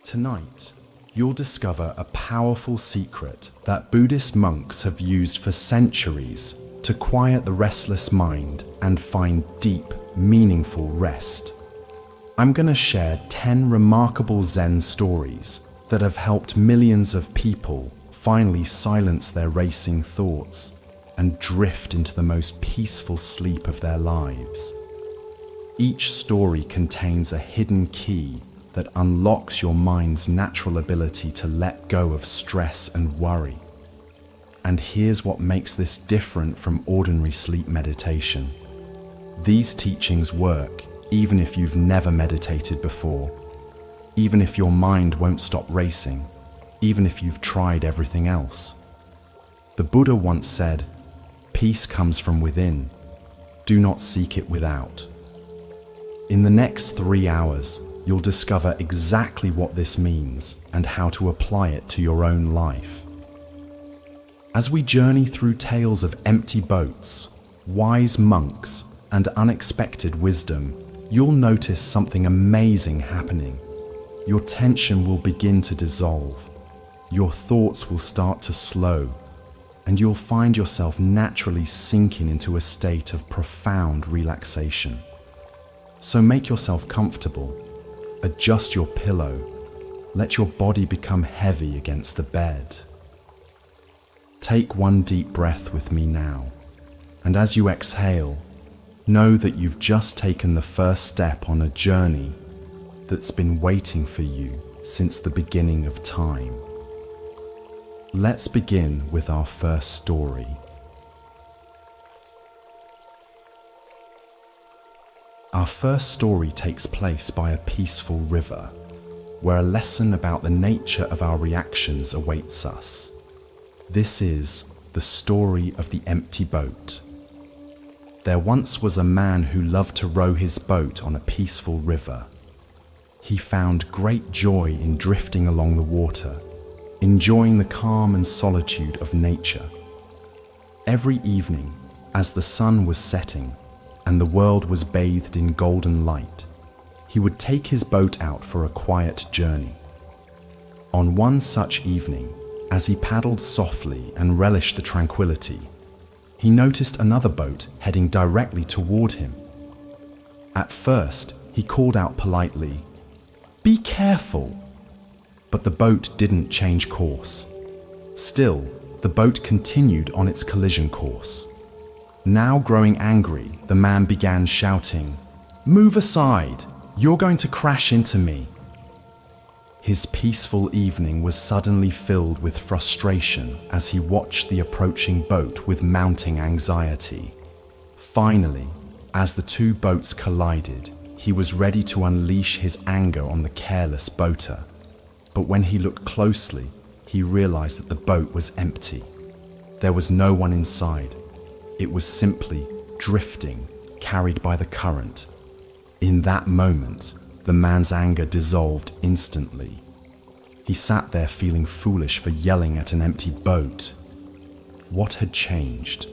Tonight, you'll discover a powerful secret that Buddhist monks have used for centuries to quiet the restless mind and find deep, meaningful rest. I'm going to share 10 remarkable Zen stories that have helped millions of people finally silence their racing thoughts and drift into the most peaceful sleep of their lives. Each story contains a hidden key that unlocks your mind's natural ability to let go of stress and worry. And here's what makes this different from ordinary sleep meditation. These teachings work even if you've never meditated before, even if your mind won't stop racing, even if you've tried everything else. The Buddha once said, "Peace comes from within. Do not seek it without." In the next 3 hours, you'll discover exactly what this means and how to apply it to your own life. As we journey through tales of empty boats, wise monks, and unexpected wisdom, you'll notice something amazing happening. Your tension will begin to dissolve, your thoughts will start to slow, and you'll find yourself naturally sinking into a state of profound relaxation. So make yourself comfortable, adjust your pillow, let your body become heavy against the bed. Take one deep breath with me now, and as you exhale, know that you've just taken the first step on a journey that's been waiting for you since the beginning of time. Let's begin with our first story. Our first story takes place by a peaceful river, where a lesson about the nature of our reactions awaits us. This is the story of the empty boat. There once was a man who loved to row his boat on a peaceful river. He found great joy in drifting along the water, enjoying the calm and solitude of nature. Every evening, as the sun was setting and the world was bathed in golden light, he would take his boat out for a quiet journey. On one such evening, as he paddled softly and relished the tranquility, he noticed another boat heading directly toward him. At first, he called out politely, "Be careful!" But the boat didn't change course. Still, the boat continued on its collision course. Now growing angry, the man began shouting, "Move aside! You're going to crash into me!" His peaceful evening was suddenly filled with frustration as he watched the approaching boat with mounting anxiety. Finally, as the two boats collided, he was ready to unleash his anger on the careless boater. But when he looked closely, he realized that the boat was empty. There was no one inside. It was simply drifting, carried by the current. In that moment, the man's anger dissolved instantly. He sat there feeling foolish for yelling at an empty boat. What had changed?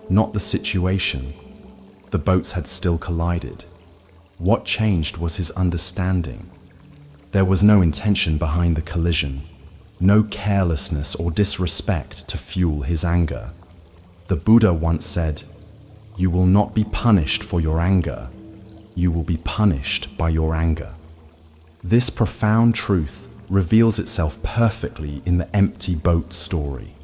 Not the situation. The boats had still collided. What changed was his understanding. There was no intention behind the collision, no carelessness or disrespect to fuel his anger. The Buddha once said, "You will not be punished for your anger. You will be punished by your anger." This profound truth reveals itself perfectly in the empty boat story.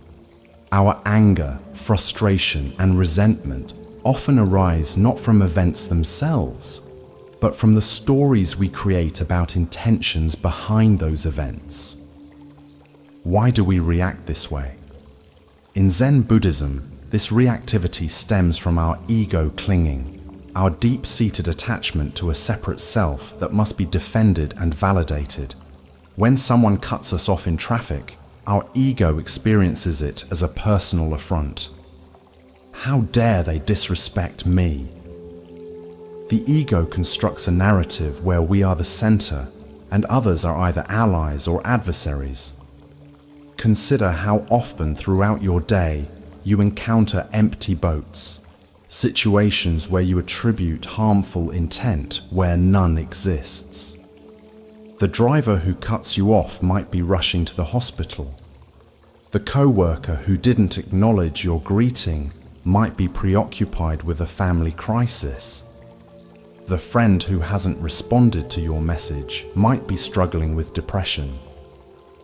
Our anger, frustration, and resentment often arise not from events themselves, but from the stories we create about intentions behind those events. Why do we react this way? In Zen Buddhism, this reactivity stems from our ego clinging, our deep-seated attachment to a separate self that must be defended and validated. When someone cuts us off in traffic, our ego experiences it as a personal affront. How dare they disrespect me? The ego constructs a narrative where we are the center and others are either allies or adversaries. Consider how often throughout your day you encounter empty boats, situations where you attribute harmful intent where none exists. The driver who cuts you off might be rushing to the hospital. The co-worker who didn't acknowledge your greeting might be preoccupied with a family crisis. The friend who hasn't responded to your message might be struggling with depression.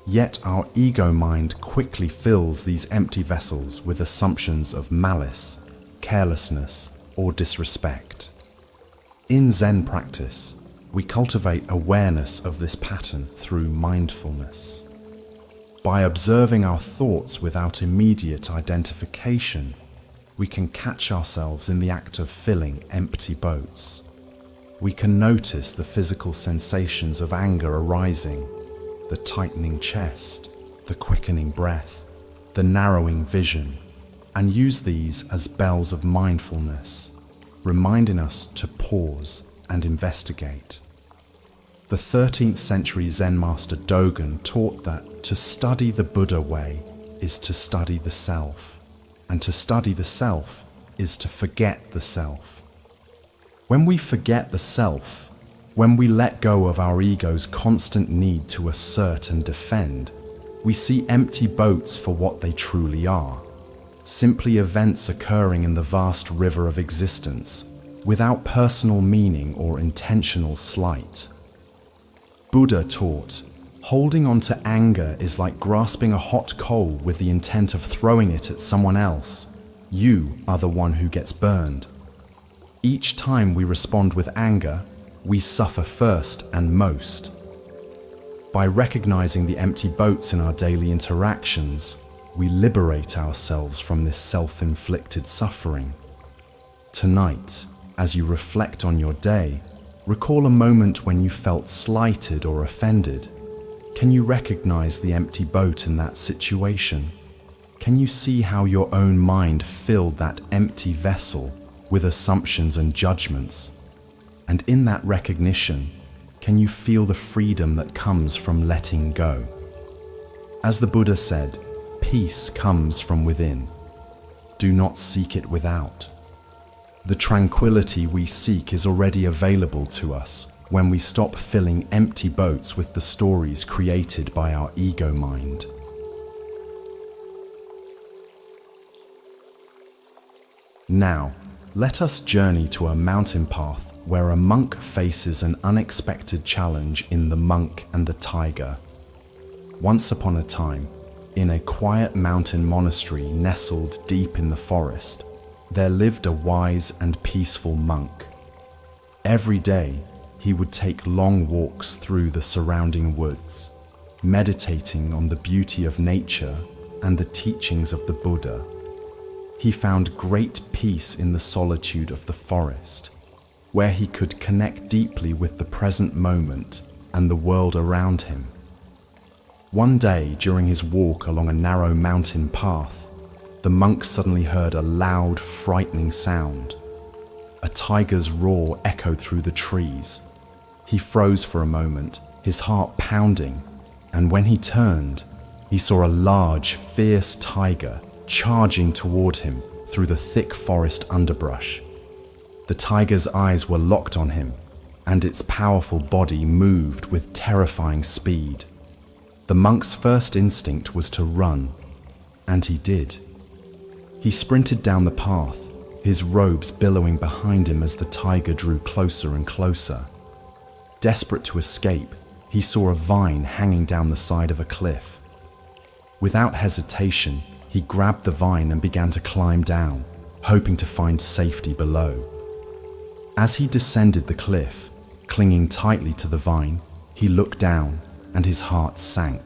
Yet our ego mind quickly fills these empty vessels with assumptions of malice, carelessness, or disrespect. In Zen practice, we cultivate awareness of this pattern through mindfulness. By observing our thoughts without immediate identification, we can catch ourselves in the act of filling empty boats. We can notice the physical sensations of anger arising, the tightening chest, the quickening breath, the narrowing vision, and use these as bells of mindfulness, reminding us to pause and investigate. The 13th century Zen master Dogen taught that to study the Buddha way is to study the self, and to study the self is to forget the self. When we forget the self, when we let go of our ego's constant need to assert and defend, we see empty boats for what they truly are, simply events occurring in the vast river of existence, without personal meaning or intentional slight. Buddha taught, holding on to anger is like grasping a hot coal with the intent of throwing it at someone else. You are the one who gets burned. Each time we respond with anger, we suffer first and most. By recognizing the empty boats in our daily interactions, we liberate ourselves from this self-inflicted suffering. Tonight, as you reflect on your day, recall a moment when you felt slighted or offended. Can you recognize the empty boat in that situation? Can you see how your own mind filled that empty vessel with assumptions and judgments? And in that recognition, can you feel the freedom that comes from letting go? As the Buddha said, peace comes from within. Do not seek it without. The tranquility we seek is already available to us when we stop filling empty boats with the stories created by our ego mind. Now, let us journey to a mountain path where a monk faces an unexpected challenge in The Monk and the Tiger. Once upon a time, in a quiet mountain monastery nestled deep in the forest, there lived a wise and peaceful monk. Every day, he would take long walks through the surrounding woods, meditating on the beauty of nature and the teachings of the Buddha. He found great peace in the solitude of the forest, where he could connect deeply with the present moment and the world around him. One day, during his walk along a narrow mountain path, the monk suddenly heard a loud, frightening sound. A tiger's roar echoed through the trees. He froze for a moment, his heart pounding, and when he turned, he saw a large, fierce tiger charging toward him through the thick forest underbrush. The tiger's eyes were locked on him, and its powerful body moved with terrifying speed. The monk's first instinct was to run, and he did. He sprinted down the path, his robes billowing behind him as the tiger drew closer and closer. Desperate to escape, he saw a vine hanging down the side of a cliff. Without hesitation, he grabbed the vine and began to climb down, hoping to find safety below. As he descended the cliff, clinging tightly to the vine, he looked down and his heart sank.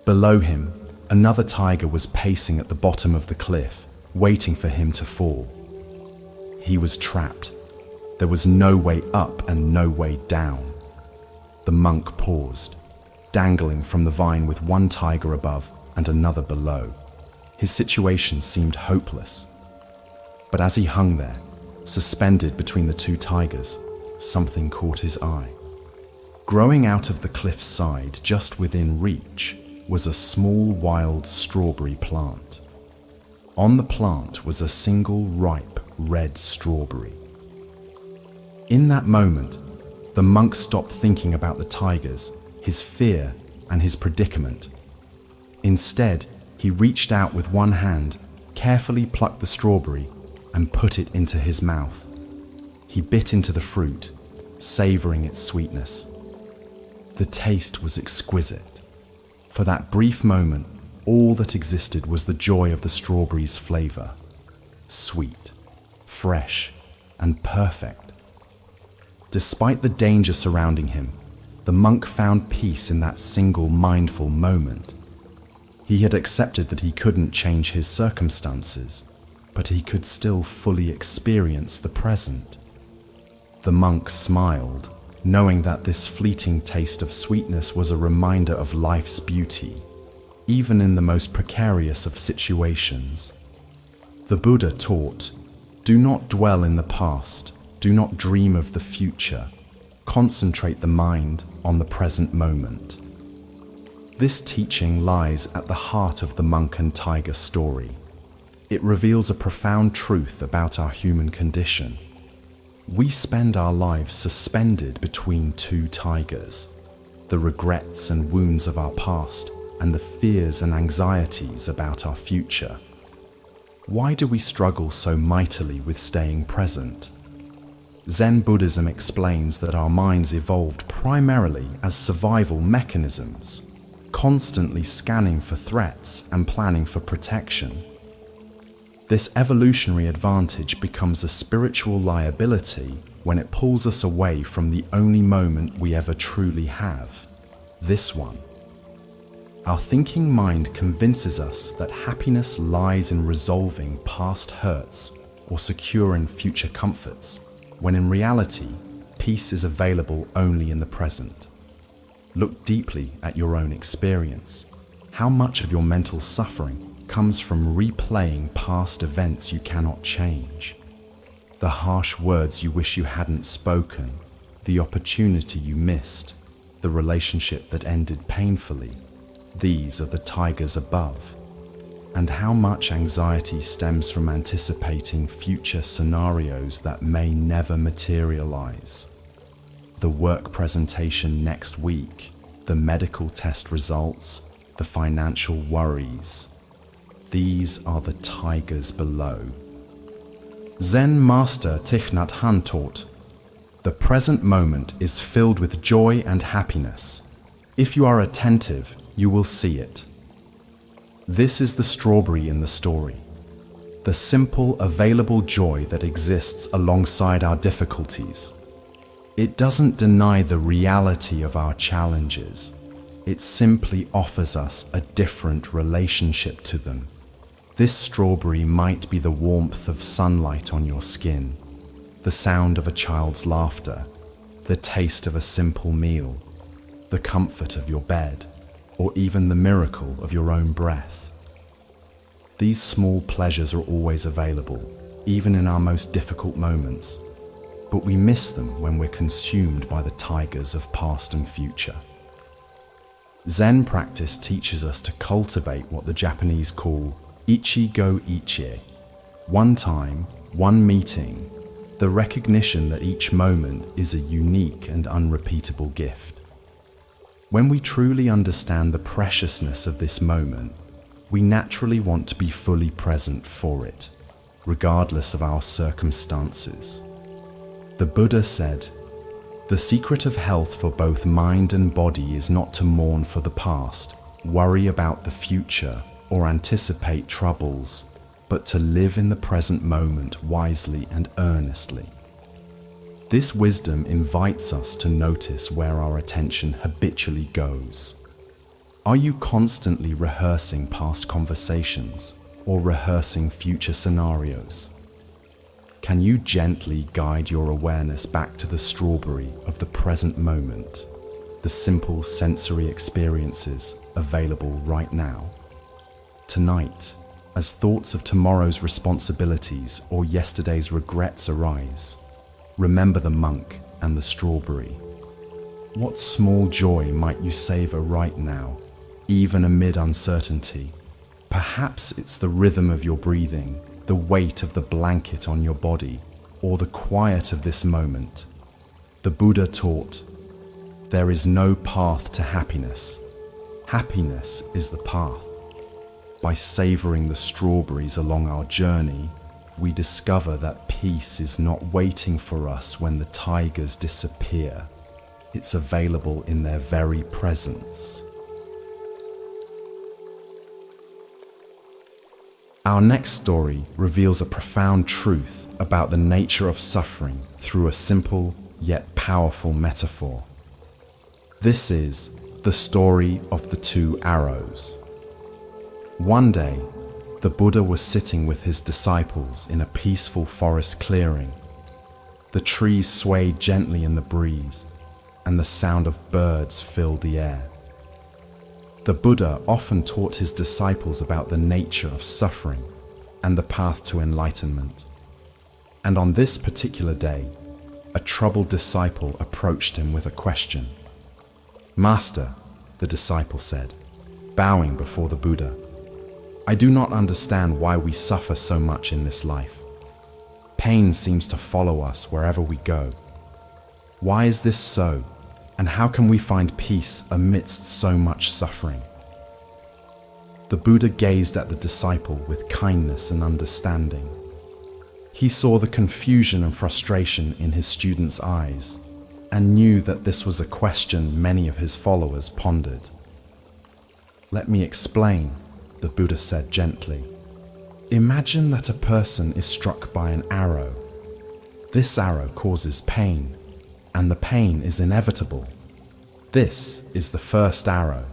Below him, another tiger was pacing at the bottom of the cliff, waiting for him to fall. He was trapped. There was no way up and no way down. The monk paused, dangling from the vine with one tiger above and another below. His situation seemed hopeless. But as he hung there, suspended between the two tigers, something caught his eye. Growing out of the cliff's side, just within reach, was a small wild strawberry plant. On the plant was a single ripe red strawberry. In that moment, the monk stopped thinking about the tigers, his fear, and his predicament. Instead, he reached out with one hand, carefully plucked the strawberry, and put it into his mouth. He bit into the fruit, savoring its sweetness. The taste was exquisite. For that brief moment, all that existed was the joy of the strawberry's flavor. Sweet, fresh, and perfect. Despite the danger surrounding him, the monk found peace in that single mindful moment. He had accepted that he couldn't change his circumstances, but he could still fully experience the present. The monk smiled, knowing that this fleeting taste of sweetness was a reminder of life's beauty, even in the most precarious of situations. The Buddha taught, "Do not dwell in the past, do not dream of the future, concentrate the mind on the present moment." This teaching lies at the heart of the monk and tiger story. It reveals a profound truth about our human condition. We spend our lives suspended between two tigers, the regrets and wounds of our past and the fears and anxieties about our future. Why do we struggle so mightily with staying present? Zen Buddhism explains that our minds evolved primarily as survival mechanisms, constantly scanning for threats and planning for protection. This evolutionary advantage becomes a spiritual liability when it pulls us away from the only moment we ever truly have, this one. Our thinking mind convinces us that happiness lies in resolving past hurts or securing future comforts, when in reality, peace is available only in the present. Look deeply at your own experience. How much of your mental suffering comes from replaying past events you cannot change? The harsh words you wish you hadn't spoken, the opportunity you missed, the relationship that ended painfully. These are the tigers above. And how much anxiety stems from anticipating future scenarios that may never materialize. The work presentation next week, the medical test results, the financial worries. These are the tigers below. Zen master Thich Nhat Hanh taught, "The present moment is filled with joy and happiness. If you are attentive, you will see it." This is the strawberry in the story. The simple, available joy that exists alongside our difficulties. It doesn't deny the reality of our challenges. It simply offers us a different relationship to them. This strawberry might be the warmth of sunlight on your skin, the sound of a child's laughter, the taste of a simple meal, the comfort of your bed, or even the miracle of your own breath. These small pleasures are always available, even in our most difficult moments, but we miss them when we're consumed by the tigers of past and future. Zen practice teaches us to cultivate what the Japanese call ichi-go ichie, one time, one meeting, the recognition that each moment is a unique and unrepeatable gift. When we truly understand the preciousness of this moment, we naturally want to be fully present for it, regardless of our circumstances. The Buddha said, "The secret of health for both mind and body is not to mourn for the past, worry about the future, or anticipate troubles, but to live in the present moment wisely and earnestly." This wisdom invites us to notice where our attention habitually goes. Are you constantly rehearsing past conversations or rehearsing future scenarios? Can you gently guide your awareness back to the strawberry of the present moment, the simple sensory experiences available right now? Tonight, as thoughts of tomorrow's responsibilities or yesterday's regrets arise, remember the monk and the strawberry. What small joy might you savor right now, even amid uncertainty? Perhaps it's the rhythm of your breathing, the weight of the blanket on your body, or the quiet of this moment. The Buddha taught, "There is no path to happiness. Happiness is the path." By savoring the strawberries along our journey, we discover that peace is not waiting for us when the tigers disappear. It's available in their very presence. Our next story reveals a profound truth about the nature of suffering through a simple yet powerful metaphor. This is the story of the two arrows. One day, the Buddha was sitting with his disciples in a peaceful forest clearing. The trees swayed gently in the breeze, and the sound of birds filled the air. The Buddha often taught his disciples about the nature of suffering and the path to enlightenment. And on this particular day, a troubled disciple approached him with a question. "Master," the disciple said, bowing before the Buddha, "I do not understand why we suffer so much in this life. Pain seems to follow us wherever we go. Why is this so, and how can we find peace amidst so much suffering?" The Buddha gazed at the disciple with kindness and understanding. He saw the confusion and frustration in his student's eyes and knew that this was a question many of his followers pondered. "Let me explain," the Buddha said gently. "Imagine that a person is struck by an arrow. This arrow causes pain, and the pain is inevitable. This is the first arrow."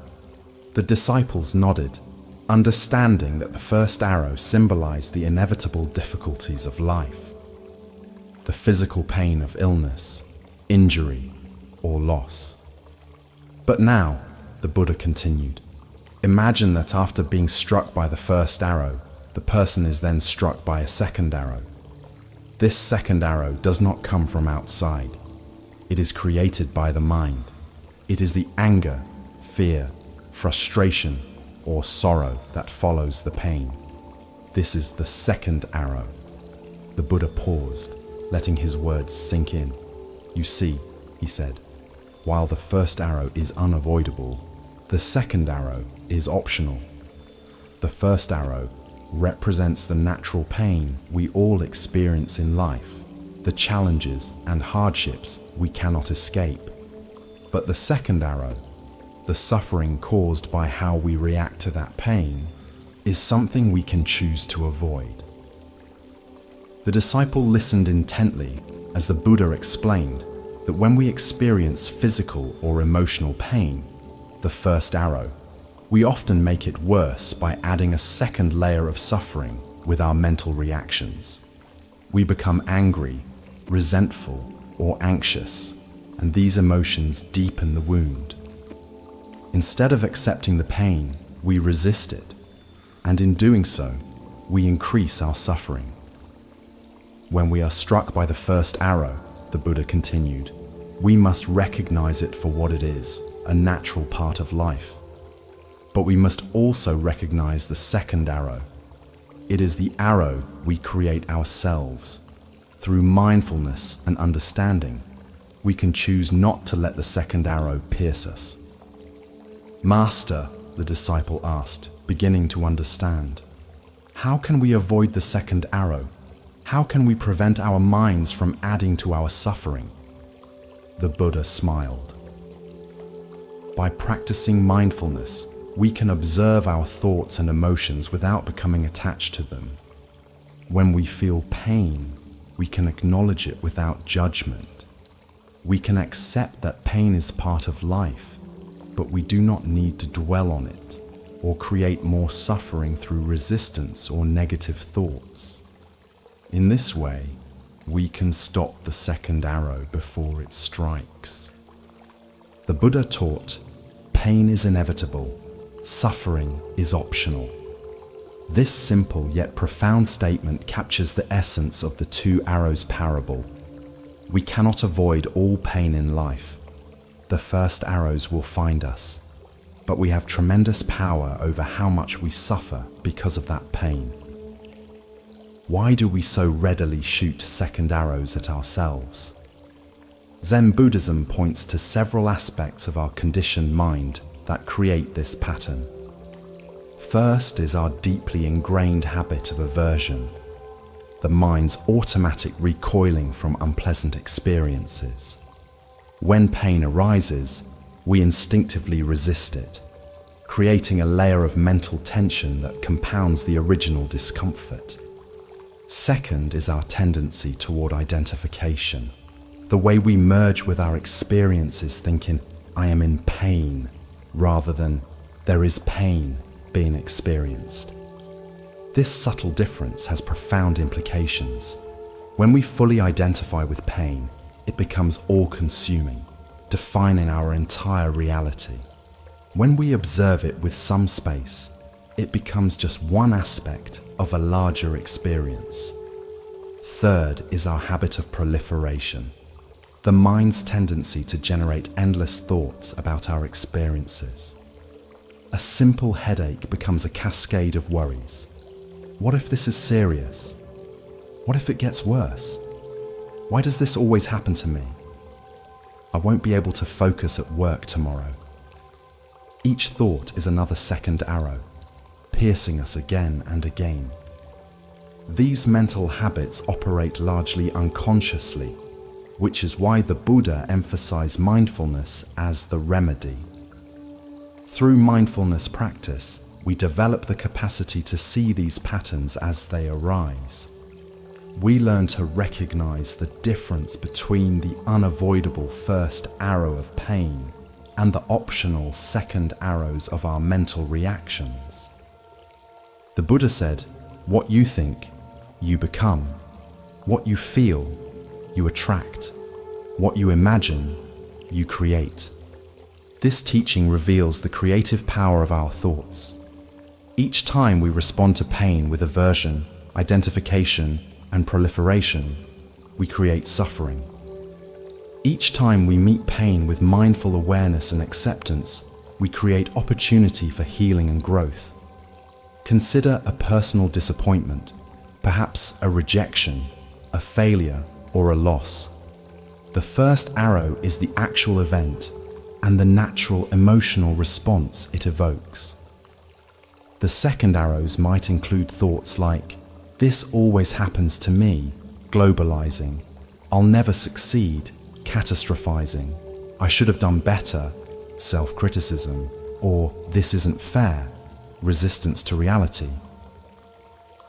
The disciples nodded, understanding that the first arrow symbolized the inevitable difficulties of life, the physical pain of illness, injury, or loss. "But now," the Buddha continued, "imagine that after being struck by the first arrow, the person is then struck by a second arrow. This second arrow does not come from outside. It is created by the mind. It is the anger, fear, frustration, or sorrow that follows the pain. This is the second arrow." The Buddha paused, letting his words sink in. "You see," he said, "while the first arrow is unavoidable, the second arrow is optional. The first arrow represents the natural pain we all experience in life, the challenges and hardships we cannot escape. But the second arrow, the suffering caused by how we react to that pain, is something we can choose to avoid." The disciple listened intently as the Buddha explained that when we experience physical or emotional pain, the first arrow, we often make it worse by adding a second layer of suffering with our mental reactions. We become angry, resentful, or anxious, and these emotions deepen the wound. Instead of accepting the pain, we resist it, and in doing so, we increase our suffering. When we are struck by the first arrow, the Buddha continued, we must recognize it for what it is, a natural part of life. But we must also recognize the second arrow. It is the arrow we create ourselves. Through mindfulness and understanding, we can choose not to let the second arrow pierce us. "Master," the disciple asked, beginning to understand, "how can we avoid the second arrow? How can we prevent our minds from adding to our suffering?" The Buddha smiled. "By practicing mindfulness, we can observe our thoughts and emotions without becoming attached to them. When we feel pain, we can acknowledge it without judgment. We can accept that pain is part of life, but we do not need to dwell on it or create more suffering through resistance or negative thoughts. In this way, we can stop the second arrow before it strikes." The Buddha taught, pain is inevitable, suffering is optional. This simple yet profound statement captures the essence of the two arrows parable. We cannot avoid all pain in life. The first arrows will find us, but we have tremendous power over how much we suffer because of that pain. Why do we so readily shoot second arrows at ourselves? Zen Buddhism points to several aspects of our conditioned mind that create this pattern. First is our deeply ingrained habit of aversion, the mind's automatic recoiling from unpleasant experiences. When pain arises, we instinctively resist it, creating a layer of mental tension that compounds the original discomfort. Second is our tendency toward identification, the way we merge with our experiences thinking, I am in pain, rather than there is pain being experienced. This subtle difference has profound implications. When we fully identify with pain, it becomes all-consuming, defining our entire reality. When we observe it with some space, it becomes just one aspect of a larger experience. Third is our habit of proliferation, the mind's tendency to generate endless thoughts about our experiences. A simple headache becomes a cascade of worries. What if this is serious? What if it gets worse? Why does this always happen to me? I won't be able to focus at work tomorrow. Each thought is another second arrow, piercing us again and again. These mental habits operate largely unconsciously, which is why the Buddha emphasized mindfulness as the remedy. Through mindfulness practice, we develop the capacity to see these patterns as they arise. We learn to recognize the difference between the unavoidable first arrow of pain and the optional second arrows of our mental reactions. The Buddha said, what you think, you become. What you feel, you attract. What you imagine, you create. This teaching reveals the creative power of our thoughts. Each time we respond to pain with aversion, identification, and proliferation, we create suffering. Each time we meet pain with mindful awareness and acceptance, we create opportunity for healing and growth. Consider a personal disappointment, perhaps a rejection, a failure, or a loss. The first arrow is the actual event and the natural emotional response it evokes. The second arrows might include thoughts like, this always happens to me, globalizing, I'll never succeed, catastrophizing, I should have done better, self-criticism, or this isn't fair, resistance to reality.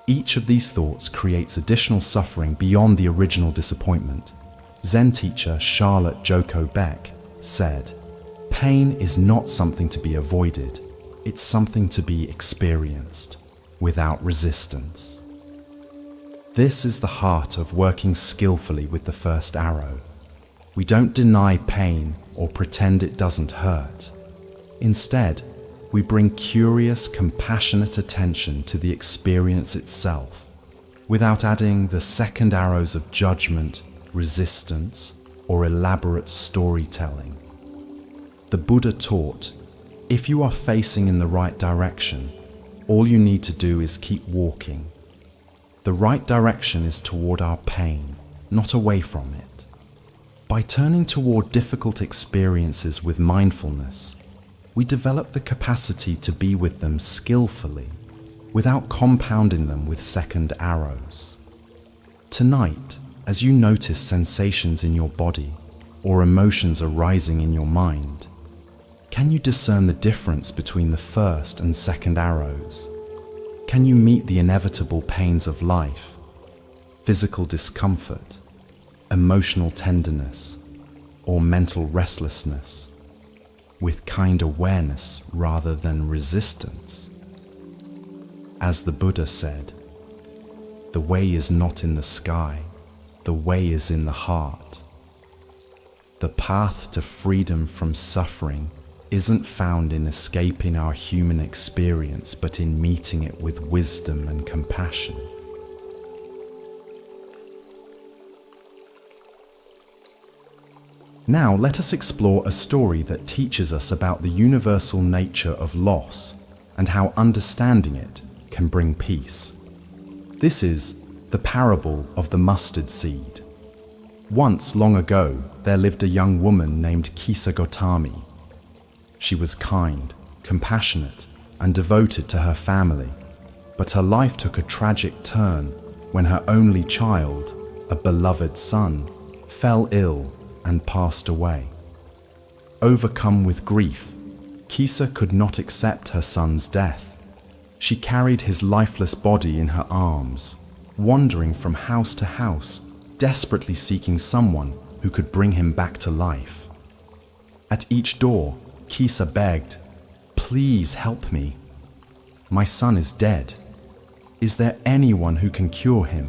Each of these thoughts creates additional suffering beyond the original disappointment. Zen teacher Charlotte Joko Beck said, pain is not something to be avoided, it's something to be experienced, without resistance. This is the heart of working skillfully with the first arrow. We don't deny pain or pretend it doesn't hurt. Instead, we bring curious, compassionate attention to the experience itself, without adding the second arrows of judgment, resistance, or elaborate storytelling. The Buddha taught, if you are facing in the right direction, all you need to do is keep walking. The right direction is toward our pain, not away from it. By turning toward difficult experiences with mindfulness, we develop the capacity to be with them skillfully, without compounding them with second arrows. Tonight, as you notice sensations in your body or emotions arising in your mind, can you discern the difference between the first and second arrows? Can you meet the inevitable pains of life, physical discomfort, emotional tenderness, or mental restlessness, with kind awareness rather than resistance? As the Buddha said, the way is not in the sky, the way is in the heart. The path to freedom from suffering isn't found in escaping our human experience, but in meeting it with wisdom and compassion. Now let us explore a story that teaches us about the universal nature of loss and how understanding it can bring peace. This is the parable of the mustard seed. Once, long ago, there lived a young woman named Kisa Gotami. She was kind, compassionate, and devoted to her family, but her life took a tragic turn when her only child, a beloved son, fell ill and passed away. Overcome with grief, Kisa could not accept her son's death. She carried his lifeless body in her arms, wandering from house to house, desperately seeking someone who could bring him back to life. At each door, Kisa begged, "Please help me. My son is dead. Is there anyone who can cure him?"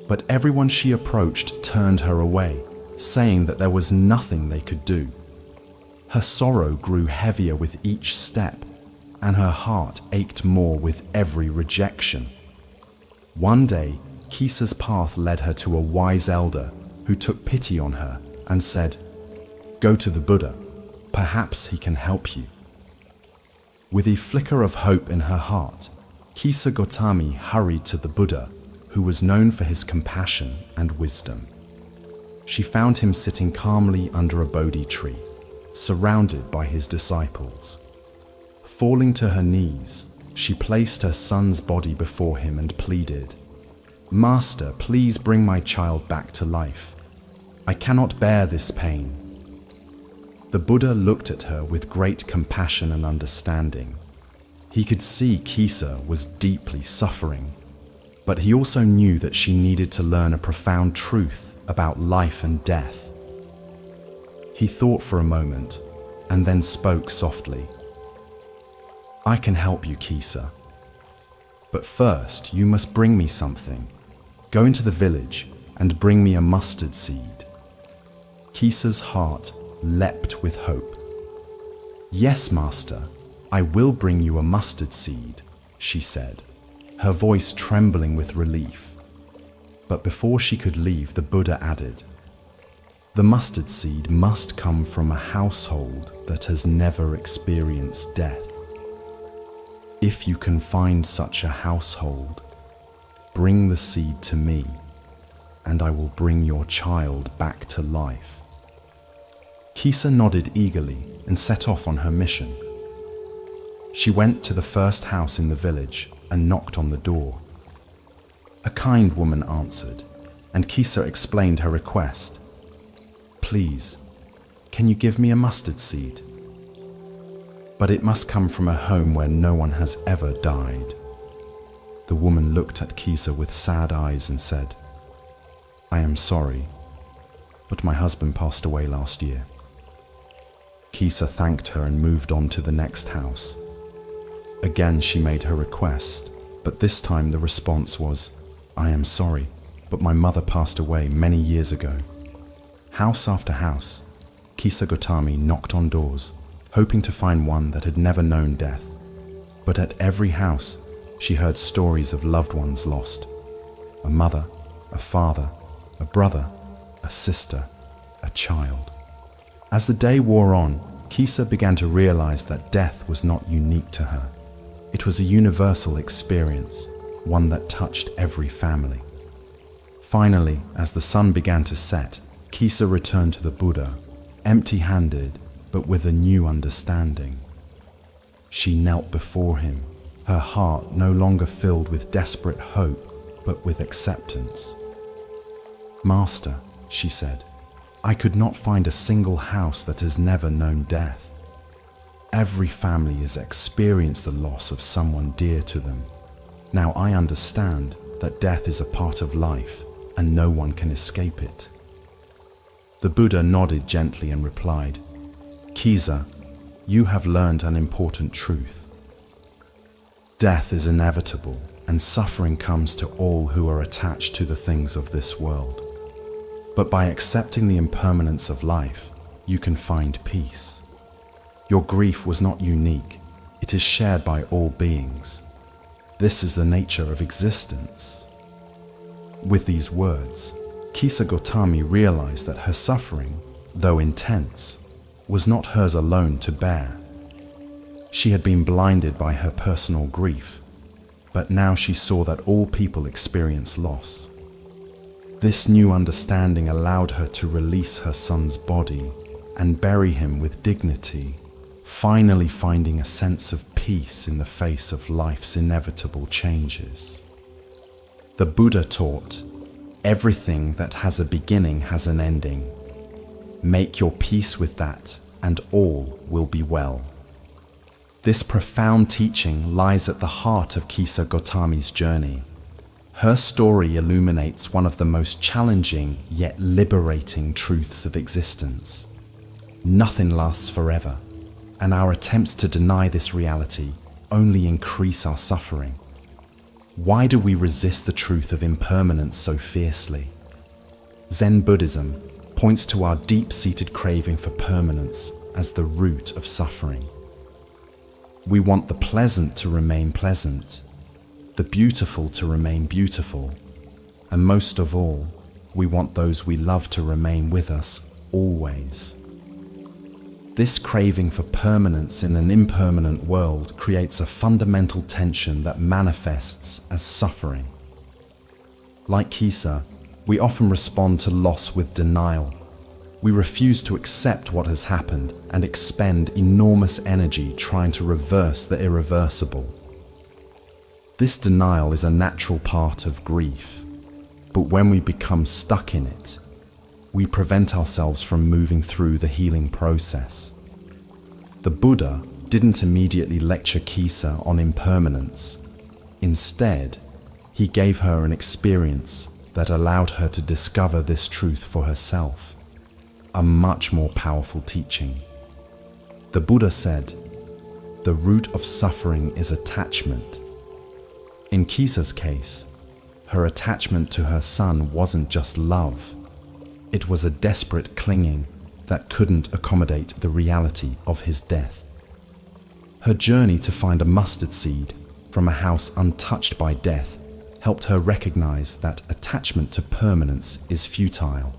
But everyone she approached turned her away, saying that there was nothing they could do. Her sorrow grew heavier with each step, and her heart ached more with every rejection. One day, Kisa's path led her to a wise elder who took pity on her and said, "Go to the Buddha. Perhaps he can help you." With a flicker of hope in her heart, Kisa Gotami hurried to the Buddha, who was known for his compassion and wisdom. She found him sitting calmly under a Bodhi tree, surrounded by his disciples. Falling to her knees, she placed her son's body before him and pleaded, "Master, please bring my child back to life. I cannot bear this pain." The Buddha looked at her with great compassion and understanding. He could see Kisa was deeply suffering, but he also knew that she needed to learn a profound truth about life and death. He thought for a moment and then spoke softly. "I can help you, Kisa. But first, you must bring me something. Go into the village and bring me a mustard seed." Kisa's heart leapt with hope. "Yes, Master, I will bring you a mustard seed," she said, her voice trembling with relief. But before she could leave, the Buddha added, "The mustard seed must come from a household that has never experienced death. If you can find such a household, bring the seed to me, and I will bring your child back to life." Kisa nodded eagerly and set off on her mission. She went to the first house in the village and knocked on the door. A kind woman answered, and Kisa explained her request. "Please, can you give me a mustard seed? But it must come from a home where no one has ever died." The woman looked at Kisa with sad eyes and said, "I am sorry, but my husband passed away last year." Kisa thanked her and moved on to the next house. Again she made her request, but this time the response was, "I am sorry, but my mother passed away many years ago." House after house, Kisa Gotami knocked on doors, hoping to find one that had never known death. But at every house, she heard stories of loved ones lost. A mother, a father, a brother, a sister, a child. As the day wore on, Kisa began to realize that death was not unique to her. It was a universal experience, one that touched every family. Finally, as the sun began to set, Kisa returned to the Buddha, empty-handed but with a new understanding. She knelt before him, her heart no longer filled with desperate hope but with acceptance. "Master," she said, "I could not find a single house that has never known death. Every family has experienced the loss of someone dear to them. Now I understand that death is a part of life and no one can escape it." The Buddha nodded gently and replied, "Kisa, you have learned an important truth. Death is inevitable and suffering comes to all who are attached to the things of this world. But by accepting the impermanence of life, you can find peace. Your grief was not unique, it is shared by all beings. This is the nature of existence." With these words, Kisa Gotami realized that her suffering, though intense, was not hers alone to bear. She had been blinded by her personal grief, but now she saw that all people experience loss. This new understanding allowed her to release her son's body and bury him with dignity, finally finding a sense of peace in the face of life's inevitable changes. The Buddha taught, "Everything that has a beginning has an ending. Make your peace with that, and all will be well." This profound teaching lies at the heart of Kisa Gotami's journey. Her story illuminates one of the most challenging yet liberating truths of existence. Nothing lasts forever, and our attempts to deny this reality only increase our suffering. Why do we resist the truth of impermanence so fiercely? Zen Buddhism points to our deep-seated craving for permanence as the root of suffering. We want the pleasant to remain pleasant, the beautiful to remain beautiful, and most of all, we want those we love to remain with us always. This craving for permanence in an impermanent world creates a fundamental tension that manifests as suffering. Like Kisa, we often respond to loss with denial. We refuse to accept what has happened and expend enormous energy trying to reverse the irreversible. This denial is a natural part of grief, but when we become stuck in it, we prevent ourselves from moving through the healing process. The Buddha didn't immediately lecture Kisa on impermanence. Instead, he gave her an experience that allowed her to discover this truth for herself, a much more powerful teaching. The Buddha said, "The root of suffering is attachment." In Kisa's case, her attachment to her son wasn't just love. It was a desperate clinging that couldn't accommodate the reality of his death. Her journey to find a mustard seed from a house untouched by death helped her recognize that attachment to permanence is futile.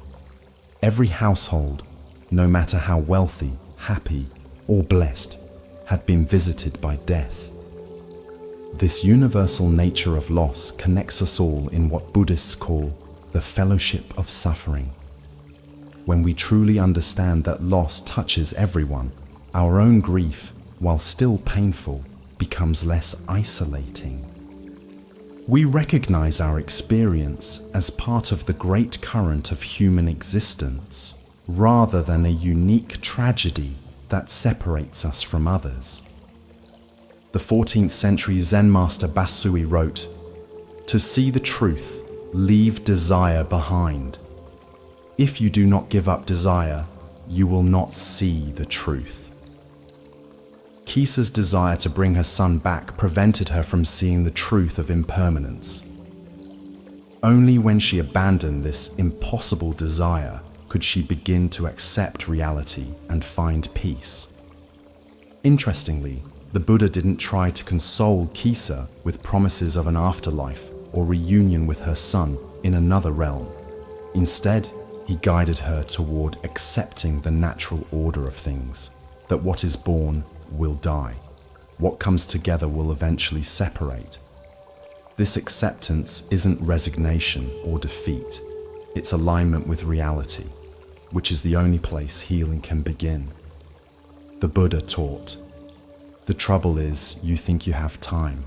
Every household, no matter how wealthy, happy, or blessed, had been visited by death. This universal nature of loss connects us all in what Buddhists call the fellowship of suffering. When we truly understand that loss touches everyone, our own grief, while still painful, becomes less isolating. We recognize our experience as part of the great current of human existence, rather than a unique tragedy that separates us from others. The 14th century Zen master Basui wrote, "To see the truth, leave desire behind. If you do not give up desire, you will not see the truth." Kisa's desire to bring her son back prevented her from seeing the truth of impermanence. Only when she abandoned this impossible desire could she begin to accept reality and find peace. Interestingly, the Buddha didn't try to console Kisa with promises of an afterlife or reunion with her son in another realm. Instead, he guided her toward accepting the natural order of things, that what is born will die. What comes together will eventually separate. This acceptance isn't resignation or defeat. It's alignment with reality, which is the only place healing can begin. The Buddha taught, "The trouble is, you think you have time."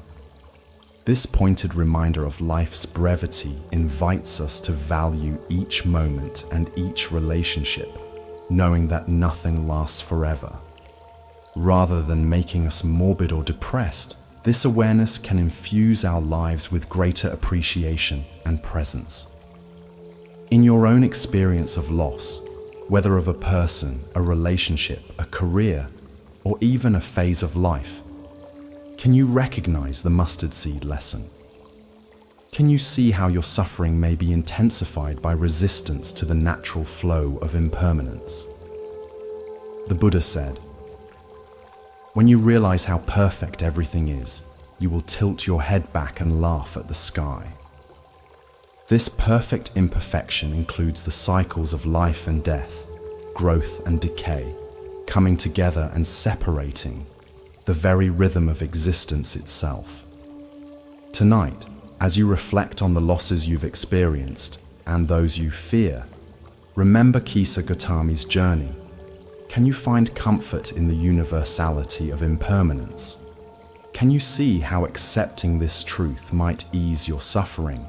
This pointed reminder of life's brevity invites us to value each moment and each relationship, knowing that nothing lasts forever. Rather than making us morbid or depressed, this awareness can infuse our lives with greater appreciation and presence. In your own experience of loss, whether of a person, a relationship, a career, or even a phase of life, can you recognize the mustard seed lesson? Can you see how your suffering may be intensified by resistance to the natural flow of impermanence? The Buddha said, "When you realize how perfect everything is, you will tilt your head back and laugh at the sky." This perfect imperfection includes the cycles of life and death, growth and decay, coming together and separating, the very rhythm of existence itself. Tonight, as you reflect on the losses you've experienced, and those you fear. Remember Kisa Gautami's journey. Can you find comfort in the universality of impermanence? Can you see how accepting this truth might ease your suffering?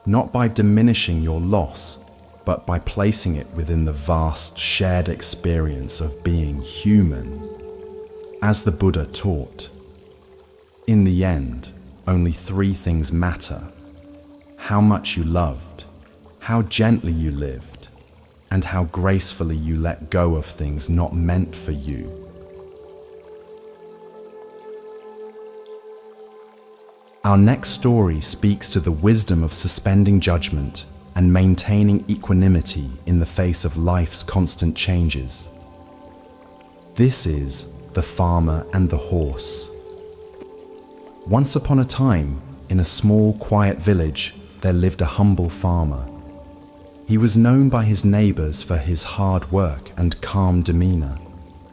Not by diminishing your loss, but by placing it within the vast shared experience of being human. As the Buddha taught, in the end, only 3 things matter: how much you loved, how gently you lived, and how gracefully you let go of things not meant for you. Our next story speaks to the wisdom of suspending judgment and maintaining equanimity in the face of life's constant changes. This is The Farmer and the Horse. Once upon a time, in a small, quiet village, there lived a humble farmer. He was known by his neighbors for his hard work and calm demeanor.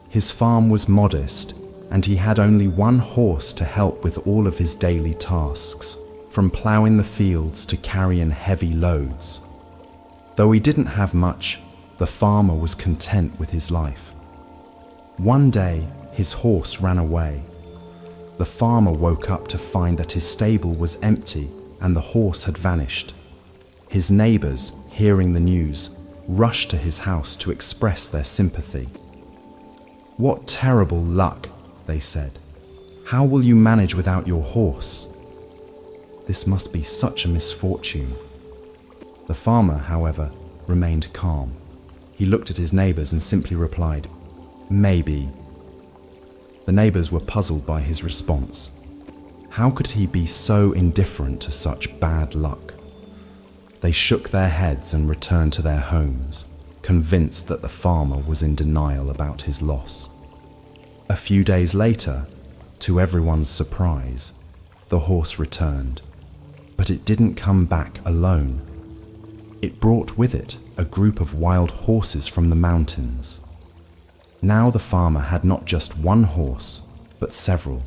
His farm was modest, and he had only one horse to help with all of his daily tasks, from plowing the fields to carrying heavy loads. Though he didn't have much, the farmer was content with his life. One day, his horse ran away. The farmer woke up to find that his stable was empty and the horse had vanished. His neighbors, hearing the news, rushed to his house to express their sympathy. "What terrible luck," they said. "How will you manage without your horse? This must be such a misfortune." The farmer, however, remained calm. He looked at his neighbors and simply replied, "Maybe." The neighbors were puzzled by his response. How could he be so indifferent to such bad luck? They shook their heads and returned to their homes, convinced that the farmer was in denial about his loss. A few days later, to everyone's surprise, the horse returned, but it didn't come back alone. It brought with it a group of wild horses from the mountains. Now the farmer had not just one horse, but several.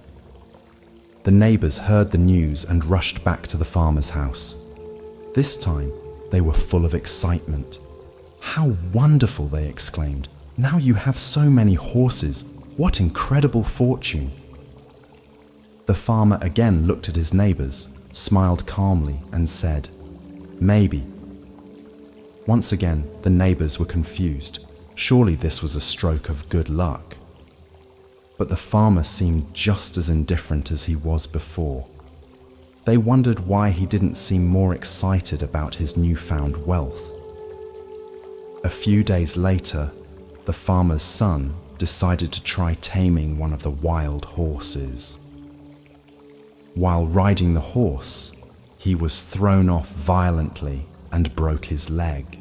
The neighbors heard the news and rushed back to the farmer's house. This time, they were full of excitement. "How wonderful!" they exclaimed. "Now you have so many horses. What incredible fortune!" The farmer again looked at his neighbors, smiled calmly, and said, "Maybe." Once again, the neighbors were confused. Surely this was a stroke of good luck. But the farmer seemed just as indifferent as he was before. They wondered why he didn't seem more excited about his newfound wealth. A few days later, the farmer's son decided to try taming one of the wild horses. While riding the horse, he was thrown off violently and broke his leg.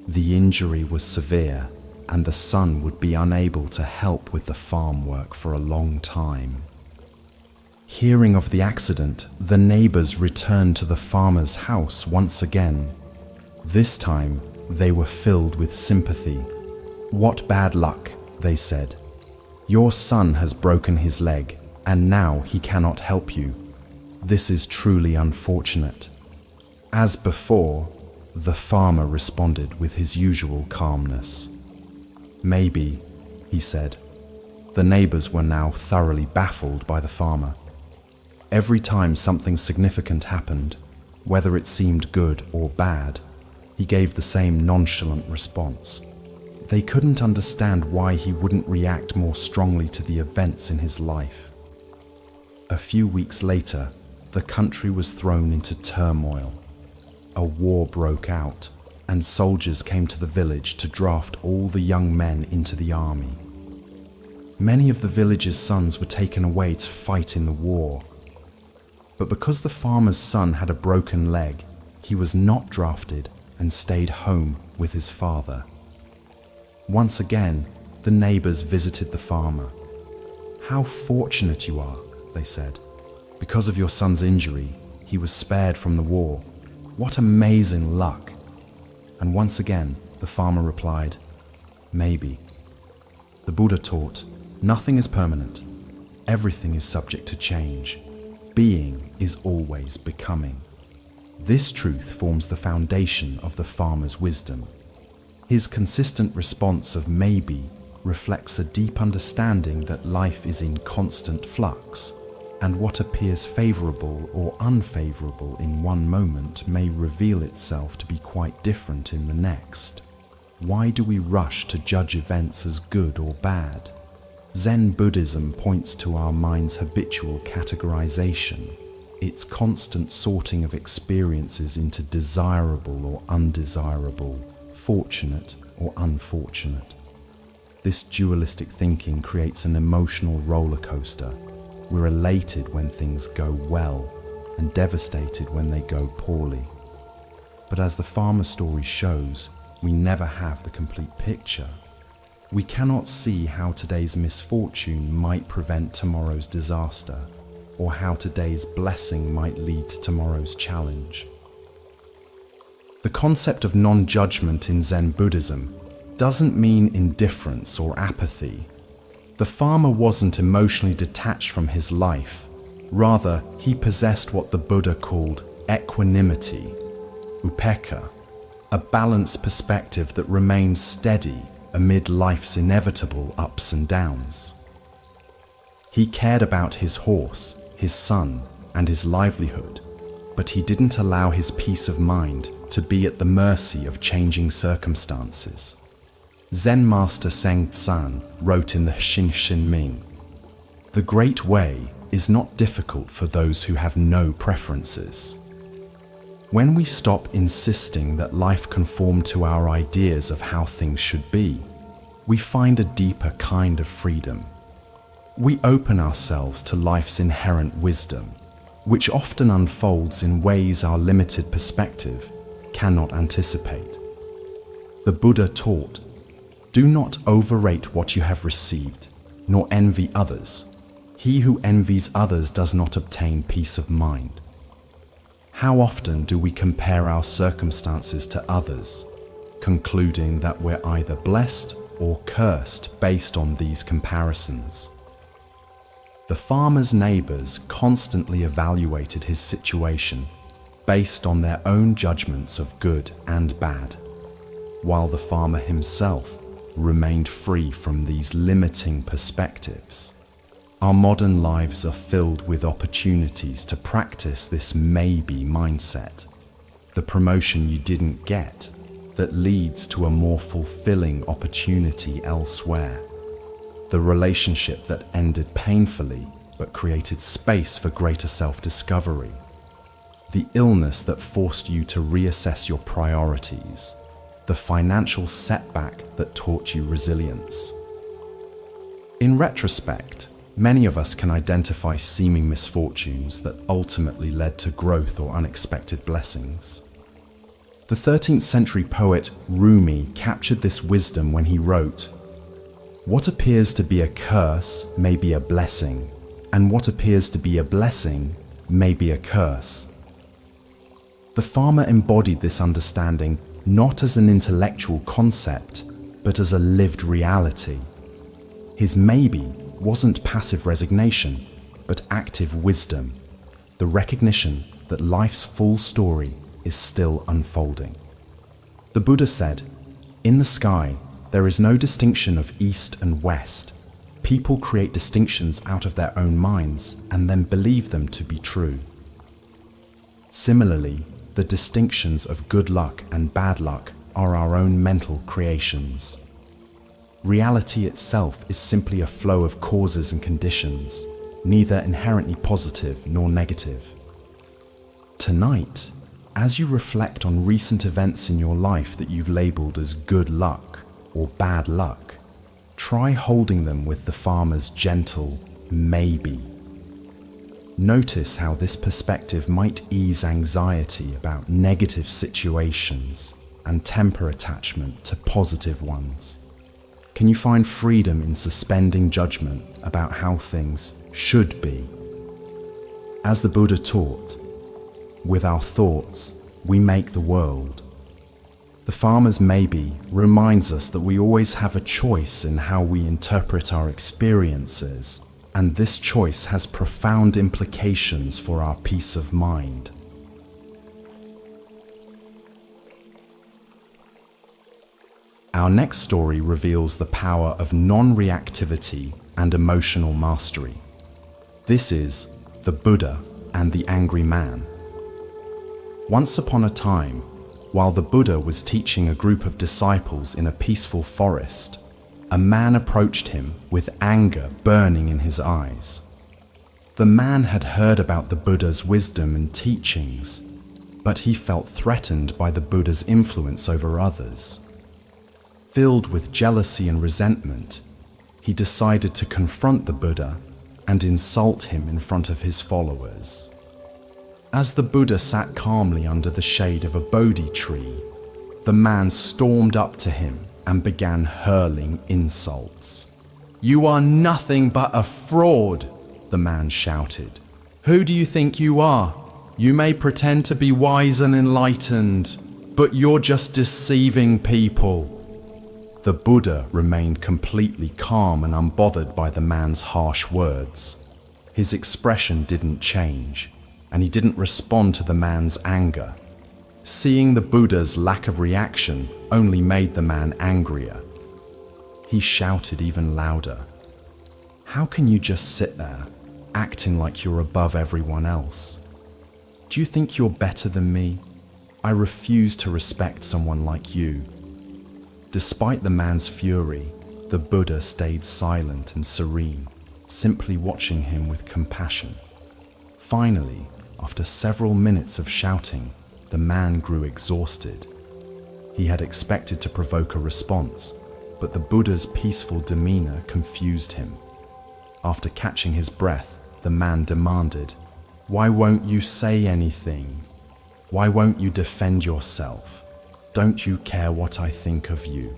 The injury was severe, and the son would be unable to help with the farm work for a long time. Hearing of the accident, the neighbors returned to the farmer's house once again. This time, they were filled with sympathy. "What bad luck," they said. "Your son has broken his leg, and now he cannot help you. This is truly unfortunate." As before, the farmer responded with his usual calmness. "Maybe," he said. The neighbors were now thoroughly baffled by the farmer. Every time something significant happened, whether it seemed good or bad, he gave the same nonchalant response. They couldn't understand why he wouldn't react more strongly to the events in his life. A few weeks later, the country was thrown into turmoil. A war broke out, and soldiers came to the village to draft all the young men into the army. Many of the village's sons were taken away to fight in the war. But because the farmer's son had a broken leg, he was not drafted and stayed home with his father. Once again, the neighbors visited the farmer. "How fortunate you are," they said. "Because of your son's injury, he was spared from the war. What amazing luck!" And once again, the farmer replied, "Maybe." The Buddha taught, nothing is permanent. Everything is subject to change. Being is always becoming. This truth forms the foundation of the farmer's wisdom. His consistent response of maybe reflects a deep understanding that life is in constant flux, and what appears favorable or unfavorable in one moment may reveal itself to be quite different in the next. Why do we rush to judge events as good or bad? Zen Buddhism points to our mind's habitual categorization, its constant sorting of experiences into desirable or undesirable, fortunate or unfortunate. This dualistic thinking creates an emotional roller coaster. We're elated when things go well and devastated when they go poorly. But as the farmer story shows, we never have the complete picture. We cannot see how today's misfortune might prevent tomorrow's disaster, or how today's blessing might lead to tomorrow's challenge. The concept of non-judgment in Zen Buddhism doesn't mean indifference or apathy. The farmer wasn't emotionally detached from his life. Rather, he possessed what the Buddha called equanimity, upekkha, a balanced perspective that remains steady amid life's inevitable ups and downs. He cared about his horse, his son, and his livelihood, but he didn't allow his peace of mind to be at the mercy of changing circumstances. Zen master Seng Tsan wrote in the Xin Xin Ming, "The great way is not difficult for those who have no preferences." When we stop insisting that life conform to our ideas of how things should be, we find a deeper kind of freedom. We open ourselves to life's inherent wisdom, which often unfolds in ways our limited perspective cannot anticipate. The Buddha taught, "Do not overrate what you have received, nor envy others. He who envies others does not obtain peace of mind." How often do we compare our circumstances to others, concluding that we're either blessed or cursed based on these comparisons? The farmer's neighbors constantly evaluated his situation based on their own judgments of good and bad, while the farmer himself remained free from these limiting perspectives. Our modern lives are filled with opportunities to practice this maybe mindset, the promotion you didn't get that leads to a more fulfilling opportunity elsewhere, the relationship that ended painfully but created space for greater self-discovery, the illness that forced you to reassess your priorities, the financial setback that taught you resilience. In retrospect, many of us can identify seeming misfortunes that ultimately led to growth or unexpected blessings. The 13th century poet Rumi captured this wisdom when he wrote, "What appears to be a curse may be a blessing, and what appears to be a blessing may be a curse." The farmer embodied this understanding not as an intellectual concept, but as a lived reality. His maybe wasn't passive resignation, but active wisdom, the recognition that life's full story is still unfolding. The Buddha said, "In the sky, there is no distinction of east and west. People create distinctions out of their own minds and then believe them to be true." Similarly, the distinctions of good luck and bad luck are our own mental creations. Reality itself is simply a flow of causes and conditions, neither inherently positive nor negative. Tonight, as you reflect on recent events in your life that you've labeled as good luck or bad luck, try holding them with the farmer's gentle maybe. Notice how this perspective might ease anxiety about negative situations and temper attachment to positive ones. Can you find freedom in suspending judgment about how things should be? As the Buddha taught, with our thoughts, we make the world. The farmer's maybe reminds us that we always have a choice in how we interpret our experiences, and this choice has profound implications for our peace of mind. Our next story reveals the power of non-reactivity and emotional mastery. This is the Buddha and the Angry Man. Once upon a time, while the Buddha was teaching a group of disciples in a peaceful forest, a man approached him with anger burning in his eyes. The man had heard about the Buddha's wisdom and teachings, but he felt threatened by the Buddha's influence over others. Filled with jealousy and resentment, he decided to confront the Buddha and insult him in front of his followers. As the Buddha sat calmly under the shade of a Bodhi tree, the man stormed up to him and began hurling insults. "You are nothing but a fraud," the man shouted. "Who do you think you are? You may pretend to be wise and enlightened, but you're just deceiving people." The Buddha remained completely calm and unbothered by the man's harsh words. His expression didn't change, and he didn't respond to the man's anger. Seeing the Buddha's lack of reaction only made the man angrier. He shouted even louder. "How can you just sit there, acting like you're above everyone else? Do you think you're better than me? I refuse to respect someone like you." Despite the man's fury, the Buddha stayed silent and serene, simply watching him with compassion. Finally, after several minutes of shouting, the man grew exhausted. He had expected to provoke a response, but the Buddha's peaceful demeanor confused him. After catching his breath, the man demanded, "Why won't you say anything? Why won't you defend yourself? Don't you care what I think of you?"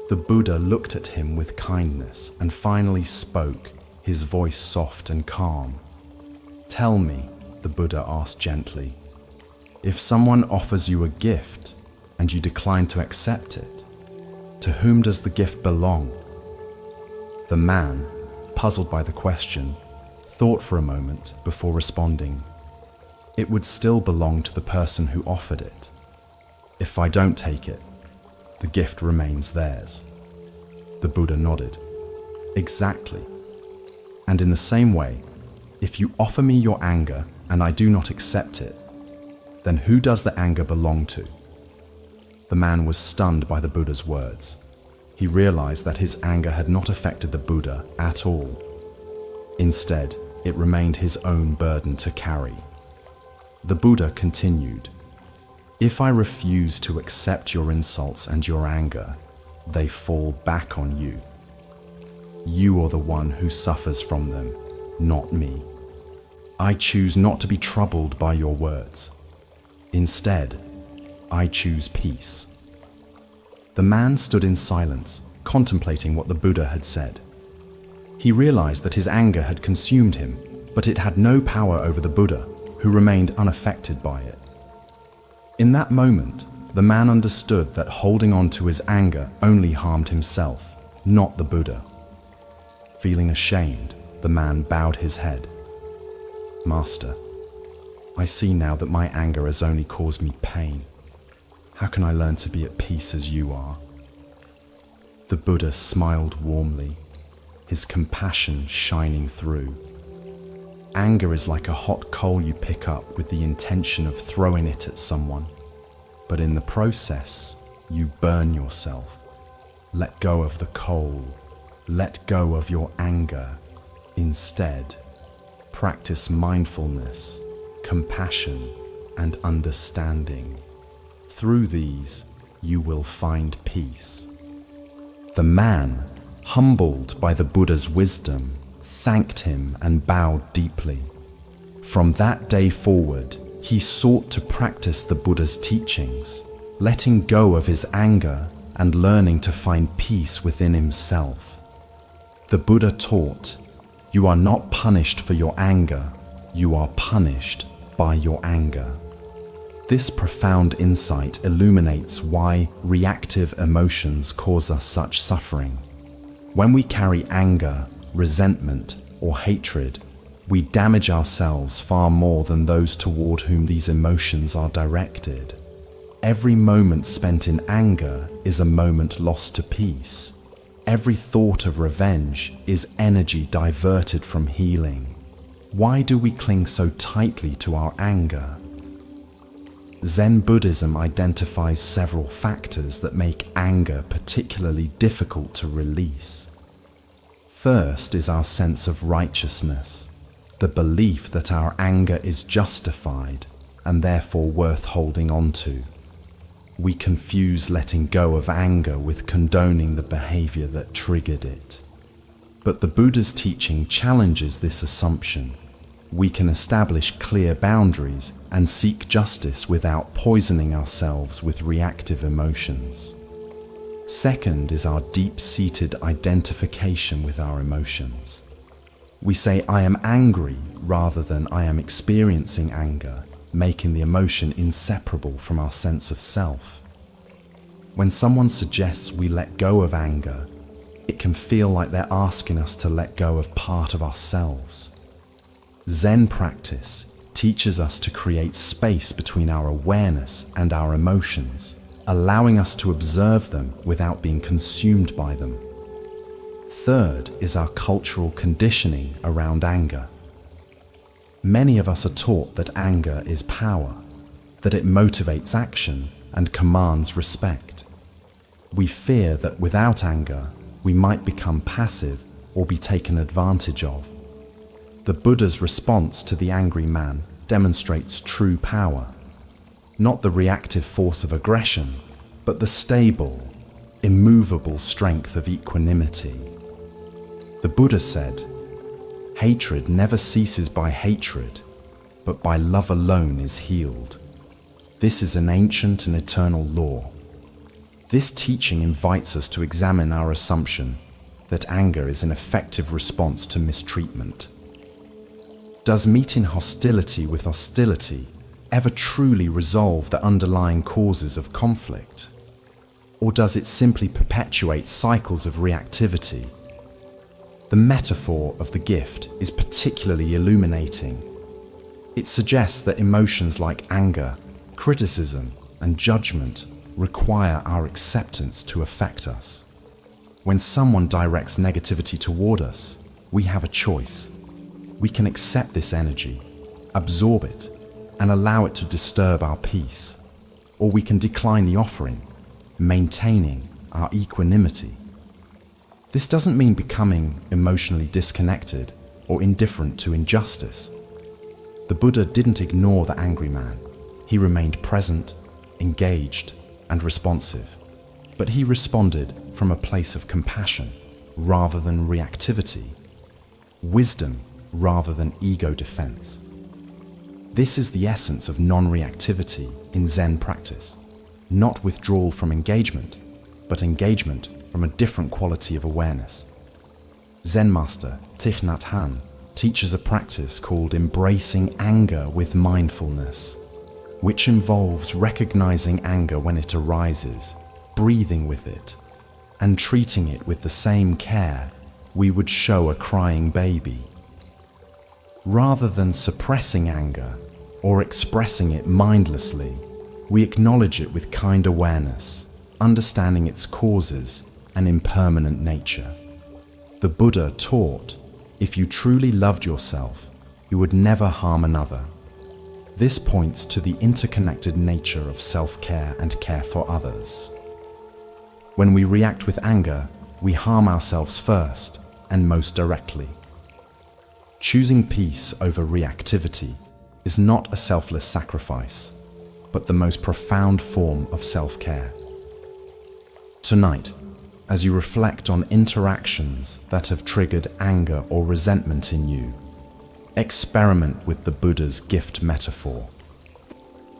The Buddha looked at him with kindness and finally spoke, his voice soft and calm. "Tell me," the Buddha asked gently, "if someone offers you a gift and you decline to accept it, to whom does the gift belong?" The man, puzzled by the question, thought for a moment before responding, "It would still belong to the person who offered it. If I don't take it, the gift remains theirs." The Buddha nodded. "Exactly. And in the same way, if you offer me your anger and I do not accept it, then who does the anger belong to?" The man was stunned by the Buddha's words. He realized that his anger had not affected the Buddha at all. Instead, it remained his own burden to carry. The Buddha continued, "If I refuse to accept your insults and your anger, they fall back on you. You are the one who suffers from them, not me. I choose not to be troubled by your words. Instead, I choose peace." The man stood in silence, contemplating what the Buddha had said. He realized that his anger had consumed him, but it had no power over the Buddha, who remained unaffected by it. In that moment, the man understood that holding on to his anger only harmed himself, not the Buddha. Feeling ashamed, the man bowed his head. "Master, I see now that my anger has only caused me pain. How can I learn to be at peace as you are?" The Buddha smiled warmly, his compassion shining through. Anger is like a hot coal you pick up with the intention of throwing it at someone, but in the process, you burn yourself. Let go of the coal. Let go of your anger. Instead, practice mindfulness, compassion, and understanding. Through these, you will find peace. The man, humbled by the Buddha's wisdom, thanked him and bowed deeply. From that day forward, he sought to practice the Buddha's teachings, letting go of his anger and learning to find peace within himself. The Buddha taught, "You are not punished for your anger, you are punished by your anger." This profound insight illuminates why reactive emotions cause us such suffering. When we carry anger, resentment, or hatred, we damage ourselves far more than those toward whom these emotions are directed. Every moment spent in anger is a moment lost to peace. Every thought of revenge is energy diverted from healing. Why do we cling so tightly to our anger? Zen Buddhism identifies several factors that make anger particularly difficult to release. First is our sense of righteousness, the belief that our anger is justified and therefore worth holding on to. We confuse letting go of anger with condoning the behavior that triggered it. But the Buddha's teaching challenges this assumption. We can establish clear boundaries and seek justice without poisoning ourselves with reactive emotions. Second is our deep-seated identification with our emotions. We say, "I am angry," rather than "I am experiencing anger," making the emotion inseparable from our sense of self. When someone suggests we let go of anger, it can feel like they're asking us to let go of part of ourselves. Zen practice teaches us to create space between our awareness and our emotions, allowing us to observe them without being consumed by them. Third is our cultural conditioning around anger. Many of us are taught that anger is power, that it motivates action and commands respect. We fear that without anger, we might become passive or be taken advantage of. The Buddha's response to the angry man demonstrates true power, not the reactive force of aggression, but the stable, immovable strength of equanimity. The Buddha said, "Hatred never ceases by hatred, but by love alone is healed. This is an ancient and eternal law." This teaching invites us to examine our assumption that anger is an effective response to mistreatment. Does meeting hostility with hostility ever truly resolve the underlying causes of conflict? Or does it simply perpetuate cycles of reactivity? The metaphor of the gift is particularly illuminating. It suggests that emotions like anger, criticism, and judgment require our acceptance to affect us. When someone directs negativity toward us, we have a choice. We can accept this energy, absorb it, and allow it to disturb our peace, or we can decline the offering, maintaining our equanimity. This doesn't mean becoming emotionally disconnected or indifferent to injustice. The Buddha didn't ignore the angry man. He remained present, engaged, and responsive, but he responded from a place of compassion rather than reactivity, wisdom rather than ego defense. This is the essence of non-reactivity in Zen practice, not withdrawal from engagement, but engagement from a different quality of awareness. Zen master Thich Nhat Hanh teaches a practice called embracing anger with mindfulness, which involves recognizing anger when it arises, breathing with it, and treating it with the same care we would show a crying baby. Rather than suppressing anger or expressing it mindlessly, we acknowledge it with kind awareness, understanding its causes and impermanent nature. The Buddha taught, if you truly loved yourself, you would never harm another. This points to the interconnected nature of self-care and care for others. When we react with anger, we harm ourselves first and most directly. Choosing peace over reactivity is not a selfless sacrifice, but the most profound form of self-care. Tonight, as you reflect on interactions that have triggered anger or resentment in you, experiment with the Buddha's gift metaphor.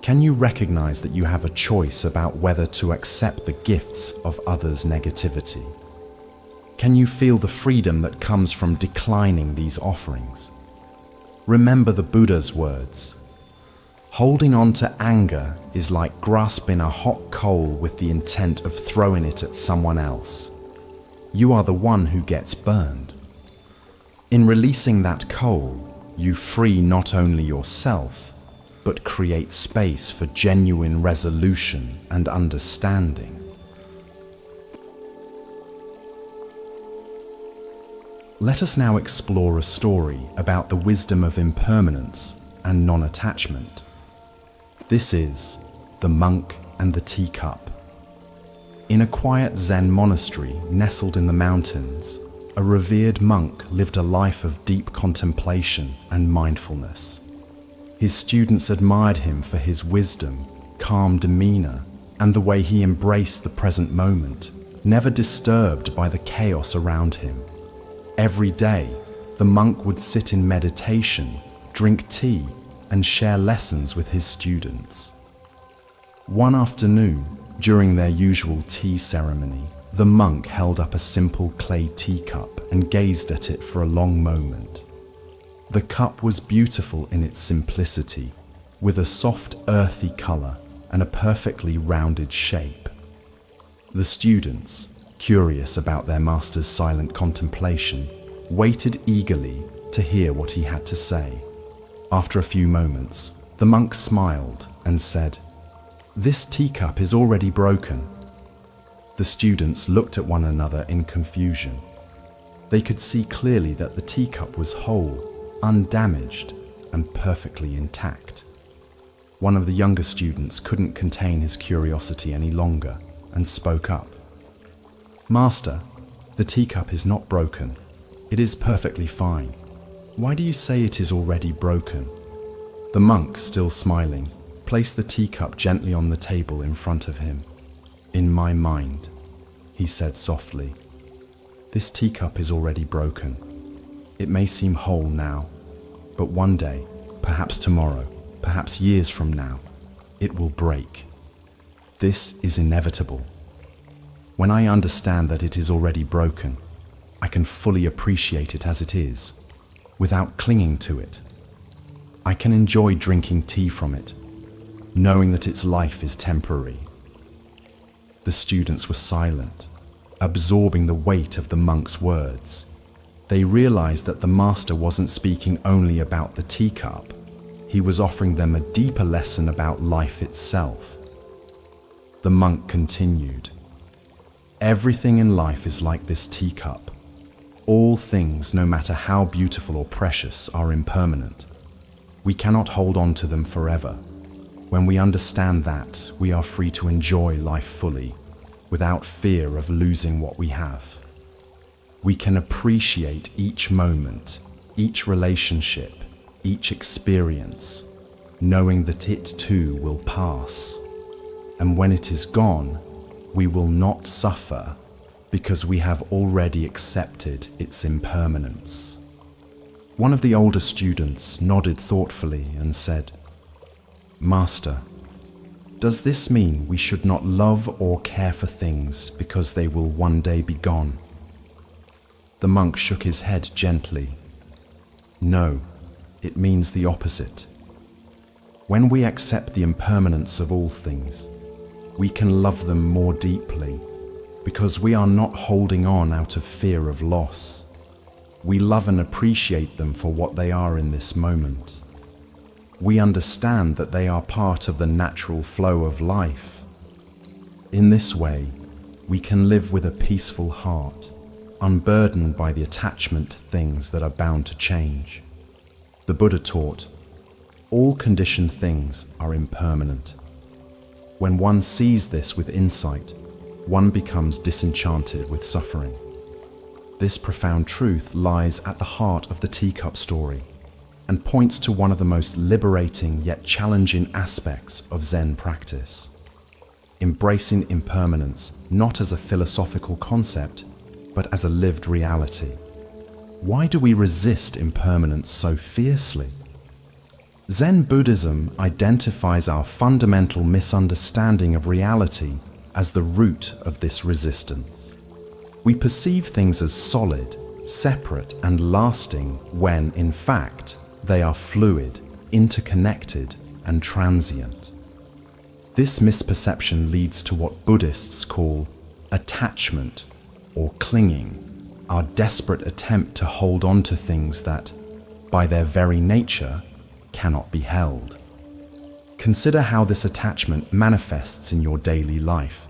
Can you recognize that you have a choice about whether to accept the gifts of others' negativity? Can you feel the freedom that comes from declining these offerings? Remember the Buddha's words. Holding on to anger is like grasping a hot coal with the intent of throwing it at someone else. You are the one who gets burned. In releasing that coal, you free not only yourself, but create space for genuine resolution and understanding. Let us now explore a story about the wisdom of impermanence and non-attachment. This is The Monk and the Teacup. In a quiet Zen monastery nestled in the mountains, a revered monk lived a life of deep contemplation and mindfulness. His students admired him for his wisdom, calm demeanor, and the way he embraced the present moment, never disturbed by the chaos around him. Every day, the monk would sit in meditation, drink tea, and share lessons with his students. One afternoon, during their usual tea ceremony, the monk held up a simple clay teacup and gazed at it for a long moment. The cup was beautiful in its simplicity, with a soft, earthy color and a perfectly rounded shape. The students, curious about their master's silent contemplation, waited eagerly to hear what he had to say. After a few moments, the monk smiled and said, "This teacup is already broken." The students looked at one another in confusion. They could see clearly that the teacup was whole, undamaged, and perfectly intact. One of the younger students couldn't contain his curiosity any longer and spoke up. "Master, the teacup is not broken. It is perfectly fine. Why do you say it is already broken?" The monk, still smiling, placed the teacup gently on the table in front of him. "In my mind," he said softly, "this teacup is already broken. It may seem whole now, but one day, perhaps tomorrow, perhaps years from now, it will break. This is inevitable. When I understand that it is already broken, I can fully appreciate it as it is, without clinging to it. I can enjoy drinking tea from it, knowing that its life is temporary." The students were silent, absorbing the weight of the monk's words. They realized that the master wasn't speaking only about the teacup. He was offering them a deeper lesson about life itself. The monk continued, "Everything in life is like this teacup. All things, no matter how beautiful or precious, are impermanent. We cannot hold on to them forever. When we understand that, we are free to enjoy life fully, without fear of losing what we have. We can appreciate each moment, each relationship, each experience, knowing that it too will pass. And when it is gone, we will not suffer, because we have already accepted its impermanence." One of the older students nodded thoughtfully and said, "Master, does this mean we should not love or care for things because they will one day be gone?" The monk shook his head gently. "No, it means the opposite. When we accept the impermanence of all things, we can love them more deeply, because we are not holding on out of fear of loss. We love and appreciate them for what they are in this moment. We understand that they are part of the natural flow of life. In this way, we can live with a peaceful heart, unburdened by the attachment to things that are bound to change. The Buddha taught, all conditioned things are impermanent. When one sees this with insight, one becomes disenchanted with suffering. This profound truth lies at the heart of the teacup story and points to one of the most liberating yet challenging aspects of Zen practice. Embracing impermanence not as a philosophical concept, but as a lived reality. Why do we resist impermanence so fiercely? Zen Buddhism identifies our fundamental misunderstanding of reality as the root of this resistance. We perceive things as solid, separate, and lasting when, in fact, they are fluid, interconnected, and transient. This misperception leads to what Buddhists call attachment or clinging, our desperate attempt to hold on to things that, by their very nature, cannot be held. Consider how this attachment manifests in your daily life.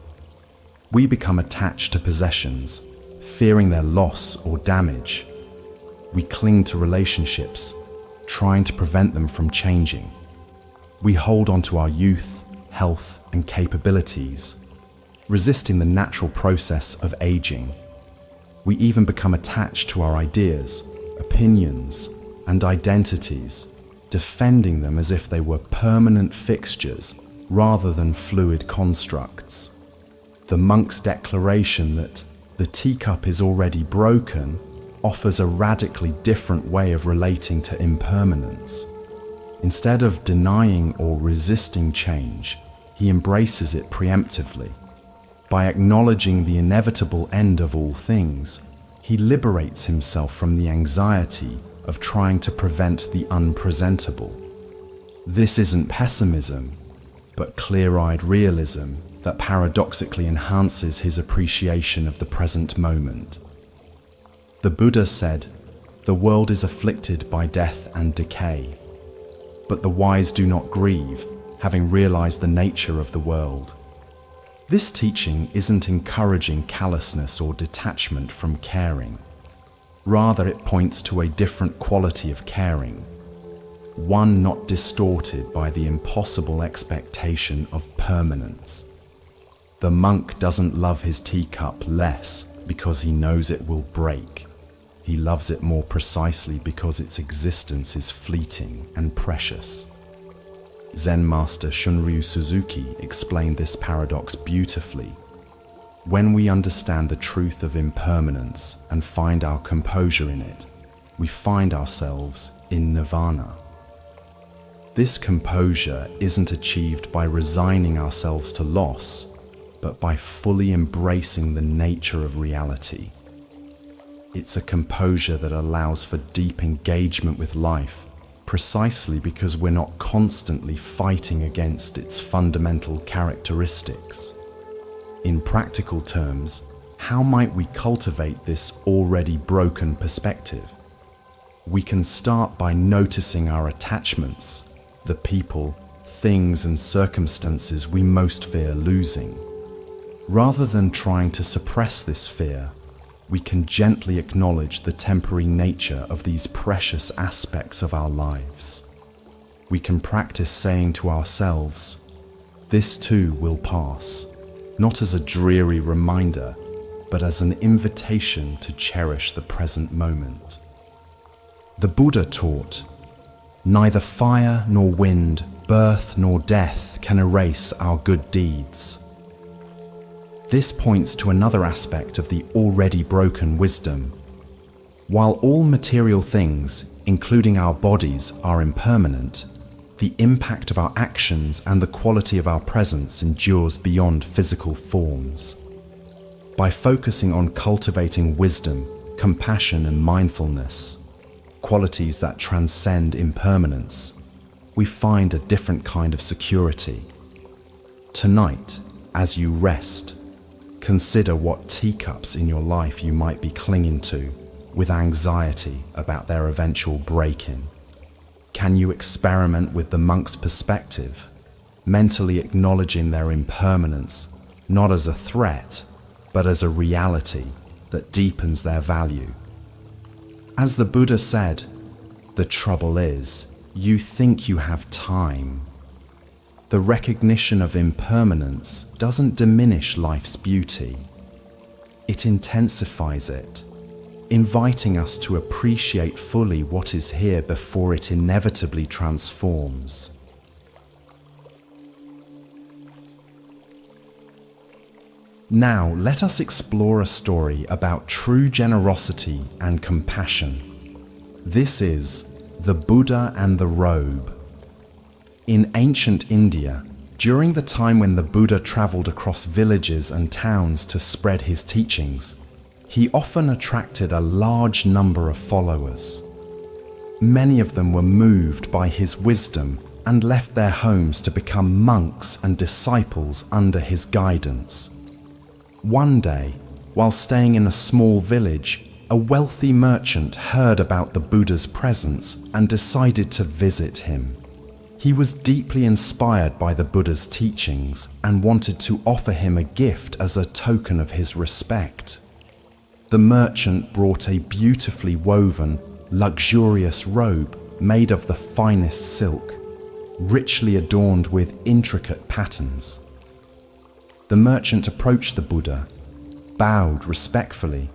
We become attached to possessions, fearing their loss or damage. We cling to relationships, trying to prevent them from changing. We hold on to our youth, health, and capabilities, resisting the natural process of aging. We even become attached to our ideas, opinions, and identities, defending them as if they were permanent fixtures rather than fluid constructs. The monk's declaration that the teacup is already broken offers a radically different way of relating to impermanence. Instead of denying or resisting change, he embraces it preemptively. By acknowledging the inevitable end of all things, he liberates himself from the anxiety of trying to prevent the unpresentable. This isn't pessimism, but clear-eyed realism that paradoxically enhances his appreciation of the present moment. The Buddha said, "The world is afflicted by death and decay, but the wise do not grieve, having realized the nature of the world." This teaching isn't encouraging callousness or detachment from caring. Rather, it points to a different quality of caring, one not distorted by the impossible expectation of permanence. The monk doesn't love his teacup less because he knows it will break. He loves it more precisely because its existence is fleeting and precious. Zen master Shunryu Suzuki explained this paradox beautifully. When we understand the truth of impermanence and find our composure in it, we find ourselves in nirvana. This composure isn't achieved by resigning ourselves to loss, but by fully embracing the nature of reality. It's a composure that allows for deep engagement with life, precisely because we're not constantly fighting against its fundamental characteristics. In practical terms, how might we cultivate this already broken perspective? We can start by noticing our attachments, the people, things, and circumstances we most fear losing. Rather than trying to suppress this fear, we can gently acknowledge the temporary nature of these precious aspects of our lives. We can practice saying to ourselves, "This too will pass," not as a dreary reminder, but as an invitation to cherish the present moment. The Buddha taught, "Neither fire nor wind, birth nor death can erase our good deeds." This points to another aspect of the already broken wisdom. While all material things, including our bodies, are impermanent, the impact of our actions and the quality of our presence endures beyond physical forms. By focusing on cultivating wisdom, compassion, and mindfulness, qualities that transcend impermanence, we find a different kind of security. Tonight, as you rest, consider what teacups in your life you might be clinging to with anxiety about their eventual breaking. Can you experiment with the monk's perspective, mentally acknowledging their impermanence not as a threat, but as a reality that deepens their value? As the Buddha said, "The trouble is, you think you have time." The recognition of impermanence doesn't diminish life's beauty. It intensifies it, inviting us to appreciate fully what is here before it inevitably transforms. Now, let us explore a story about true generosity and compassion. This is The Buddha and the Robe. In ancient India, during the time when the Buddha traveled across villages and towns to spread his teachings, he often attracted a large number of followers. Many of them were moved by his wisdom and left their homes to become monks and disciples under his guidance. One day, while staying in a small village, a wealthy merchant heard about the Buddha's presence and decided to visit him. He was deeply inspired by the Buddha's teachings and wanted to offer him a gift as a token of his respect. The merchant brought a beautifully woven, luxurious robe made of the finest silk, richly adorned with intricate patterns. The merchant approached the Buddha, bowed respectfully,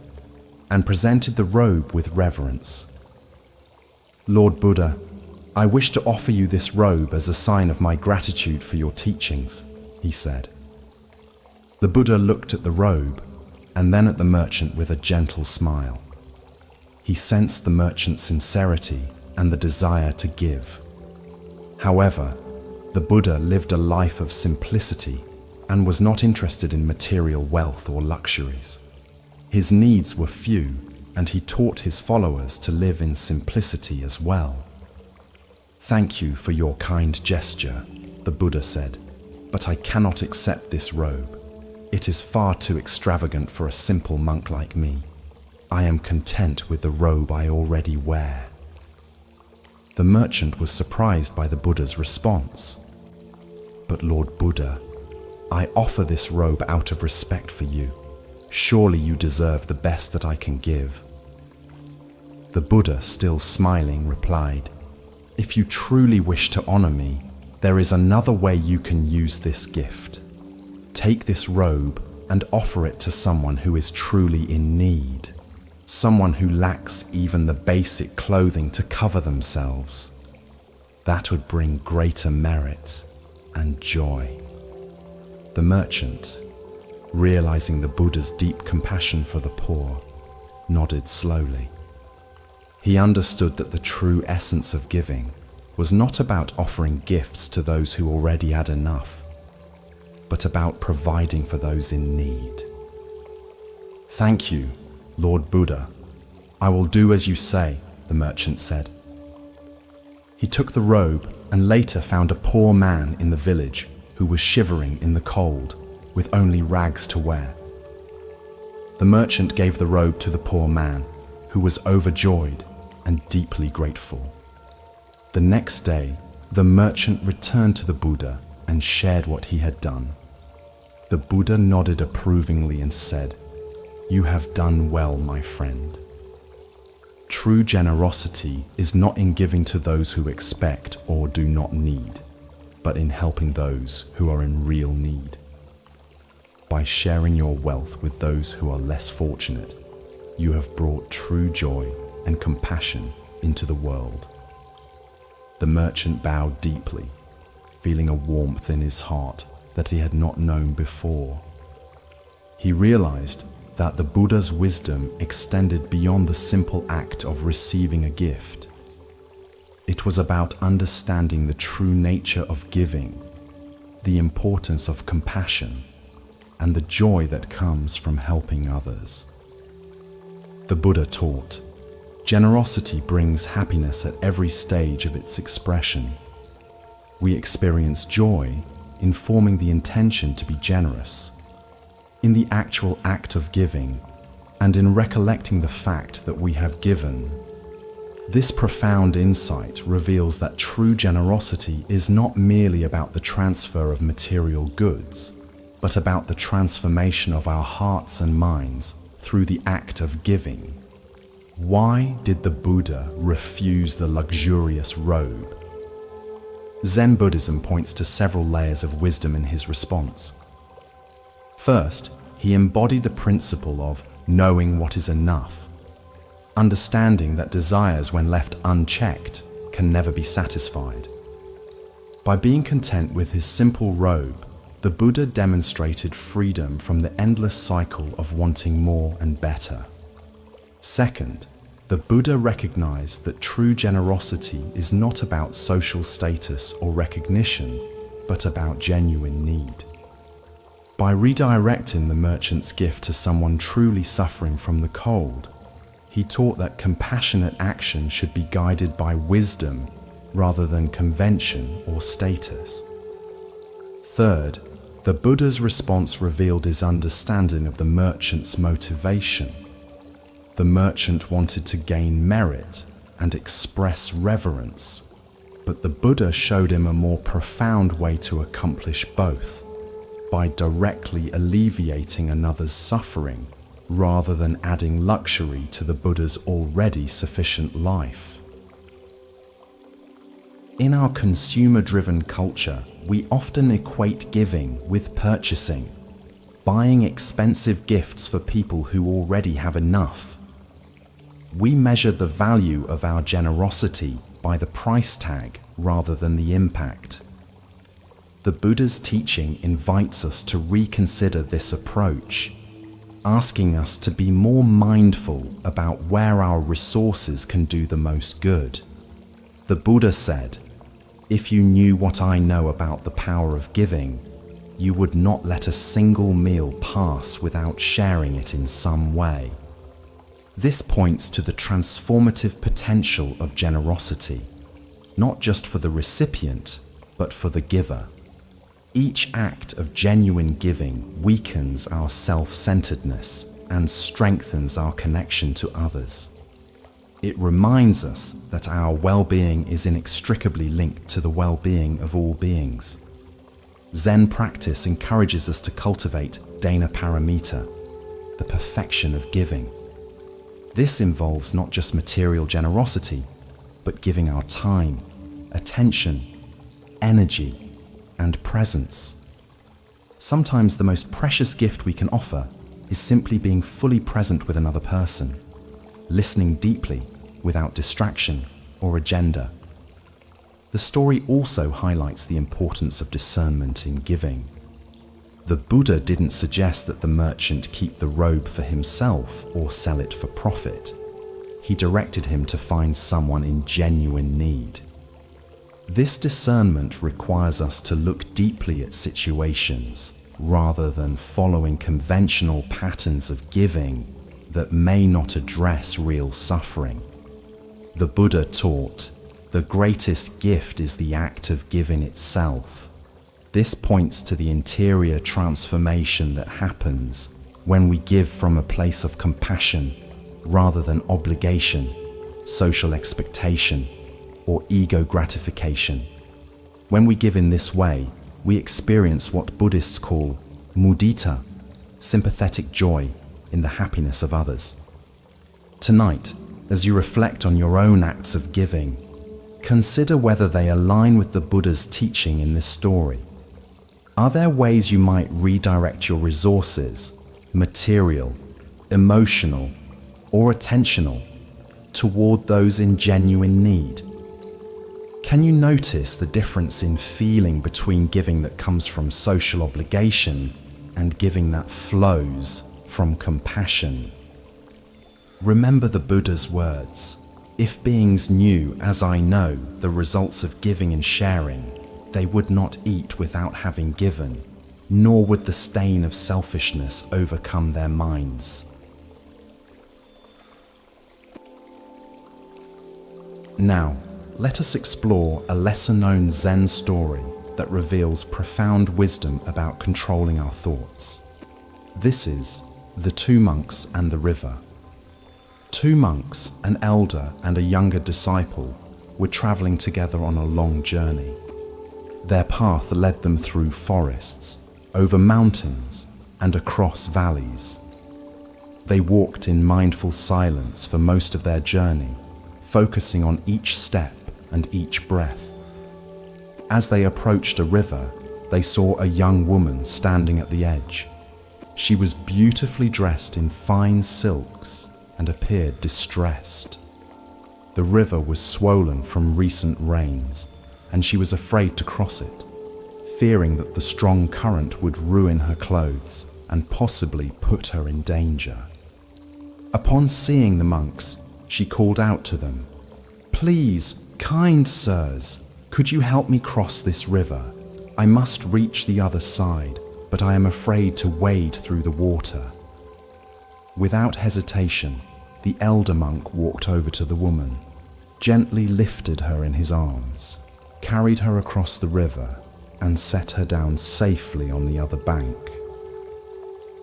and presented the robe with reverence. "Lord Buddha, I wish to offer you this robe as a sign of my gratitude for your teachings," he said. The Buddha looked at the robe and then at the merchant with a gentle smile. He sensed the merchant's sincerity and the desire to give. However, the Buddha lived a life of simplicity and was not interested in material wealth or luxuries. His needs were few, and he taught his followers to live in simplicity as well. "Thank you for your kind gesture," the Buddha said, "but I cannot accept this robe. It is far too extravagant for a simple monk like me. I am content with the robe I already wear." The merchant was surprised by the Buddha's response. "But Lord Buddha, I offer this robe out of respect for you. Surely you deserve the best that I can give." The Buddha, still smiling, replied, "If you truly wish to honor me, there is another way you can use this gift. Take this robe and offer it to someone who is truly in need, someone who lacks even the basic clothing to cover themselves. That would bring greater merit and joy." The merchant, realizing the Buddha's deep compassion for the poor, nodded slowly. He understood that the true essence of giving was not about offering gifts to those who already had enough, but about providing for those in need. "Thank you, Lord Buddha. I will do as you say," the merchant said. He took the robe and later found a poor man in the village who was shivering in the cold with only rags to wear. The merchant gave the robe to the poor man, who was overjoyed and deeply grateful. The next day, the merchant returned to the Buddha and shared what he had done. The Buddha nodded approvingly and said, "You have done well, my friend." True generosity is not in giving to those who expect or do not need, but in helping those who are in real need. By sharing your wealth with those who are less fortunate, you have brought true joy and compassion into the world. The merchant bowed deeply, feeling a warmth in his heart that he had not known before. He realized that the Buddha's wisdom extended beyond the simple act of receiving a gift. It was about understanding the true nature of giving, the importance of compassion, and the joy that comes from helping others. The Buddha taught, generosity brings happiness at every stage of its expression. We experience joy in forming the intention to be generous, in the actual act of giving, and in recollecting the fact that we have given. This profound insight reveals that true generosity is not merely about the transfer of material goods, but about the transformation of our hearts and minds through the act of giving. Why did the Buddha refuse the luxurious robe? Zen Buddhism points to several layers of wisdom in his response. First, he embodied the principle of knowing what is enough, understanding that desires, when left unchecked, can never be satisfied. By being content with his simple robe, the Buddha demonstrated freedom from the endless cycle of wanting more and better. Second, the Buddha recognized that true generosity is not about social status or recognition, but about genuine need. By redirecting the merchant's gift to someone truly suffering from the cold, he taught that compassionate action should be guided by wisdom rather than convention or status. Third, the Buddha's response revealed his understanding of the merchant's motivation. The merchant wanted to gain merit and express reverence. But the Buddha showed him a more profound way to accomplish both, by directly alleviating another's suffering rather than adding luxury to the Buddha's already sufficient life. In our consumer-driven culture, we often equate giving with purchasing, buying expensive gifts for people who already have enough. We measure the value of our generosity by the price tag rather than the impact. The Buddha's teaching invites us to reconsider this approach, asking us to be more mindful about where our resources can do the most good. The Buddha said, "If you knew what I know about the power of giving, you would not let a single meal pass without sharing it in some way." This points to the transformative potential of generosity, not just for the recipient, but for the giver. Each act of genuine giving weakens our self-centeredness and strengthens our connection to others. It reminds us that our well-being is inextricably linked to the well-being of all beings. Zen practice encourages us to cultivate dana paramita, the perfection of giving. This involves not just material generosity, but giving our time, attention, energy, and presence. Sometimes the most precious gift we can offer is simply being fully present with another person, listening deeply without distraction or agenda. The story also highlights the importance of discernment in giving. The Buddha didn't suggest that the merchant keep the robe for himself or sell it for profit. He directed him to find someone in genuine need. This discernment requires us to look deeply at situations rather than following conventional patterns of giving that may not address real suffering. The Buddha taught, "The greatest gift is the act of giving itself." This points to the interior transformation that happens when we give from a place of compassion rather than obligation, social expectation, or ego gratification. When we give in this way, we experience what Buddhists call mudita, sympathetic joy in the happiness of others. Tonight, as you reflect on your own acts of giving, consider whether they align with the Buddha's teaching in this story. Are there ways you might redirect your resources, material, emotional, or attentional, toward those in genuine need? Can you notice the difference in feeling between giving that comes from social obligation and giving that flows from compassion? Remember the Buddha's words, "If beings knew, as I know, the results of giving and sharing, they would not eat without having given, nor would the stain of selfishness overcome their minds." Now, let us explore a lesser-known Zen story that reveals profound wisdom about controlling our thoughts. This is The Two Monks and the River. Two monks, an elder and a younger disciple, were traveling together on a long journey. Their path led them through forests, over mountains, and across valleys. They walked in mindful silence for most of their journey, focusing on each step and each breath. As they approached a river, they saw a young woman standing at the edge. She was beautifully dressed in fine silks and appeared distressed. The river was swollen from recent rains, and she was afraid to cross it, fearing that the strong current would ruin her clothes and possibly put her in danger. Upon seeing the monks, she called out to them, "Please, kind sirs, could you help me cross this river? I must reach the other side, but I am afraid to wade through the water." Without hesitation, the elder monk walked over to the woman, gently lifted her in his arms, carried her across the river, and set her down safely on the other bank.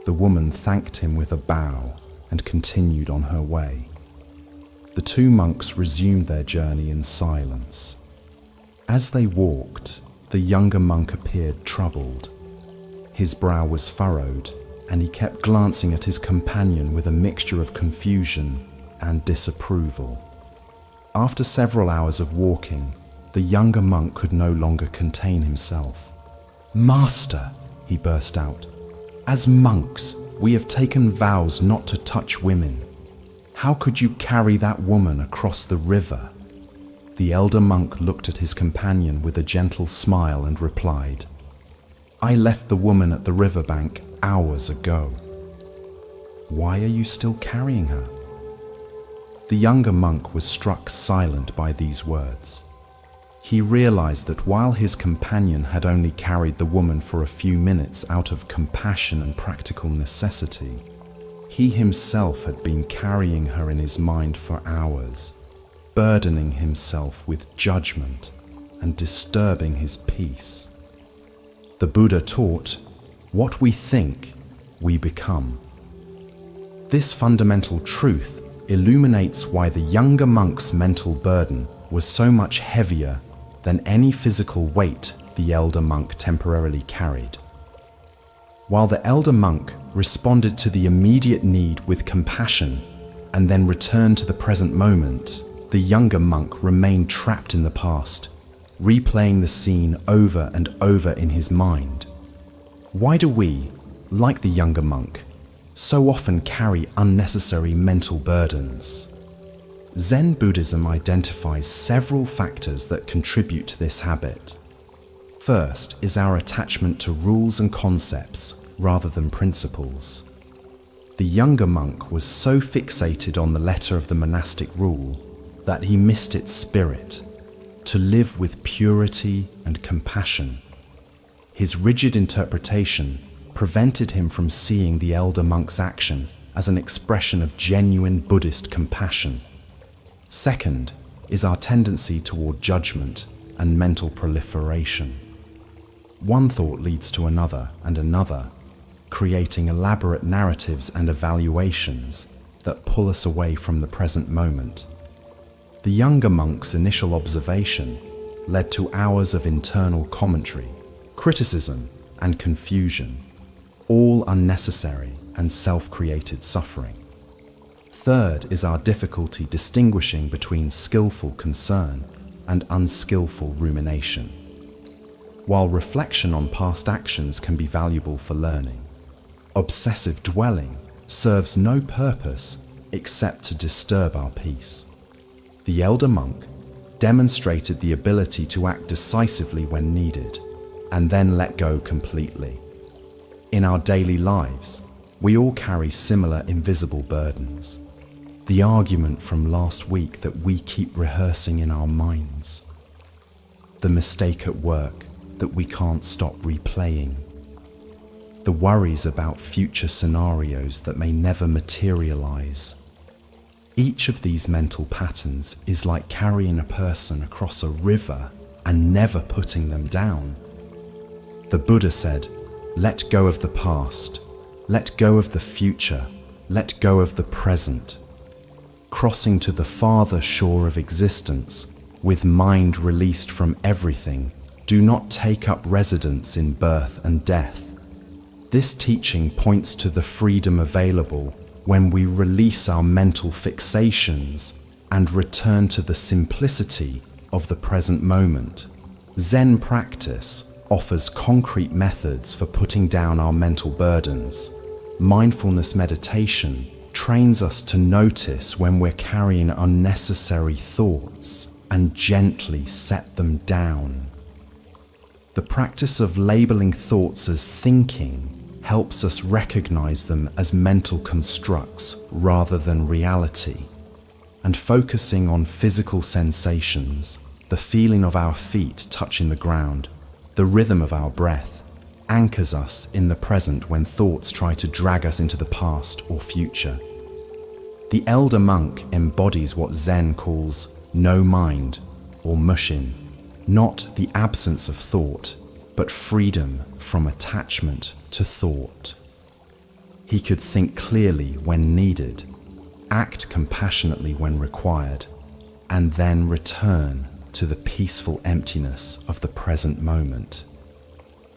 The woman thanked him with a bow and continued on her way. The two monks resumed their journey in silence. As they walked, the younger monk appeared troubled. His brow was furrowed, and he kept glancing at his companion with a mixture of confusion and disapproval. After several hours of walking, the younger monk could no longer contain himself. "Master," he burst out, "as monks, we have taken vows not to touch women. How could you carry that woman across the river?" The elder monk looked at his companion with a gentle smile and replied, "I left the woman at the riverbank hours ago." "Why are you still carrying her?" The younger monk was struck silent by these words. He realized that while his companion had only carried the woman for a few minutes out of compassion and practical necessity, he himself had been carrying her in his mind for hours, burdening himself with judgment and disturbing his peace. The Buddha taught, "What we think, we become." This fundamental truth illuminates why the younger monk's mental burden was so much heavier than any physical weight the elder monk temporarily carried. While the elder monk responded to the immediate need with compassion and then returned to the present moment, the younger monk remained trapped in the past, replaying the scene over and over in his mind. Why do we, like the younger monk, so often carry unnecessary mental burdens? Zen Buddhism identifies several factors that contribute to this habit. First is our attachment to rules and concepts rather than principles. The younger monk was so fixated on the letter of the monastic rule that he missed its spirit, to live with purity and compassion. His rigid interpretation prevented him from seeing the elder monk's action as an expression of genuine Buddhist compassion. Second is our tendency toward judgment and mental proliferation. One thought leads to another and another, creating elaborate narratives and evaluations that pull us away from the present moment. The younger monk's initial observation led to hours of internal commentary, criticism, and confusion, all unnecessary and self-created suffering. Third is our difficulty distinguishing between skillful concern and unskillful rumination. While reflection on past actions can be valuable for learning, obsessive dwelling serves no purpose except to disturb our peace. The elder monk demonstrated the ability to act decisively when needed, and then let go completely. In our daily lives, we all carry similar invisible burdens. The argument from last week that we keep rehearsing in our minds. The mistake at work that we can't stop replaying. The worries about future scenarios that may never materialize. Each of these mental patterns is like carrying a person across a river and never putting them down. The Buddha said, "Let go of the past, let go of the future, let go of the present." Crossing to the farther shore of existence, with mind released from everything, do not take up residence in birth and death. This teaching points to the freedom available when we release our mental fixations and return to the simplicity of the present moment. Zen practice offers concrete methods for putting down our mental burdens. Mindfulness meditation trains us to notice when we're carrying unnecessary thoughts and gently set them down. The practice of labeling thoughts as thinking helps us recognize them as mental constructs rather than reality, and focusing on physical sensations, the feeling of our feet touching the ground, the rhythm of our breath, anchors us in the present when thoughts try to drag us into the past or future. The elder monk embodies what Zen calls no mind, or mushin, not the absence of thought, but freedom from attachment to thought. He could think clearly when needed, act compassionately when required, and then return to the peaceful emptiness of the present moment.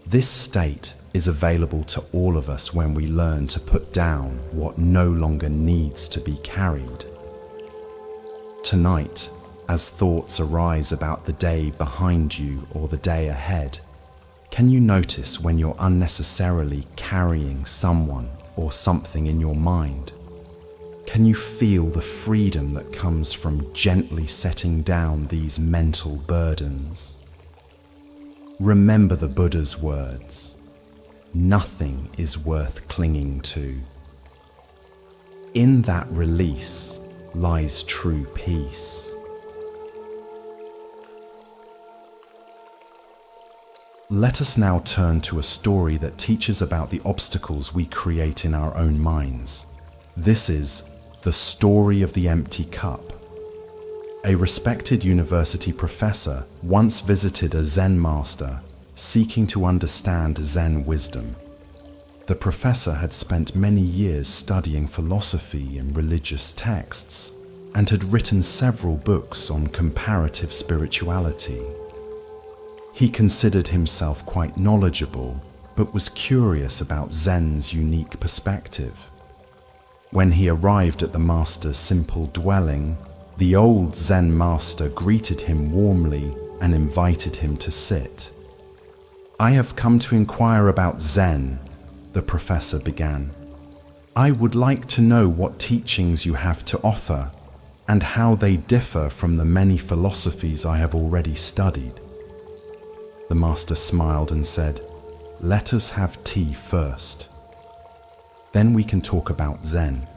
This state is available to all of us when we learn to put down what no longer needs to be carried. Tonight, as thoughts arise about the day behind you or the day ahead, can you notice when you're unnecessarily carrying someone or something in your mind? Can you feel the freedom that comes from gently setting down these mental burdens? Remember the Buddha's words, "Nothing is worth clinging to." In that release lies true peace. Let us now turn to a story that teaches about the obstacles we create in our own minds. This is the story of the empty cup. A respected university professor once visited a Zen master seeking to understand Zen wisdom. The professor had spent many years studying philosophy and religious texts and had written several books on comparative spirituality. He considered himself quite knowledgeable, but was curious about Zen's unique perspective. When he arrived at the master's simple dwelling, the old Zen master greeted him warmly and invited him to sit. "I have come to inquire about Zen," the professor began. "I would like to know what teachings you have to offer and how they differ from the many philosophies I have already studied." The master smiled and said, "Let us have tea first. Then we can talk about Zen."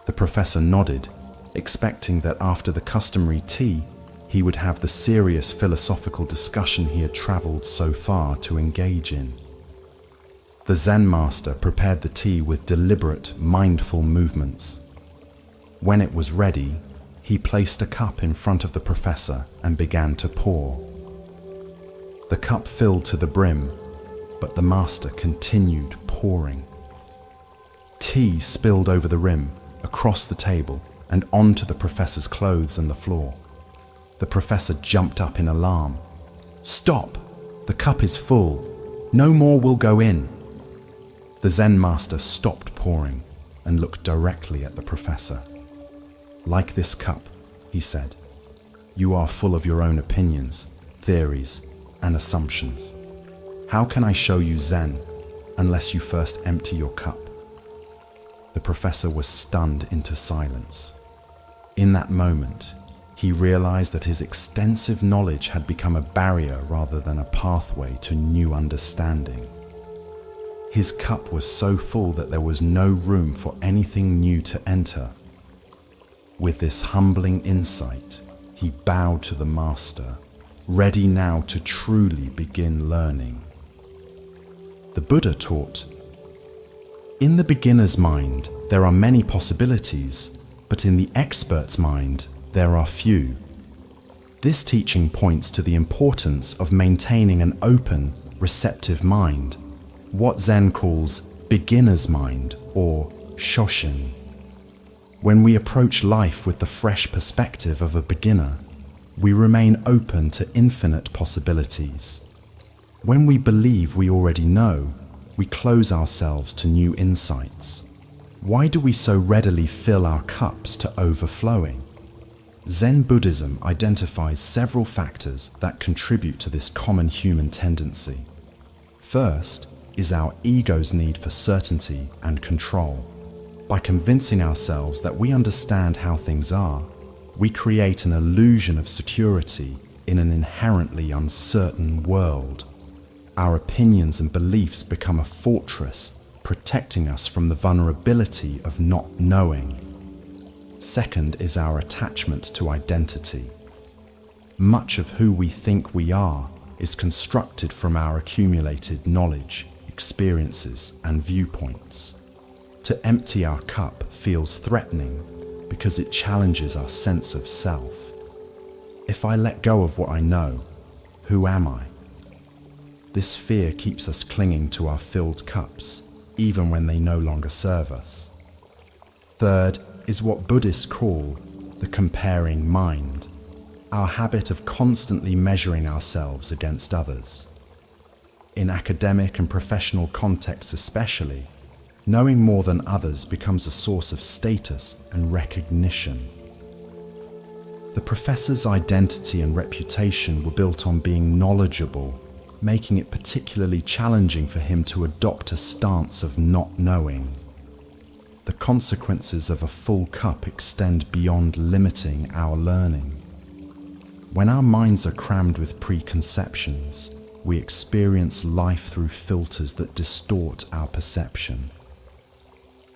The professor nodded, expecting that after the customary tea, he would have the serious philosophical discussion he had traveled so far to engage in. The Zen master prepared the tea with deliberate, mindful movements. When it was ready, he placed a cup in front of the professor and began to pour. The cup filled to the brim, but the master continued pouring. Tea spilled over the rim, across the table, and onto the professor's clothes and the floor. The professor jumped up in alarm. "Stop! The cup is full. No more will go in." The Zen master stopped pouring and looked directly at the professor. "Like this cup," he said, "you are full of your own opinions, theories, and assumptions. How can I show you Zen unless you first empty your cup?" The professor was stunned into silence. In that moment, he realized that his extensive knowledge had become a barrier rather than a pathway to new understanding. His cup was so full that there was no room for anything new to enter. With this humbling insight, he bowed to the master, ready now to truly begin learning. The Buddha taught, "In the beginner's mind, there are many possibilities, but in the expert's mind, there are few." This teaching points to the importance of maintaining an open, receptive mind, what Zen calls beginner's mind or shoshin. When we approach life with the fresh perspective of a beginner, we remain open to infinite possibilities. When we believe we already know, we close ourselves to new insights. Why do we so readily fill our cups to overflowing? Zen Buddhism identifies several factors that contribute to this common human tendency. First is our ego's need for certainty and control. By convincing ourselves that we understand how things are, we create an illusion of security in an inherently uncertain world. Our opinions and beliefs become a fortress, protecting us from the vulnerability of not knowing. Second is our attachment to identity. Much of who we think we are is constructed from our accumulated knowledge, experiences, and viewpoints. To empty our cup feels threatening because it challenges our sense of self. If I let go of what I know, who am I? This fear keeps us clinging to our filled cups, even when they no longer serve us. Third is what Buddhists call the comparing mind. our habit of constantly measuring ourselves against others. In academic and professional contexts especially, knowing more than others becomes a source of status and recognition. The professor's identity and reputation were built on being knowledgeable, making it particularly challenging for him to adopt a stance of not knowing. The consequences of a full cup extend beyond limiting our learning. When our minds are crammed with preconceptions, we experience life through filters that distort our perception.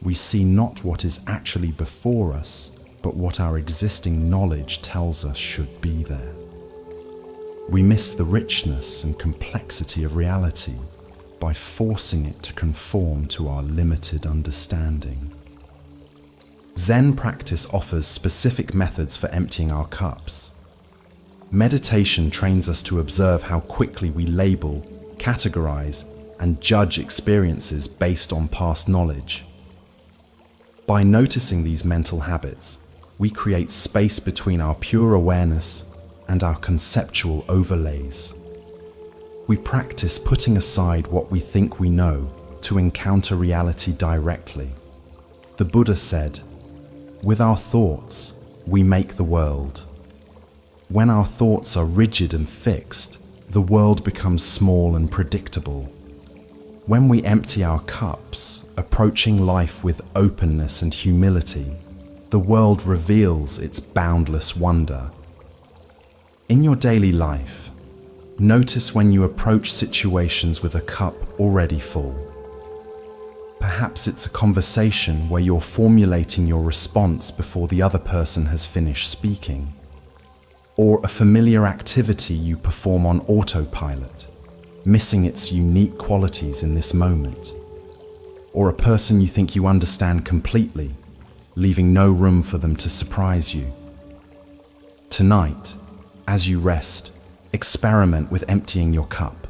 We see not what is actually before us, but what our existing knowledge tells us should be there. We miss the richness and complexity of reality by forcing it to conform to our limited understanding. Zen practice offers specific methods for emptying our cups. Meditation trains us to observe how quickly we label, categorize, and judge experiences based on past knowledge. By noticing these mental habits, we create space between our pure awareness and our conceptual overlays. We practice putting aside what we think we know to encounter reality directly. The Buddha said, "With our thoughts, we make the world." When our thoughts are rigid and fixed, the world becomes small and predictable. When we empty our cups, approaching life with openness and humility, the world reveals its boundless wonder. In your daily life, notice when you approach situations with a cup already full. Perhaps it's a conversation where you're formulating your response before the other person has finished speaking, or a familiar activity you perform on autopilot, missing its unique qualities in this moment, or a person you think you understand completely, leaving no room for them to surprise you. Tonight, as you rest, experiment with emptying your cup.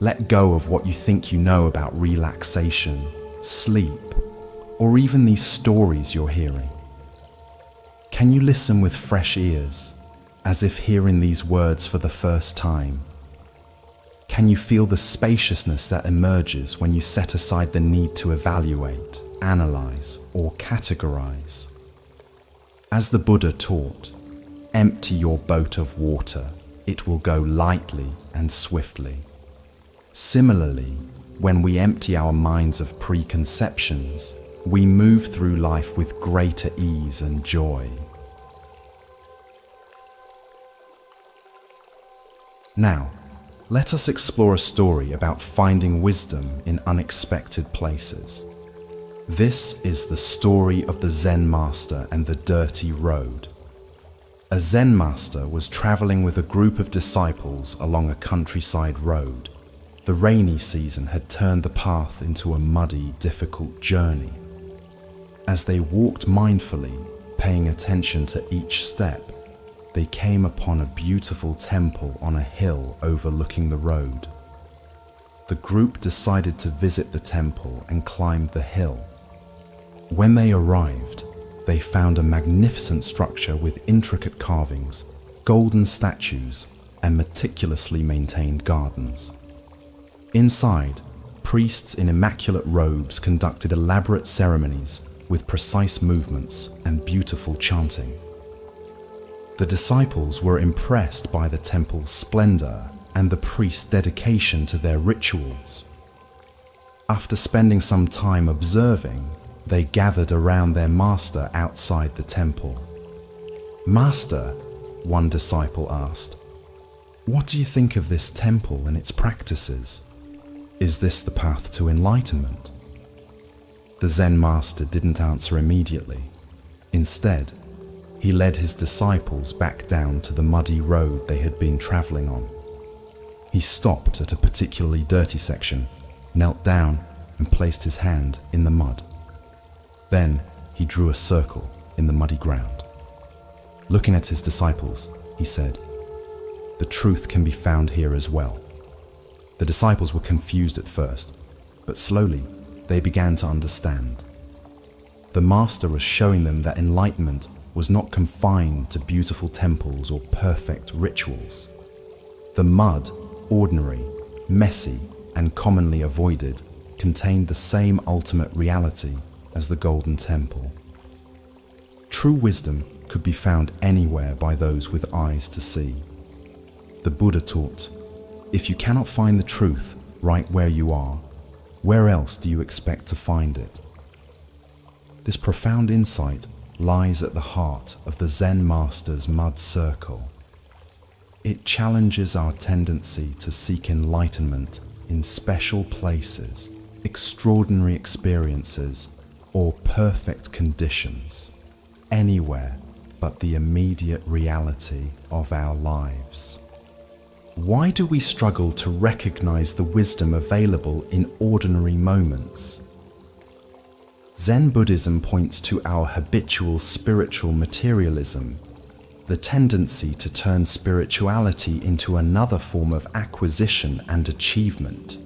Let go of what you think you know about relaxation, sleep, or even these stories you're hearing. Can you listen with fresh ears, as if hearing these words for the first time? Can you feel the spaciousness that emerges when you set aside the need to evaluate, analyze, or categorize? As the Buddha taught, empty your boat of water, it will go lightly and swiftly. Similarly, when we empty our minds of preconceptions, we move through life with greater ease and joy. Now, let us explore a story about finding wisdom in unexpected places. This is the story of the Zen master and the dirty road. A Zen master was traveling with a group of disciples along a countryside road. The rainy season had turned the path into a muddy, difficult journey. As they walked mindfully, paying attention to each step, they came upon a beautiful temple on a hill overlooking the road. The group decided to visit the temple and climbed the hill. When they arrived, they found a magnificent structure with intricate carvings, golden statues, and meticulously maintained gardens. Inside, priests in immaculate robes conducted elaborate ceremonies with precise movements and beautiful chanting. The disciples were impressed by the temple's splendor and the priest's dedication to their rituals. After spending some time observing, they gathered around their master outside the temple. "Master," one disciple asked, "what do you think of this temple and its practices? Is this the path to enlightenment?" The Zen master didn't answer immediately. Instead, he led his disciples back down to the muddy road they had been traveling on. He stopped at a particularly dirty section, knelt down, and placed his hand in the mud. Then he drew a circle in the muddy ground. Looking at his disciples, he said, "The truth can be found here as well." The disciples were confused at first, but slowly they began to understand. The master was showing them that enlightenment was not confined to beautiful temples or perfect rituals. The mud, ordinary, messy, and commonly avoided, contained the same ultimate reality as the Golden Temple. True wisdom could be found anywhere by those with eyes to see. The Buddha taught, if you cannot find the truth right where you are, where else do you expect to find it? This profound insight lies at the heart of the Zen Master's mud circle. It challenges our tendency to seek enlightenment in special places, extraordinary experiences, or perfect conditions, anywhere but the immediate reality of our lives. Why do we struggle to recognize the wisdom available in ordinary moments? Zen Buddhism points to our habitual spiritual materialism, the tendency to turn spirituality into another form of acquisition and achievement.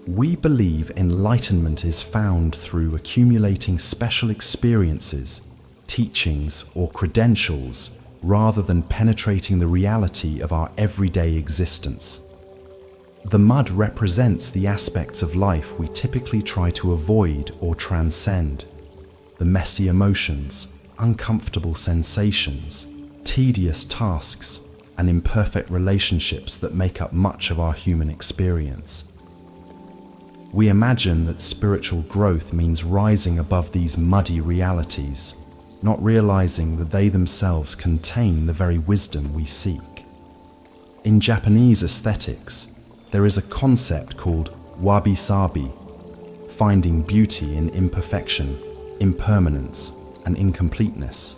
We believe enlightenment is found through accumulating special experiences, teachings, or credentials, rather than penetrating the reality of our everyday existence. The mud represents the aspects of life we typically try to avoid or transcend: the messy emotions, uncomfortable sensations, tedious tasks, and imperfect relationships that make up much of our human experience. We imagine that spiritual growth means rising above these muddy realities, not realizing that they themselves contain the very wisdom we seek. In Japanese aesthetics, there is a concept called wabi-sabi, finding beauty in imperfection, impermanence, and incompleteness.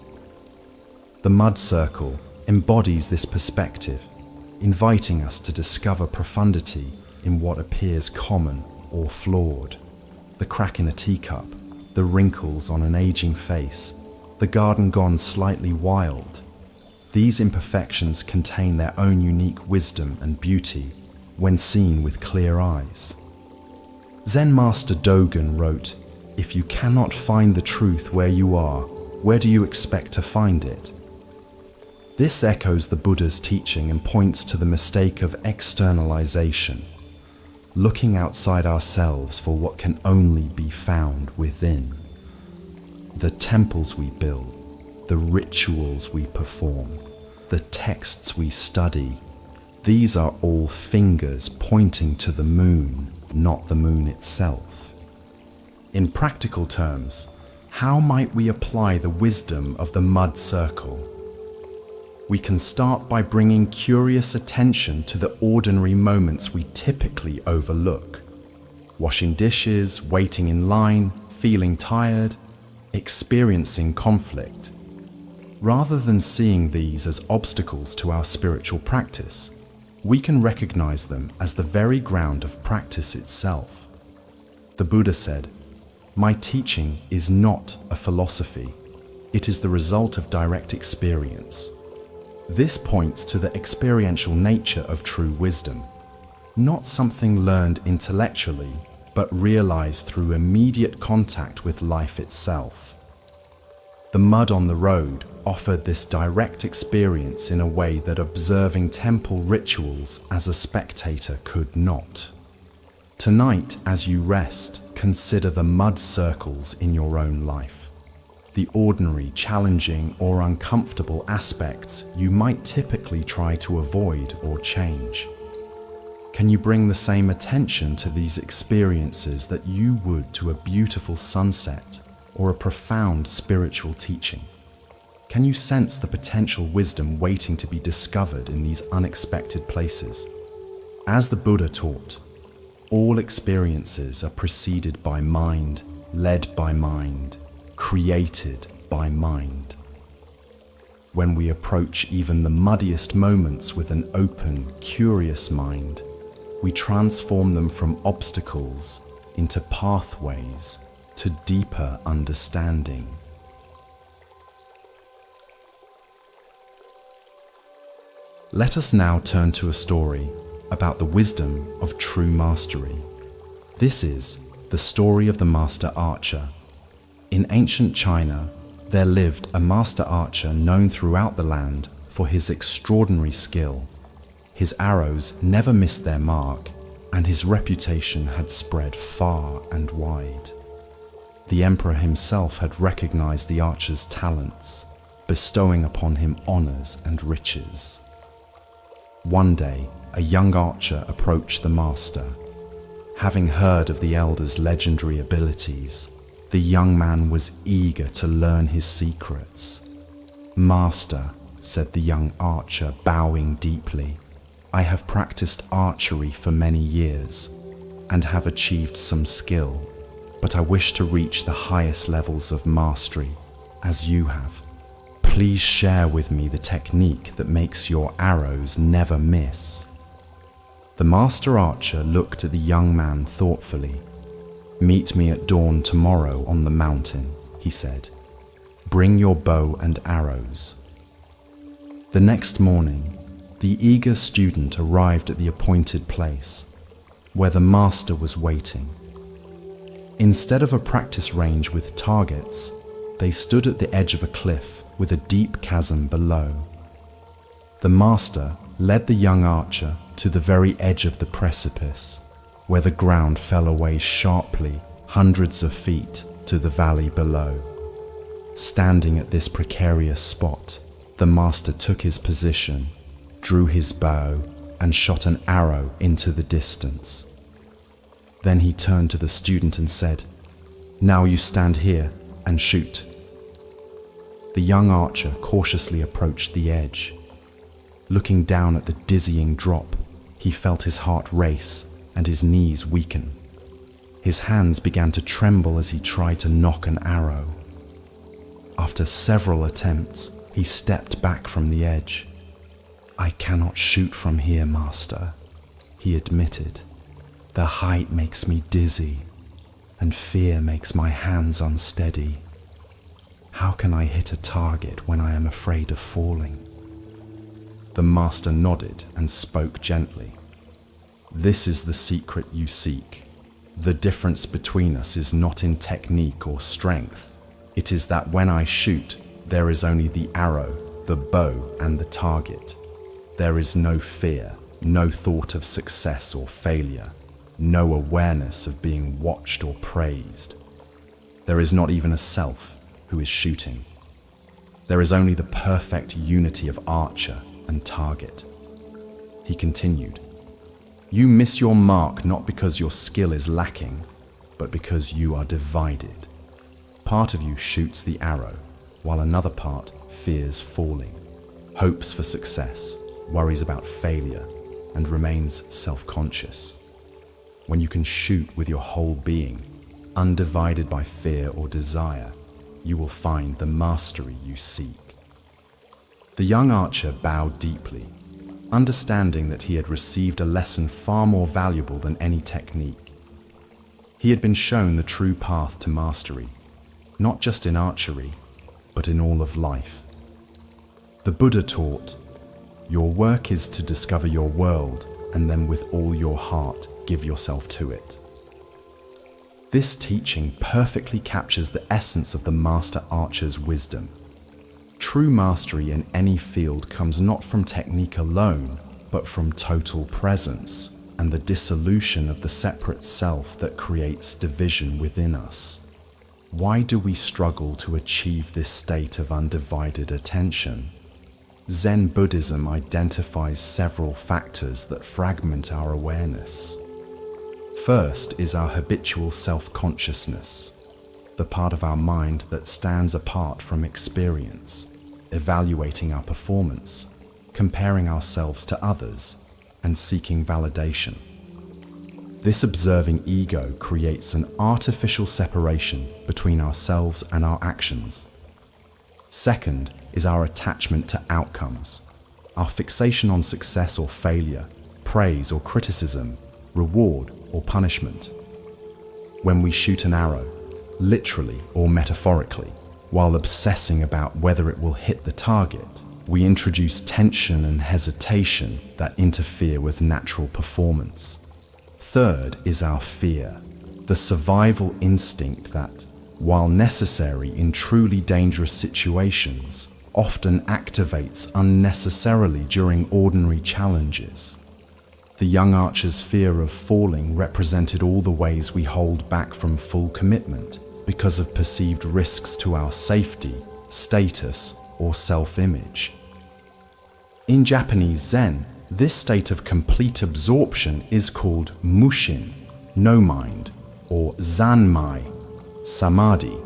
The mud circle embodies this perspective, inviting us to discover profundity in what appears common or flawed. The crack in a teacup, the wrinkles on an aging face, the garden gone slightly wild. These imperfections contain their own unique wisdom and beauty when seen with clear eyes. Zen Master Dogen wrote, "If you cannot find the truth where you are, where do you expect to find it?" This echoes the Buddha's teaching and points to the mistake of externalization, looking outside ourselves for what can only be found within. The temples we build, the rituals we perform, the texts we study, these are all fingers pointing to the moon, not the moon itself. In practical terms, how might we apply the wisdom of the mud circle? We can start by bringing curious attention to the ordinary moments we typically overlook. Washing dishes, waiting in line, feeling tired, experiencing conflict. Rather than seeing these as obstacles to our spiritual practice, we can recognize them as the very ground of practice itself. The Buddha said, "My teaching is not a philosophy. It is the result of direct experience." This points to the experiential nature of true wisdom, not something learned intellectually, but realized through immediate contact with life itself. The mud on the road offered this direct experience in a way that observing temple rituals as a spectator could not. Tonight, as you rest, consider the mud circles in your own life. The ordinary, challenging, or uncomfortable aspects you might typically try to avoid or change. Can you bring the same attention to these experiences that you would to a beautiful sunset or a profound spiritual teaching? Can you sense the potential wisdom waiting to be discovered in these unexpected places? As the Buddha taught, all experiences are preceded by mind, led by mind, created by mind. When we approach even the muddiest moments with an open, curious mind, we transform them from obstacles into pathways to deeper understanding. Let us now turn to a story about the wisdom of true mastery. This is the story of the master archer. In ancient China, there lived a master archer known throughout the land for his extraordinary skill. His arrows never missed their mark, and his reputation had spread far and wide. The emperor himself had recognized the archer's talents, bestowing upon him honors and riches. One day, a young archer approached the master. Having heard of the elder's legendary abilities, the young man was eager to learn his secrets. "Master," said the young archer, bowing deeply, "I have practiced archery for many years and have achieved some skill, but I wish to reach the highest levels of mastery, as you have. Please share with me the technique that makes your arrows never miss." The master archer looked at the young man thoughtfully. "Meet me at dawn tomorrow on the mountain," he said. "Bring your bow and arrows." The next morning, the eager student arrived at the appointed place, where the master was waiting. Instead of a practice range with targets, they stood at the edge of a cliff with a deep chasm below. The master led the young archer to the very edge of the precipice, where the ground fell away sharply hundreds of feet to the valley below. Standing at this precarious spot, the master took his position, drew his bow, and shot an arrow into the distance. Then he turned to the student and said, "Now you stand here and shoot." The young archer cautiously approached the edge. Looking down at the dizzying drop, he felt his heart race and his knees weaken. His hands began to tremble as he tried to nock an arrow. After several attempts, he stepped back from the edge. "I cannot shoot from here, master," he admitted. "The height makes me dizzy, and fear makes my hands unsteady. How can I hit a target when I am afraid of falling?" The master nodded and spoke gently. "This is the secret you seek. The difference between us is not in technique or strength. It is that when I shoot, there is only the arrow, the bow, and the target. There is no fear, no thought of success or failure, no awareness of being watched or praised. There is not even a self who is shooting. There is only the perfect unity of archer and target." He continued, "You miss your mark not because your skill is lacking, but because you are divided. Part of you shoots the arrow, while another part fears falling, hopes for success, worries about failure, and remains self-conscious. When you can shoot with your whole being, undivided by fear or desire, you will find the mastery you seek." The young archer bowed deeply, understanding that he had received a lesson far more valuable than any technique. He had been shown the true path to mastery, not just in archery, but in all of life. The Buddha taught, "Your work is to discover your world, and then with all your heart give yourself to it." This teaching perfectly captures the essence of the master archer's wisdom. True mastery in any field comes not from technique alone, but from total presence and the dissolution of the separate self that creates division within us. Why do we struggle to achieve this state of undivided attention? Zen Buddhism identifies several factors that fragment our awareness. First is our habitual self-consciousness, the part of our mind that stands apart from experience, evaluating our performance, comparing ourselves to others, and seeking validation. This observing ego creates an artificial separation between ourselves and our actions. Second is our attachment to outcomes, our fixation on success or failure, praise or criticism, reward or punishment. When we shoot an arrow, literally or metaphorically, while obsessing about whether it will hit the target, we introduce tension and hesitation that interfere with natural performance. Third is our fear, the survival instinct that, while necessary in truly dangerous situations, often activates unnecessarily during ordinary challenges. The young archer's fear of falling represented all the ways we hold back from full commitment because of perceived risks to our safety, status, or self-image. In Japanese Zen, this state of complete absorption is called mushin, no mind, or zanmai, samadhi.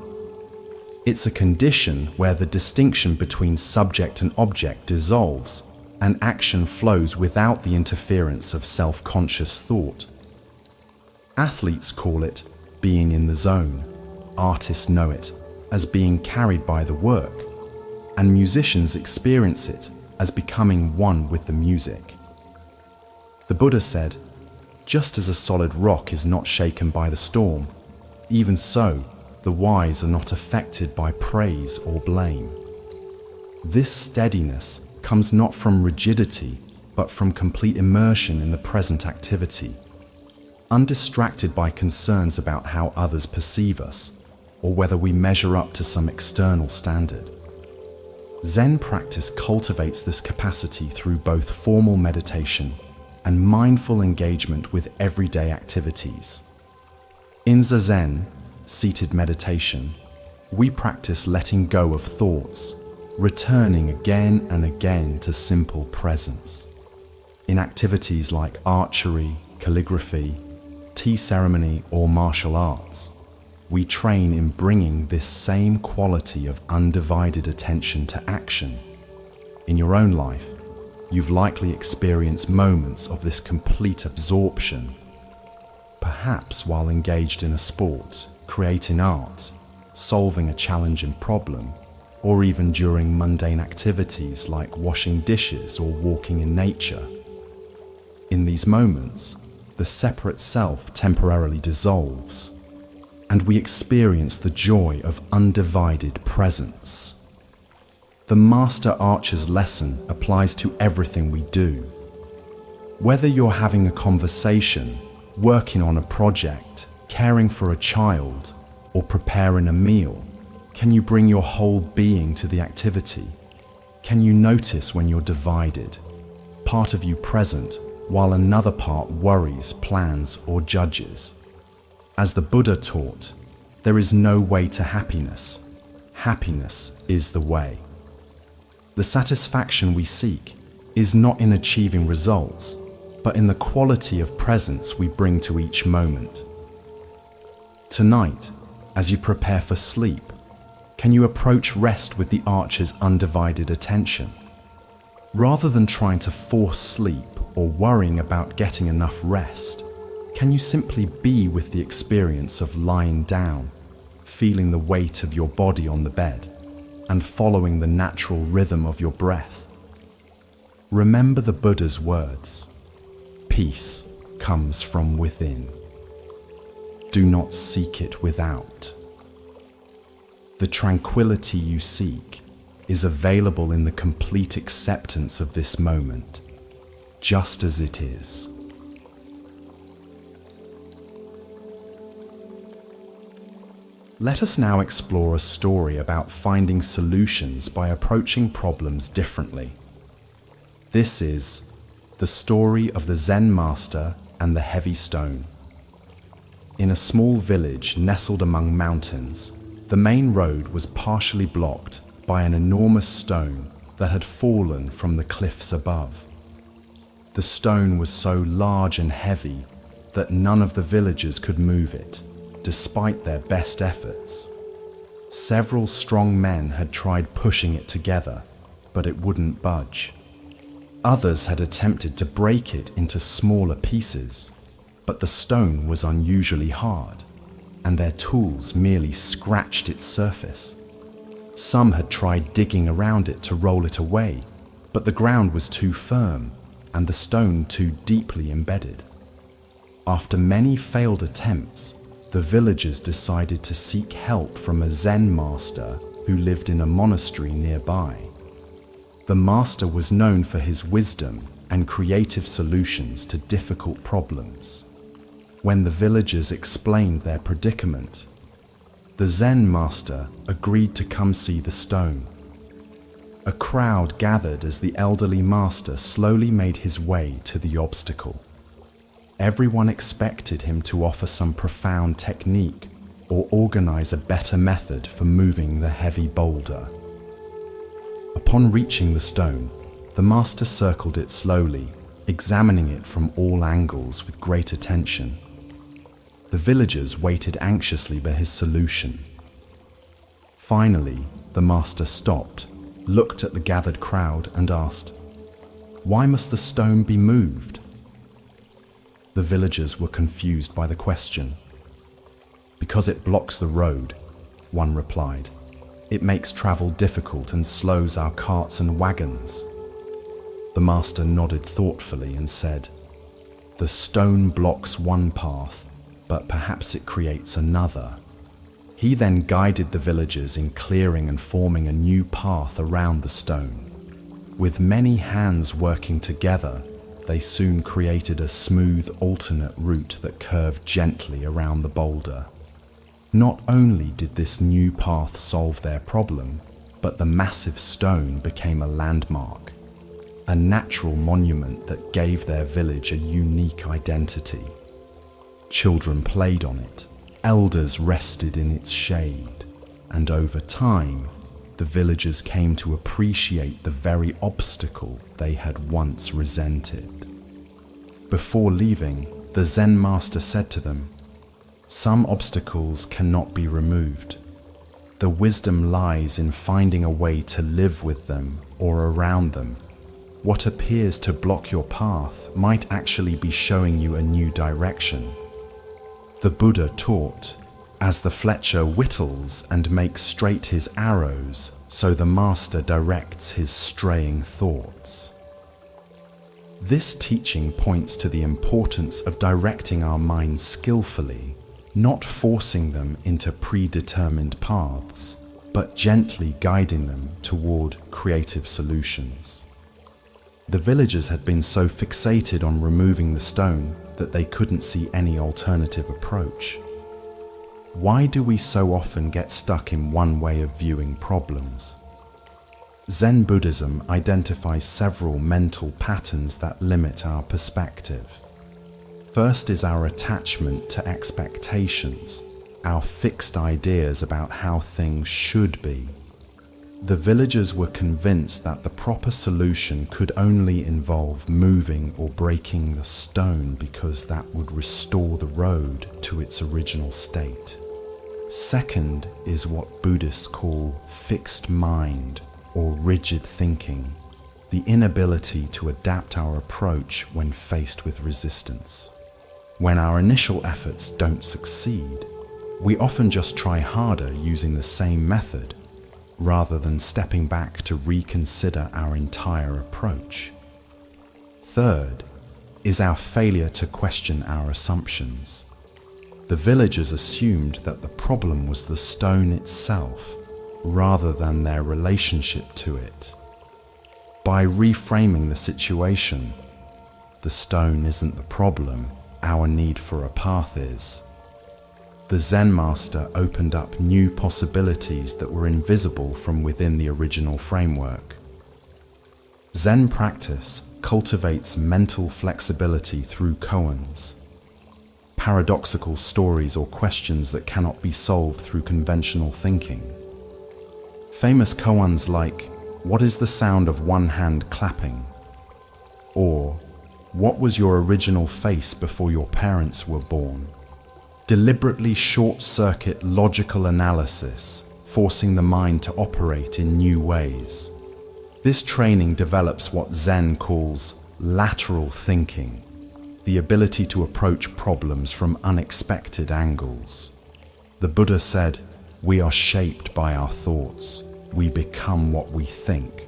It's a condition where the distinction between subject and object dissolves and action flows without the interference of self-conscious thought. Athletes call it being in the zone, artists know it as being carried by the work, and musicians experience it as becoming one with the music. The Buddha said, "Just as a solid rock is not shaken by the storm, even so, the wise are not affected by praise or blame." This steadiness comes not from rigidity, but from complete immersion in the present activity, undistracted by concerns about how others perceive us, or whether we measure up to some external standard. Zen practice cultivates this capacity through both formal meditation and mindful engagement with everyday activities. In Zazen, seated meditation, we practice letting go of thoughts, returning again and again to simple presence. In activities like archery, calligraphy, tea ceremony, or martial arts, we train in bringing this same quality of undivided attention to action. In your own life, you've likely experienced moments of this complete absorption, perhaps while engaged in a sport, creating art, solving a challenging problem, or even during mundane activities like washing dishes or walking in nature. In these moments, the separate self temporarily dissolves, and we experience the joy of undivided presence. The Master Archer's lesson applies to everything we do. Whether you're having a conversation, working on a project, caring for a child, or preparing a meal, can you bring your whole being to the activity? Can you notice when you're divided, part of you present, while another part worries, plans, or judges? As the Buddha taught, there is no way to happiness. Happiness is the way. The satisfaction we seek is not in achieving results, but in the quality of presence we bring to each moment. Tonight, as you prepare for sleep, can you approach rest with the archer's undivided attention? Rather than trying to force sleep or worrying about getting enough rest, can you simply be with the experience of lying down, feeling the weight of your body on the bed, and following the natural rhythm of your breath? Remember the Buddha's words, "Peace comes from within. Do not seek it without." The tranquility you seek is available in the complete acceptance of this moment, just as it is. Let us now explore a story about finding solutions by approaching problems differently. This is the story of the Zen master and the heavy stone. In a small village nestled among mountains, the main road was partially blocked by an enormous stone that had fallen from the cliffs above. The stone was so large and heavy that none of the villagers could move it, despite their best efforts. Several strong men had tried pushing it together, but it wouldn't budge. Others had attempted to break it into smaller pieces, but the stone was unusually hard, and their tools merely scratched its surface. Some had tried digging around it to roll it away, but the ground was too firm and the stone too deeply embedded. After many failed attempts, the villagers decided to seek help from a Zen master who lived in a monastery nearby. The master was known for his wisdom and creative solutions to difficult problems. When the villagers explained their predicament, The Zen master agreed to come see the stone. A crowd gathered as the elderly master slowly made his way to the obstacle. Everyone expected him to offer some profound technique or organize a better method for moving the heavy boulder. Upon reaching the stone, the master circled it slowly, examining it from all angles with great attention. The villagers waited anxiously for his solution. Finally, the master stopped, looked at the gathered crowd and asked, "Why must the stone be moved?" The villagers were confused by the question. "Because it blocks the road," one replied. "It makes travel difficult and slows our carts and wagons." The master nodded thoughtfully and said, "The stone blocks one path, but perhaps it creates another." He then guided the villagers in clearing and forming a new path around the stone. With many hands working together, they soon created a smooth alternate route that curved gently around the boulder. Not only did this new path solve their problem, but the massive stone became a landmark, a natural monument that gave their village a unique identity. Children played on it, elders rested in its shade, and over time, the villagers came to appreciate the very obstacle they had once resented. Before leaving, the Zen master said to them, "Some obstacles cannot be removed. The wisdom lies in finding a way to live with them or around them. What appears to block your path might actually be showing you a new direction." The Buddha taught, "As the fletcher whittles and makes straight his arrows, so the master directs his straying thoughts." This teaching points to the importance of directing our minds skillfully, not forcing them into predetermined paths, but gently guiding them toward creative solutions. The villagers had been so fixated on removing the stone that they couldn't see any alternative approach. Why do we so often get stuck in one way of viewing problems? Zen Buddhism identifies several mental patterns that limit our perspective. First is our attachment to expectations, our fixed ideas about how things should be. The villagers were convinced that the proper solution could only involve moving or breaking the stone because that would restore the road to its original state. Second is what Buddhists call fixed mind or rigid thinking, the inability to adapt our approach when faced with resistance. When our initial efforts don't succeed, we often just try harder using the same method, rather than stepping back to reconsider our entire approach. Third is our failure to question our assumptions. The villagers assumed that the problem was the stone itself, rather than their relationship to it. By reframing the situation, the stone isn't the problem, our need for a path is. The Zen master opened up new possibilities that were invisible from within the original framework. Zen practice cultivates mental flexibility through koans, paradoxical stories or questions that cannot be solved through conventional thinking. Famous koans like, "What is the sound of one hand clapping?" Or, "What was your original face before your parents were born?" deliberately short-circuit logical analysis, forcing the mind to operate in new ways. This training develops what Zen calls lateral thinking, the ability to approach problems from unexpected angles. The Buddha said, "We are shaped by our thoughts. We become what we think."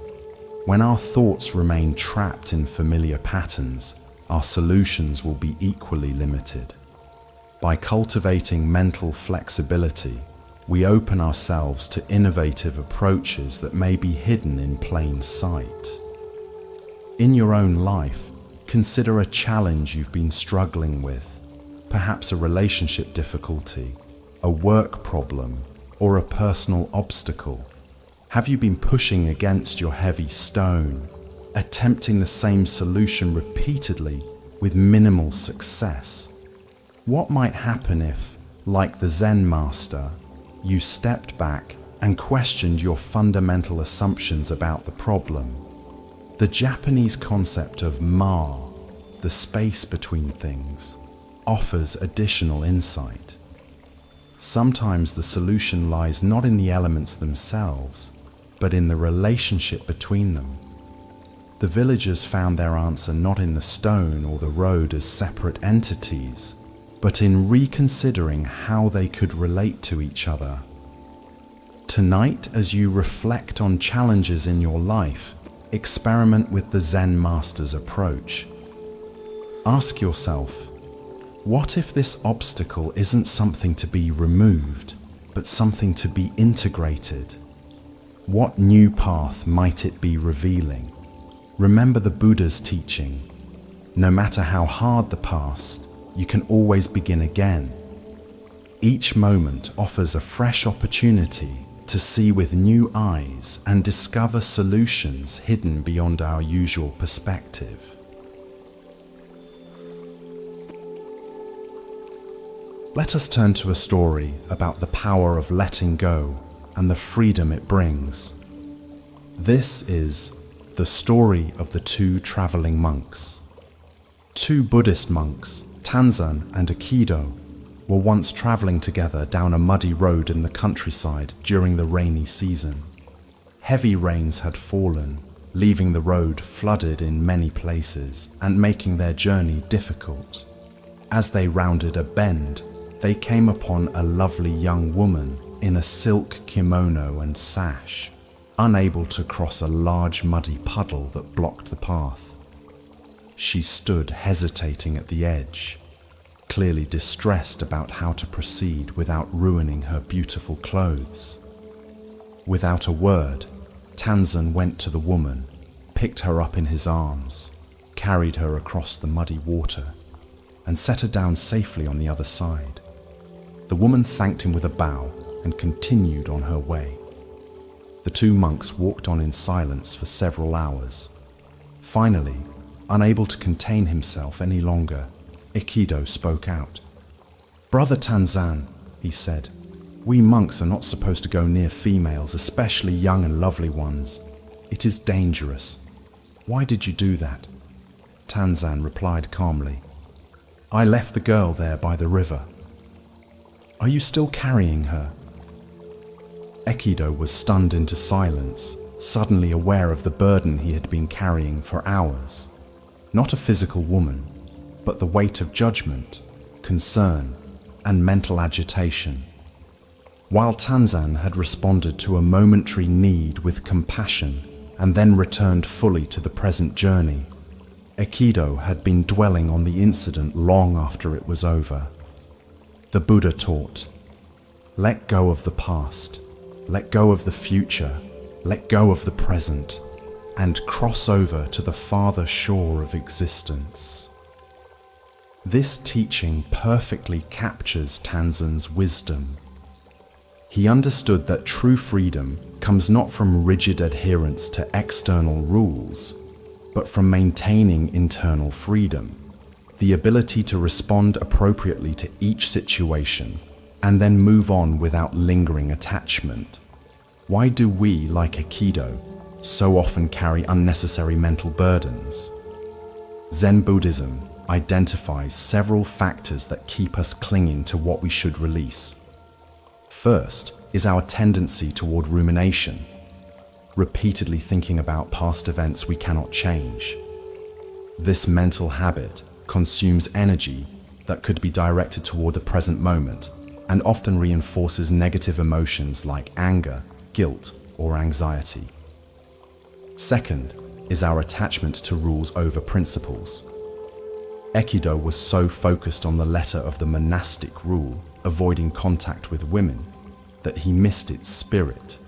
When our thoughts remain trapped in familiar patterns, our solutions will be equally limited. By cultivating mental flexibility, we open ourselves to innovative approaches that may be hidden in plain sight. In your own life, consider a challenge you've been struggling with, perhaps a relationship difficulty, a work problem, or a personal obstacle? Have you been pushing against your heavy stone, attempting the same solution repeatedly with minimal success? What might happen if, like the Zen master, you stepped back and questioned your fundamental assumptions about the problem? The Japanese concept of ma, the space between things, offers additional insight. Sometimes the solution lies not in the elements themselves, but in the relationship between them. The villagers found their answer not in the stone or the road as separate entities, but in reconsidering how they could relate to each other. Tonight, as you reflect on challenges in your life, experiment with the Zen master's approach. Ask yourself, what if this obstacle isn't something to be removed, but something to be integrated? What new path might it be revealing? Remember the Buddha's teaching. No matter how hard the past, you can always begin again. Each moment offers a fresh opportunity to see with new eyes and discover solutions hidden beyond our usual perspective. Let us turn to a story about the power of letting go and the freedom it brings. This is the story of the two traveling monks. Two Buddhist monks, Tanzan and Aikido, were once traveling together down a muddy road in the countryside during the rainy season. Heavy rains had fallen, leaving the road flooded in many places and making their journey difficult. As they rounded a bend, they came upon a lovely young woman in a silk kimono and sash, unable to cross a large muddy puddle that blocked the path. She stood hesitating at the edge, clearly distressed about how to proceed without ruining her beautiful clothes. Without a word, Tanzan went to the woman, picked her up in his arms, carried her across the muddy water, and set her down safely on the other side. The woman thanked him with a bow and continued on her way. The two monks walked on in silence for several hours. Finally, unable to contain himself any longer, Aikido spoke out. "Brother Tanzan," he said, "we monks are not supposed to go near females, especially young and lovely ones. It is dangerous. Why did you do that?" Tanzan replied calmly, "I left the girl there by the river." "Are you still carrying her?" Aikido was stunned into silence, suddenly aware of the burden he had been carrying for hours. Not a physical woman, but the weight of judgment, concern, and mental agitation. While Tanzan had responded to a momentary need with compassion and then returned fully to the present journey, Aikido had been dwelling on the incident long after it was over. The Buddha taught, "Let go of the past, let go of the future, let go of the present, and cross over to the farther shore of existence." This teaching perfectly captures Tanzan's wisdom. He understood that true freedom comes not from rigid adherence to external rules, but from maintaining internal freedom, the ability to respond appropriately to each situation and then move on without lingering attachment. Why do we, like Aikido, so often carry unnecessary mental burdens? Zen Buddhism identifies several factors that keep us clinging to what we should release. First is our tendency toward rumination, repeatedly thinking about past events we cannot change. This mental habit consumes energy that could be directed toward the present moment and often reinforces negative emotions like anger, guilt, or anxiety. Second is our attachment to rules over principles. Aikido was so focused on the letter of the monastic rule, avoiding contact with women, that he missed its spirit,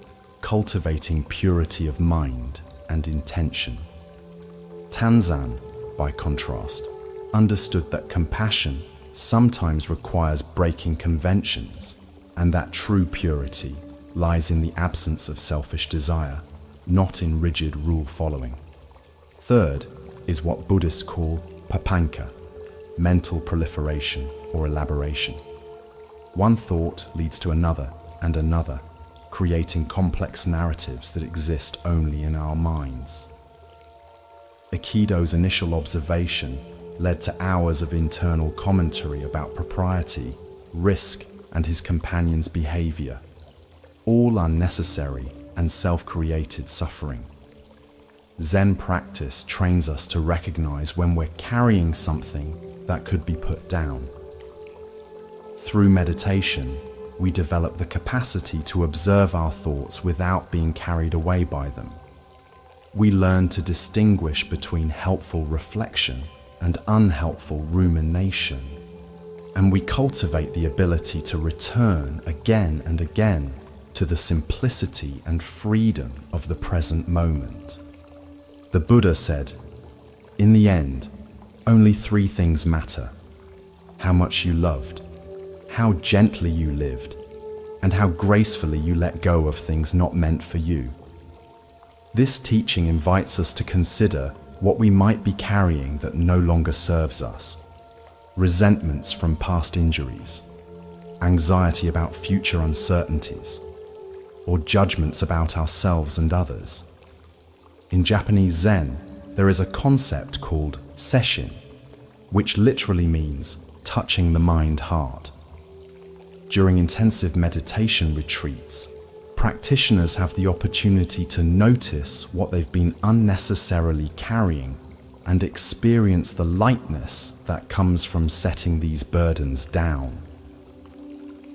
cultivating purity of mind and intention. Tanzan, by contrast, understood that compassion sometimes requires breaking conventions and that true purity lies in the absence of selfish desire, not in rigid rule following. Third is what Buddhists call papanka, mental proliferation or elaboration. One thought leads to another and another, creating complex narratives that exist only in our minds. Aikido's initial observation led to hours of internal commentary about propriety, risk, and his companion's behavior, all unnecessary and self-created suffering. Zen practice trains us to recognize when we're carrying something that could be put down. Through meditation, we develop the capacity to observe our thoughts without being carried away by them. We learn to distinguish between helpful reflection and unhelpful rumination, and we cultivate the ability to return again and again to the simplicity and freedom of the present moment. The Buddha said, "In the end, only three things matter: how much you loved, how gently you lived, and how gracefully you let go of things not meant for you." This teaching invites us to consider what we might be carrying that no longer serves us: resentments from past injuries, anxiety about future uncertainties, or judgments about ourselves and others. In Japanese Zen, there is a concept called sesshin, which literally means touching the mind-heart. During intensive meditation retreats, practitioners have the opportunity to notice what they've been unnecessarily carrying and experience the lightness that comes from setting these burdens down.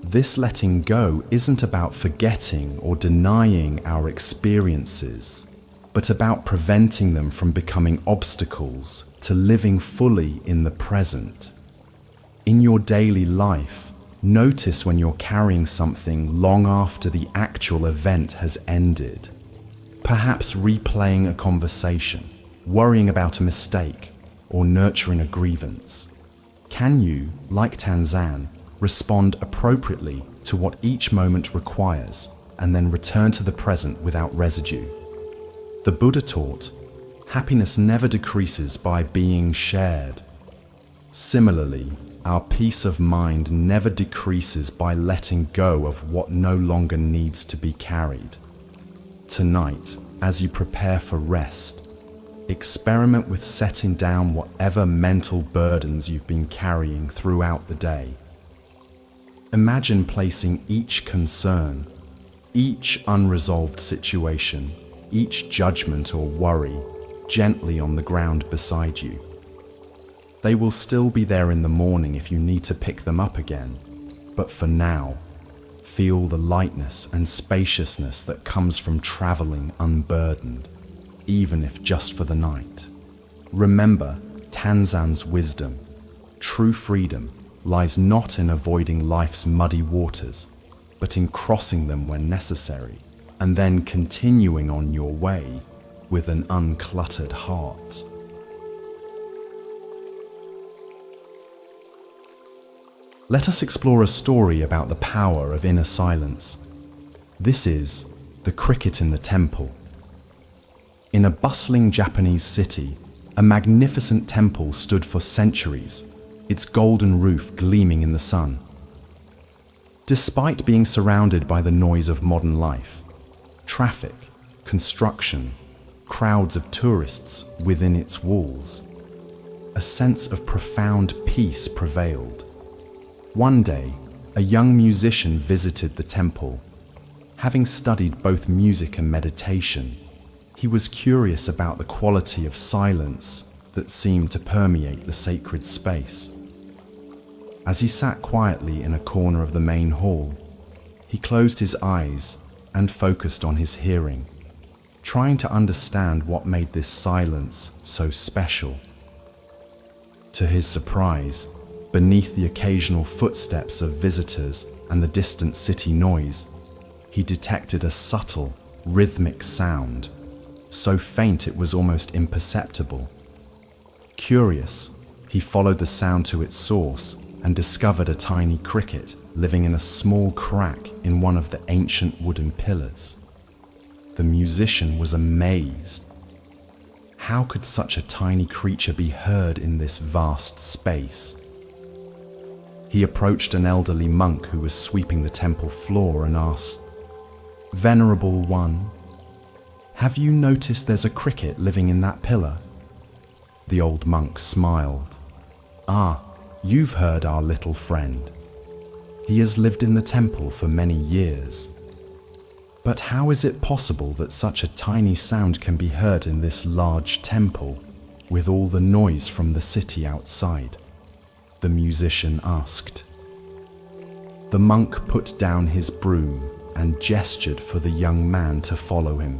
This letting go isn't about forgetting or denying our experiences, but about preventing them from becoming obstacles to living fully in the present. In your daily life, notice when you're carrying something long after the actual event has ended. Perhaps replaying a conversation, worrying about a mistake, or nurturing a grievance. Can you, like Tanzan, respond appropriately to what each moment requires and then return to the present without residue? The Buddha taught, happiness never decreases by being shared. Similarly, our peace of mind never decreases by letting go of what no longer needs to be carried. Tonight, as you prepare for rest, experiment with setting down whatever mental burdens you've been carrying throughout the day. Imagine placing each concern, each unresolved situation, each judgment or worry gently on the ground beside you. They will still be there in the morning if you need to pick them up again, but for now, feel the lightness and spaciousness that comes from traveling unburdened, even if just for the night. Remember Tanzan's wisdom. True freedom lies not in avoiding life's muddy waters, but in crossing them when necessary, and then continuing on your way with an uncluttered heart. Let us explore a story about the power of inner silence. This is The Cricket in the Temple. In a bustling Japanese city, a magnificent temple stood for centuries, its golden roof gleaming in the sun. Despite being surrounded by the noise of modern life, traffic, construction, crowds of tourists within its walls, a sense of profound peace prevailed. One day, a young musician visited the temple. Having studied both music and meditation, he was curious about the quality of silence that seemed to permeate the sacred space. As he sat quietly in a corner of the main hall, he closed his eyes and focused on his hearing, trying to understand what made this silence so special. To his surprise, beneath the occasional footsteps of visitors and the distant city noise, he detected a subtle, rhythmic sound, so faint it was almost imperceptible. Curious, he followed the sound to its source and discovered a tiny cricket living in a small crack in one of the ancient wooden pillars. The musician was amazed. How could such a tiny creature be heard in this vast space? He approached an elderly monk who was sweeping the temple floor and asked, "Venerable one, have you noticed there's a cricket living in that pillar?" The old monk smiled. "Ah, you've heard our little friend. He has lived in the temple for many years. But how is it possible that such a tiny sound can be heard in this large temple, with all the noise from the city outside?" the musician asked. The monk put down his broom and gestured for the young man to follow him.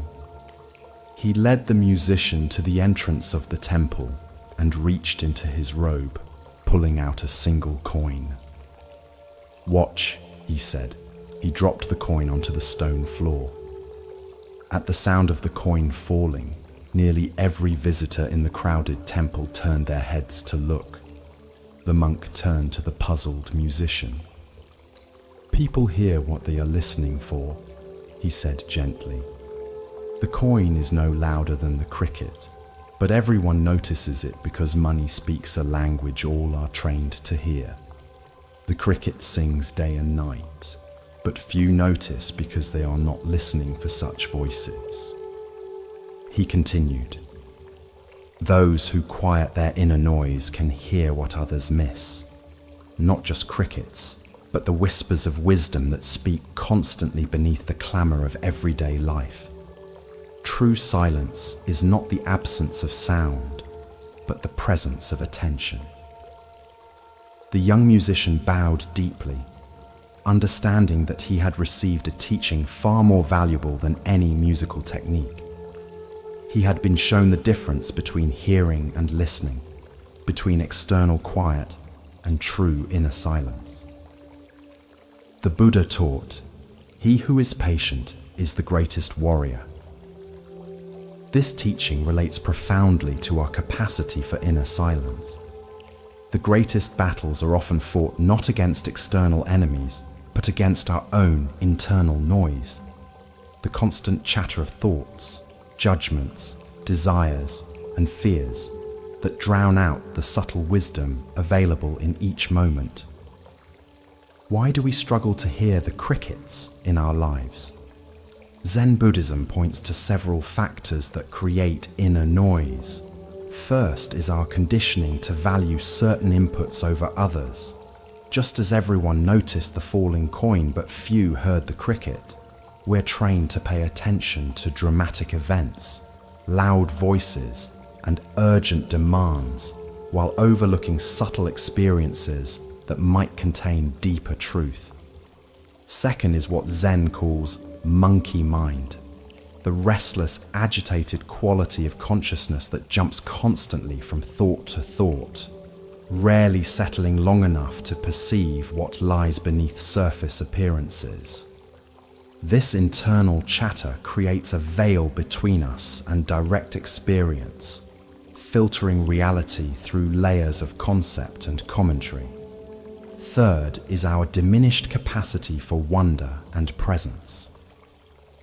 He led the musician to the entrance of the temple and reached into his robe, pulling out a single coin. "Watch," he said. He dropped the coin onto the stone floor. At the sound of the coin falling, nearly every visitor in the crowded temple turned their heads to look. The monk turned to the puzzled musician. "People hear what they are listening for," he said gently. "The coin is no louder than the cricket, but everyone notices it because money speaks a language all are trained to hear. The cricket sings day and night, but few notice because they are not listening for such voices." He continued, "Those who quiet their inner noise can hear what others miss. Not just crickets, but the whispers of wisdom that speak constantly beneath the clamor of everyday life. True silence is not the absence of sound, but the presence of attention." The young musician bowed deeply, understanding that he had received a teaching far more valuable than any musical technique. He had been shown the difference between hearing and listening, between external quiet and true inner silence. The Buddha taught, "He who is patient is the greatest warrior." This teaching relates profoundly to our capacity for inner silence. The greatest battles are often fought not against external enemies, but against our own internal noise. The constant chatter of thoughts, judgments, desires, and fears that drown out the subtle wisdom available in each moment. Why do we struggle to hear the crickets in our lives? Zen Buddhism points to several factors that create inner noise. First is our conditioning to value certain inputs over others. Just as everyone noticed the falling coin but few heard the cricket, we're trained to pay attention to dramatic events, loud voices, and urgent demands, while overlooking subtle experiences that might contain deeper truth. Second is what Zen calls monkey mind, the restless, agitated quality of consciousness that jumps constantly from thought to thought, rarely settling long enough to perceive what lies beneath surface appearances. This internal chatter creates a veil between us and direct experience, filtering reality through layers of concept and commentary. Third is our diminished capacity for wonder and presence.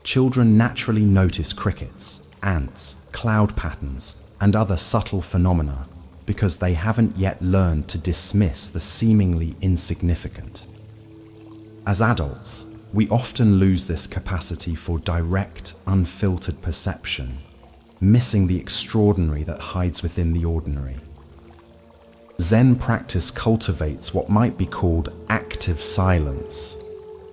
Children naturally notice crickets, ants, cloud patterns, and other subtle phenomena because they haven't yet learned to dismiss the seemingly insignificant. As adults, we often lose this capacity for direct, unfiltered perception, missing the extraordinary that hides within the ordinary. Zen practice cultivates what might be called active silence,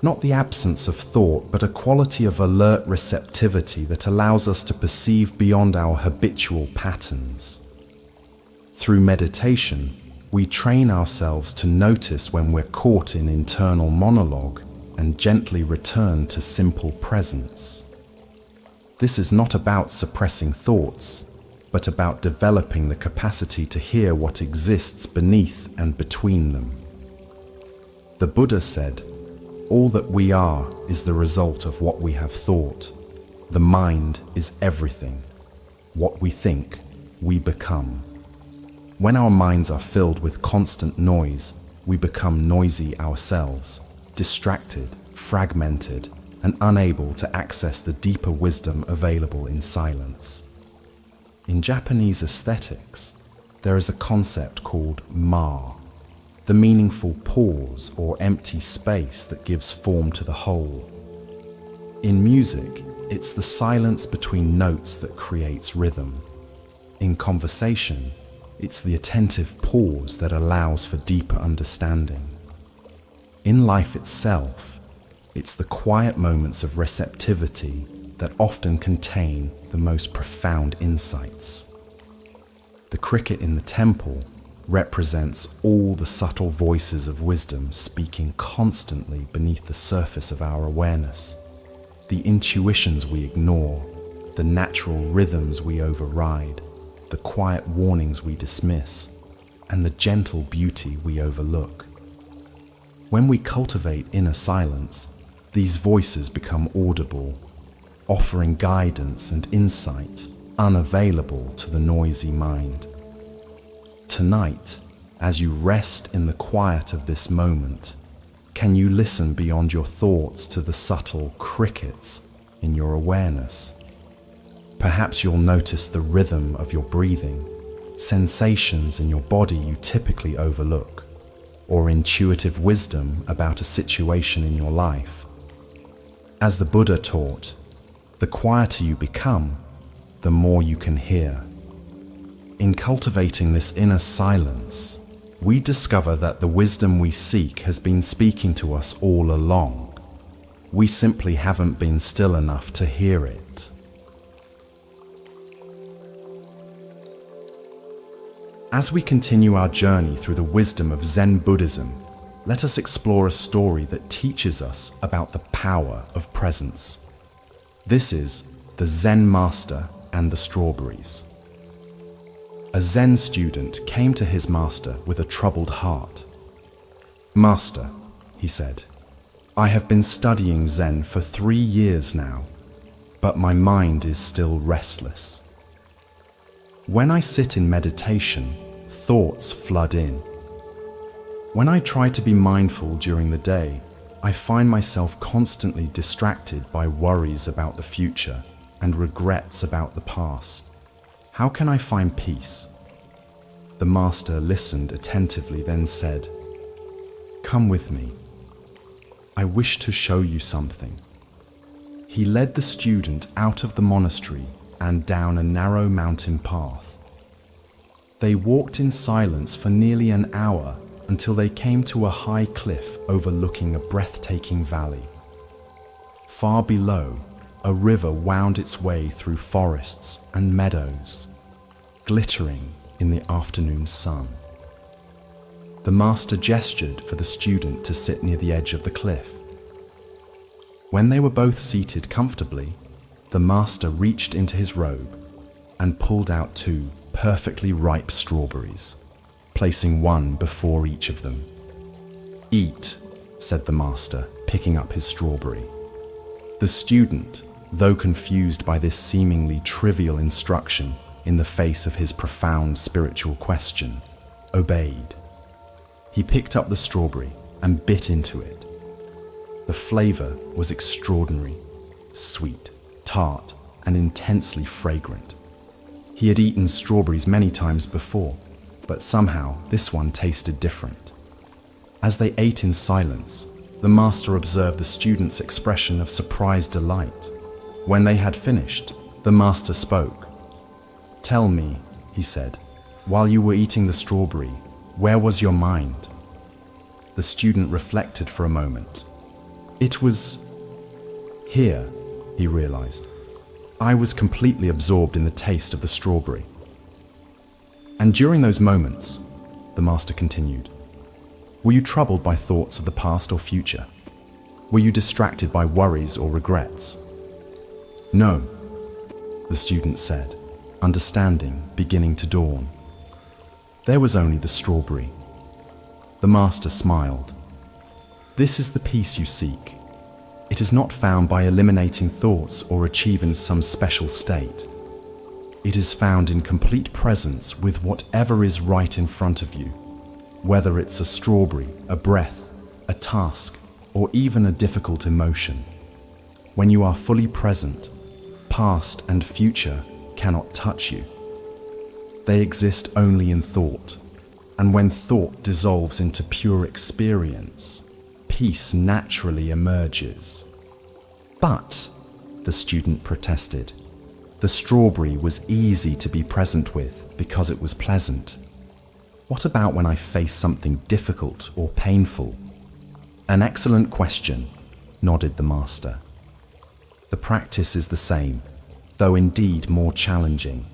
not the absence of thought, but a quality of alert receptivity that allows us to perceive beyond our habitual patterns. Through meditation, we train ourselves to notice when we're caught in internal monologue and gently return to simple presence. This is not about suppressing thoughts, but about developing the capacity to hear what exists beneath and between them. The Buddha said, "All that we are is the result of what we have thought. The mind is everything. What we think, we become." When our minds are filled with constant noise, we become noisy ourselves, distracted, fragmented, and unable to access the deeper wisdom available in silence. In Japanese aesthetics, there is a concept called ma, the meaningful pause or empty space that gives form to the whole. In music, it's the silence between notes that creates rhythm. In conversation, it's the attentive pause that allows for deeper understanding. In life itself, it's the quiet moments of receptivity that often contain the most profound insights. The cricket in the temple represents all the subtle voices of wisdom speaking constantly beneath the surface of our awareness, the intuitions we ignore, the natural rhythms we override, the quiet warnings we dismiss, and the gentle beauty we overlook. When we cultivate inner silence, these voices become audible, offering guidance and insight unavailable to the noisy mind. Tonight, as you rest in the quiet of this moment, can you listen beyond your thoughts to the subtle crickets in your awareness? Perhaps you'll notice the rhythm of your breathing, sensations in your body you typically overlook, or intuitive wisdom about a situation in your life. As the Buddha taught, the quieter you become, the more you can hear. In cultivating this inner silence, we discover that the wisdom we seek has been speaking to us all along. We simply haven't been still enough to hear it. As we continue our journey through the wisdom of Zen Buddhism, let us explore a story that teaches us about the power of presence. This is the Zen Master and the Strawberries. A Zen student came to his master with a troubled heart. "Master," he said, "I have been studying Zen for 3 years now, but my mind is still restless. When I sit in meditation, thoughts flood in. When I try to be mindful during the day, I find myself constantly distracted by worries about the future and regrets about the past. How can I find peace?" The master listened attentively, then said, "Come with me. I wish to show you something." He led the student out of the monastery and down a narrow mountain path. They walked in silence for nearly an hour until they came to a high cliff overlooking a breathtaking valley. Far below, a river wound its way through forests and meadows, glittering in the afternoon sun. The master gestured for the student to sit near the edge of the cliff. When they were both seated comfortably, the master reached into his robe and pulled out 2 perfectly ripe strawberries, placing one before each of them. "Eat," said the master, picking up his strawberry. The student, though confused by this seemingly trivial instruction in the face of his profound spiritual question, obeyed. He picked up the strawberry and bit into it. The flavor was extraordinary, sweet, tart, and intensely fragrant. He had eaten strawberries many times before, but somehow this one tasted different. As they ate in silence, the master observed the student's expression of surprised delight. When they had finished, the master spoke. "Tell me," he said, "while you were eating the strawberry, where was your mind?" The student reflected for a moment. "It was here," he realized. "I was completely absorbed in the taste of the strawberry." "And during those moments," the master continued, "were you troubled by thoughts of the past or future? Were you distracted by worries or regrets?" "No," the student said, understanding beginning to dawn. "There was only the strawberry." The master smiled. "This is the peace you seek. It is not found by eliminating thoughts or achieving some special state. It is found in complete presence with whatever is right in front of you, whether it's a strawberry, a breath, a task, or even a difficult emotion. When you are fully present, past and future cannot touch you. They exist only in thought, and when thought dissolves into pure experience, peace naturally emerges. But, the student protested, the strawberry was easy to be present with because it was pleasant. What about when I face something difficult or painful? An excellent question, nodded the master. The practice is the same, though indeed more challenging.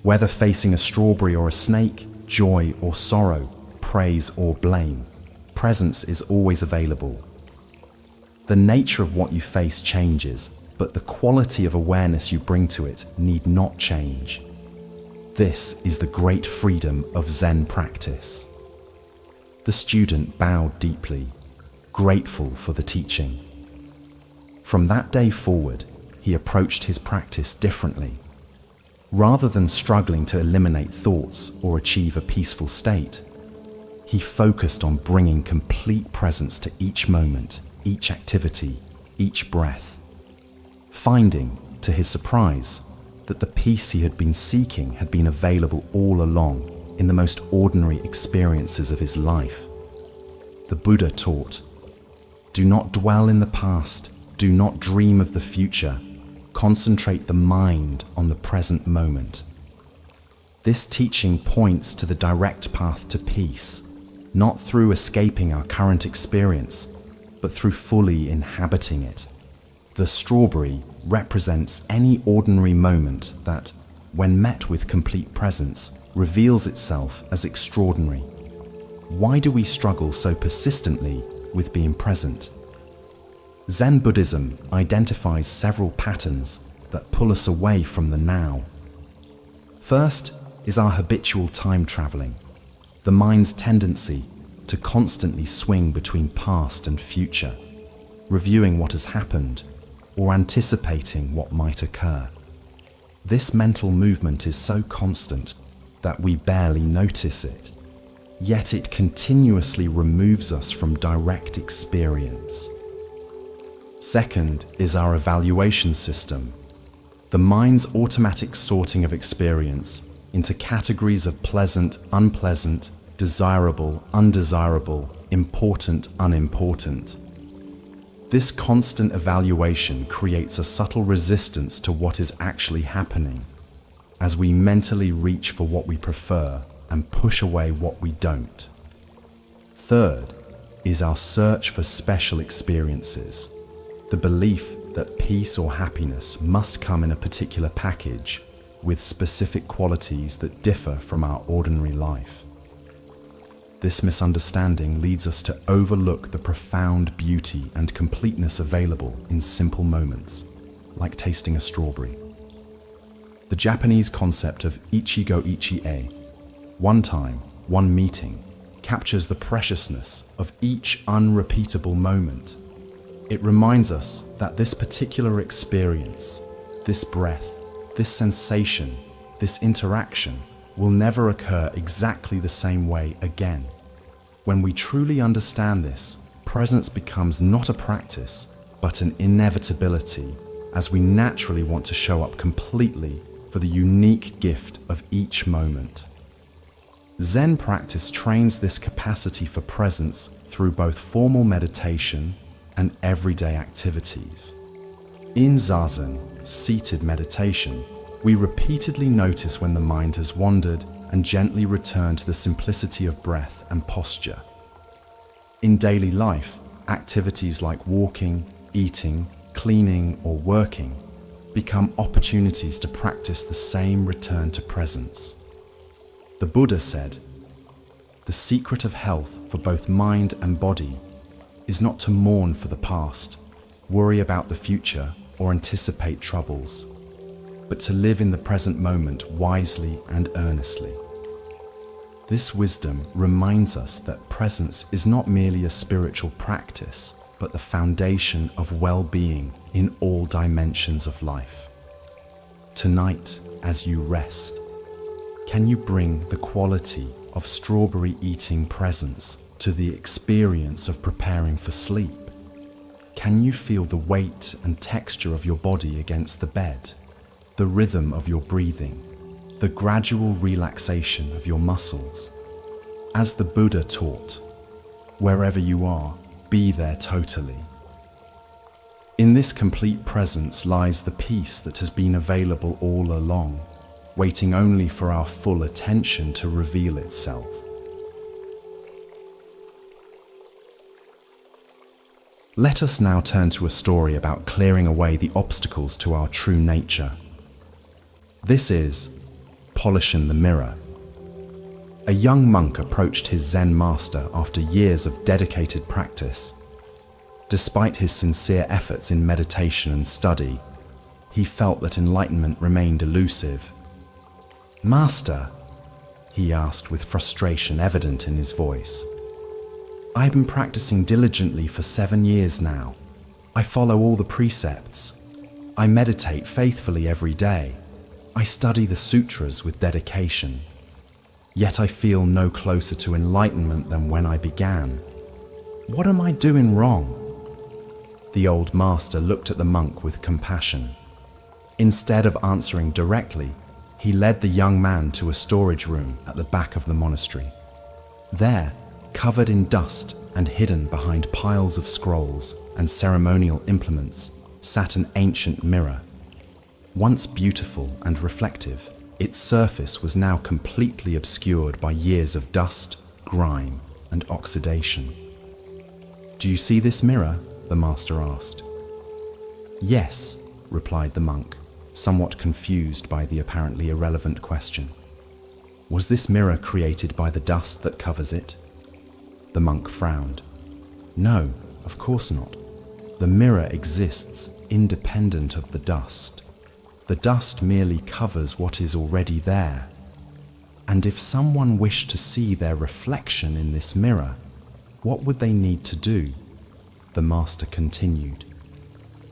Whether facing a strawberry or a snake, joy or sorrow, praise or blame, presence is always available. The nature of what you face changes, but the quality of awareness you bring to it need not change. This is the great freedom of Zen practice. The student bowed deeply, grateful for the teaching. From that day forward, he approached his practice differently. Rather than struggling to eliminate thoughts or achieve a peaceful state, he focused on bringing complete presence to each moment, each activity, each breath, finding, to his surprise, that the peace he had been seeking had been available all along in the most ordinary experiences of his life. The Buddha taught, "Do not dwell in the past, do not dream of the future, concentrate the mind on the present moment." This teaching points to the direct path to peace, not through escaping our current experience, but through fully inhabiting it. The strawberry represents any ordinary moment that, when met with complete presence, reveals itself as extraordinary. Why do we struggle so persistently with being present? Zen Buddhism identifies several patterns that pull us away from the now. First is our habitual time traveling, the mind's tendency to constantly swing between past and future, reviewing what has happened or anticipating what might occur. This mental movement is so constant that we barely notice it, yet it continuously removes us from direct experience. Second is our evaluation system, the mind's automatic sorting of experience into categories of pleasant, unpleasant, desirable, undesirable, important, unimportant. This constant evaluation creates a subtle resistance to what is actually happening, as we mentally reach for what we prefer and push away what we don't. Third is our search for special experiences, the belief that peace or happiness must come in a particular package with specific qualities that differ from our ordinary life. This misunderstanding leads us to overlook the profound beauty and completeness available in simple moments, like tasting a strawberry. The Japanese concept of ichigo ichi-e, one time, one meeting, captures the preciousness of each unrepeatable moment. It reminds us that this particular experience, this breath, this sensation, this interaction will never occur exactly the same way again. When we truly understand this, presence becomes not a practice, but an inevitability, as we naturally want to show up completely for the unique gift of each moment. Zen practice trains this capacity for presence through both formal meditation and everyday activities. In Zazen, seated meditation, we repeatedly notice when the mind has wandered and gently return to the simplicity of breath and posture. In daily life, activities like walking, eating, cleaning, or working become opportunities to practice the same return to presence. The Buddha said, "The secret of health for both mind and body is not to mourn for the past, worry about the future, or anticipate troubles, but to live in the present moment wisely and earnestly." This wisdom reminds us that presence is not merely a spiritual practice, but the foundation of well-being in all dimensions of life. Tonight, as you rest, can you bring the quality of strawberry eating presence to the experience of preparing for sleep? Can you feel the weight and texture of your body against the bed, the rhythm of your breathing, the gradual relaxation of your muscles? As the Buddha taught, wherever you are, be there totally. In this complete presence lies the peace that has been available all along, waiting only for our full attention to reveal itself. Let us now turn to a story about clearing away the obstacles to our true nature. This is polishing the mirror. A young monk approached his Zen master after years of dedicated practice. Despite his sincere efforts in meditation and study, he felt that enlightenment remained elusive. "Master," he asked with frustration evident in his voice, "I've been practicing diligently for 7 years now. I follow all the precepts. I meditate faithfully every day. I study the sutras with dedication. Yet I feel no closer to enlightenment than when I began. What am I doing wrong?" The old master looked at the monk with compassion. Instead of answering directly, he led the young man to a storage room at the back of the monastery. There, covered in dust and hidden behind piles of scrolls and ceremonial implements, sat an ancient mirror. Once beautiful and reflective, its surface was now completely obscured by years of dust, grime, and oxidation. "Do you see this mirror?" the master asked. "Yes," replied the monk, somewhat confused by the apparently irrelevant question. "Was this mirror created by the dust that covers it?" The monk frowned. "No, of course not. The mirror exists independent of the dust. The dust merely covers what is already there. And if someone wished to see their reflection in this mirror, what would they need to do?" The master continued.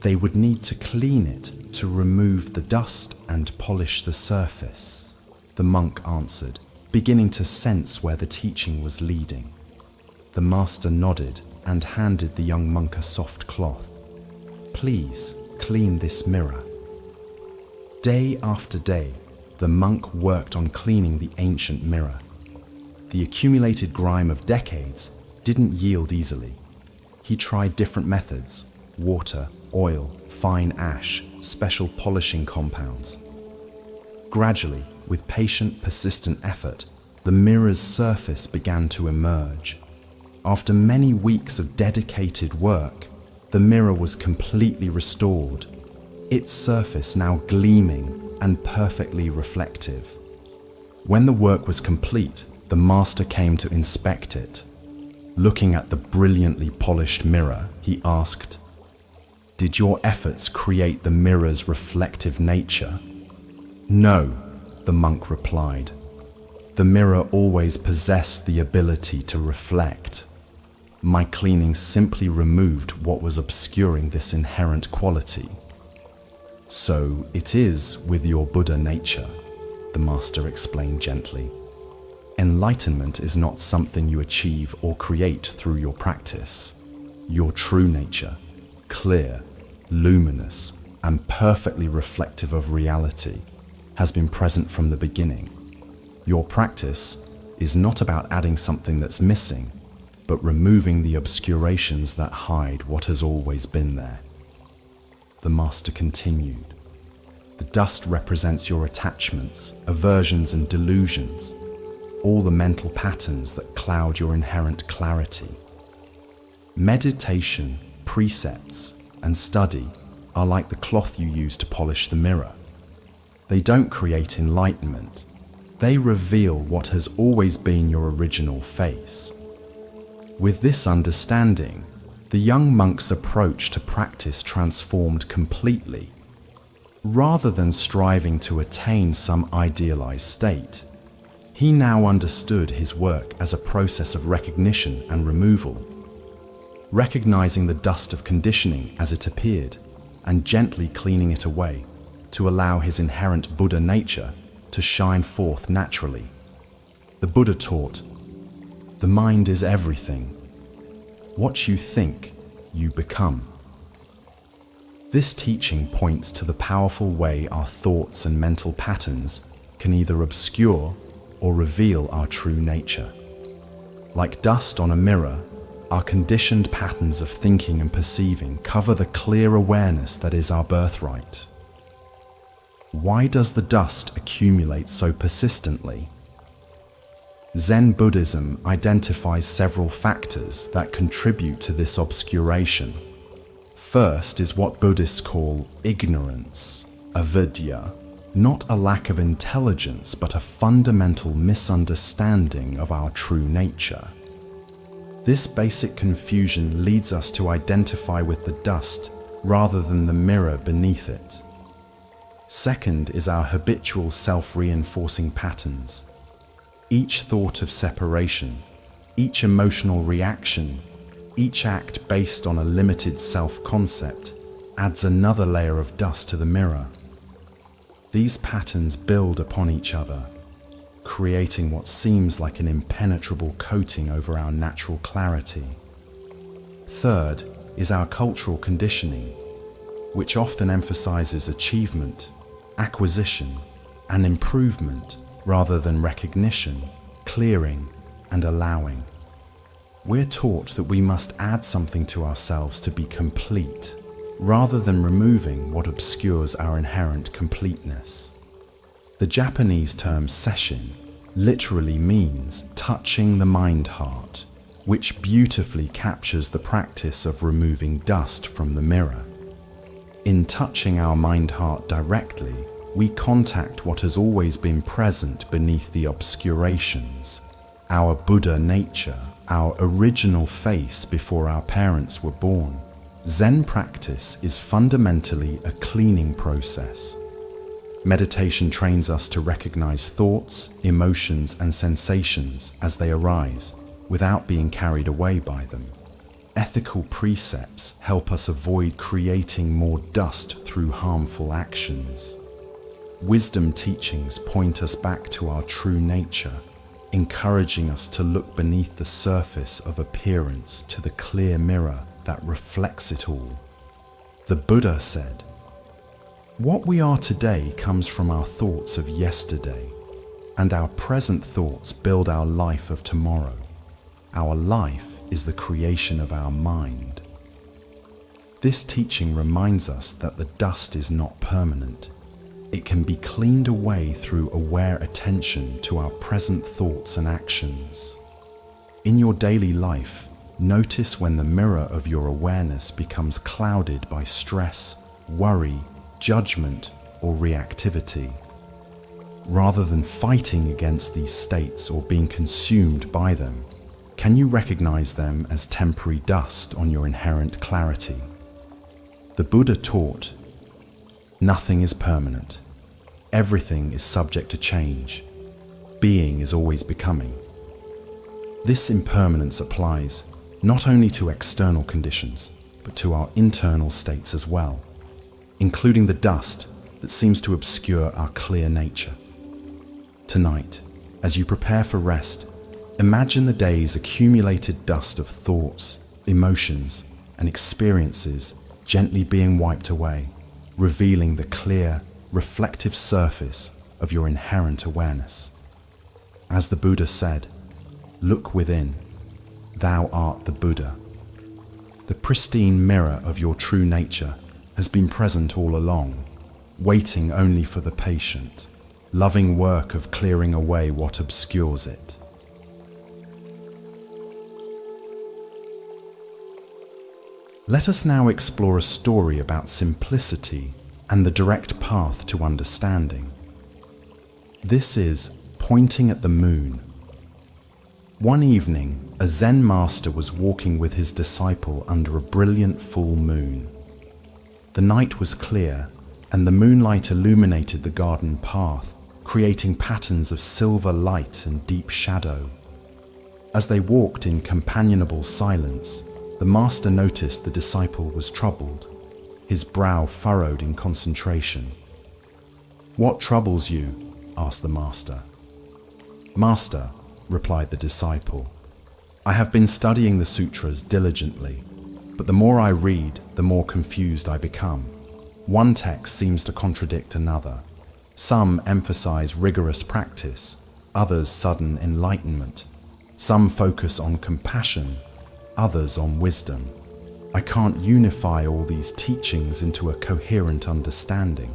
"They would need to clean it to remove the dust and polish the surface," the monk answered, beginning to sense where the teaching was leading. The master nodded and handed the young monk a soft cloth. "Please clean this mirror." Day after day, the monk worked on cleaning the ancient mirror. The accumulated grime of decades didn't yield easily. He tried different methods: water, oil, fine ash, special polishing compounds. Gradually, with patient, persistent effort, the mirror's surface began to emerge. After many weeks of dedicated work, the mirror was completely restored, its surface now gleaming and perfectly reflective. When the work was complete, the master came to inspect it. Looking at the brilliantly polished mirror, he asked, "Did your efforts create the mirror's reflective nature?" "No," the monk replied. "The mirror always possessed the ability to reflect. My cleaning simply removed what was obscuring this inherent quality." "So it is with your Buddha nature," the master explained gently. "Enlightenment is not something you achieve or create through your practice. Your true nature, clear, luminous, and perfectly reflective of reality, has been present from the beginning. Your practice is not about adding something that's missing, but removing the obscurations that hide what has always been there." The master continued. "The dust represents your attachments, aversions, and delusions, all the mental patterns that cloud your inherent clarity. Meditation, precepts, and study are like the cloth you use to polish the mirror. They don't create enlightenment. They reveal what has always been your original face." With this understanding, the young monk's approach to practice transformed completely. Rather than striving to attain some idealized state, he now understood his work as a process of recognition and removal, recognizing the dust of conditioning as it appeared and gently cleaning it away to allow his inherent Buddha nature to shine forth naturally. The Buddha taught, "The mind is everything. What you think, you become." This teaching points to the powerful way our thoughts and mental patterns can either obscure or reveal our true nature. Like dust on a mirror, our conditioned patterns of thinking and perceiving cover the clear awareness that is our birthright. Why does the dust accumulate so persistently? Zen Buddhism identifies several factors that contribute to this obscuration. First is what Buddhists call ignorance, avidya, not a lack of intelligence, but a fundamental misunderstanding of our true nature. This basic confusion leads us to identify with the dust rather than the mirror beneath it. Second is our habitual self-reinforcing patterns. Each thought of separation, each emotional reaction, each act based on a limited self-concept adds another layer of dust to the mirror. These patterns build upon each other, creating what seems like an impenetrable coating over our natural clarity. Third is our cultural conditioning, which often emphasizes achievement, acquisition, and improvement rather than recognition, clearing, and allowing. We're taught that we must add something to ourselves to be complete, rather than removing what obscures our inherent completeness. The Japanese term sesshin literally means touching the mind-heart, which beautifully captures the practice of removing dust from the mirror. In touching our mind-heart directly, we contact what has always been present beneath the obscurations, our Buddha nature, our original face before our parents were born. Zen practice is fundamentally a cleaning process. Meditation trains us to recognize thoughts, emotions, and sensations as they arise without being carried away by them. Ethical precepts help us avoid creating more dust through harmful actions. Wisdom teachings point us back to our true nature, encouraging us to look beneath the surface of appearance to the clear mirror that reflects it all. The Buddha said, "What we are today comes from our thoughts of yesterday, and our present thoughts build our life of tomorrow. Our life is the creation of our mind." This teaching reminds us that the dust is not permanent. It can be cleaned away through aware attention to our present thoughts and actions. In your daily life, notice when the mirror of your awareness becomes clouded by stress, worry, judgment, or reactivity. Rather than fighting against these states or being consumed by them, can you recognize them as temporary dust on your inherent clarity? The Buddha taught, "Nothing is permanent. Everything is subject to change. Being is always becoming." This impermanence applies not only to external conditions, but to our internal states as well, including the dust that seems to obscure our clear nature. Tonight, as you prepare for rest, imagine the day's accumulated dust of thoughts, emotions, and experiences gently being wiped away, revealing the clear, reflective surface of your inherent awareness. As the Buddha said, "Look within. Thou art the Buddha." The pristine mirror of your true nature has been present all along, waiting only for the patient, loving work of clearing away what obscures it. Let us now explore a story about simplicity and the direct path to understanding. This is Pointing at the Moon. One evening, a Zen master was walking with his disciple under a brilliant full moon. The night was clear, and the moonlight illuminated the garden path, creating patterns of silver light and deep shadow. As they walked in companionable silence, the master noticed the disciple was troubled, his brow furrowed in concentration. "What troubles you?" asked the master. "Master," replied the disciple, "I have been studying the sutras diligently, but the more I read, the more confused I become. One text seems to contradict another. Some emphasize rigorous practice, others sudden enlightenment. Some focus on compassion, others on wisdom. I can't unify all these teachings into a coherent understanding.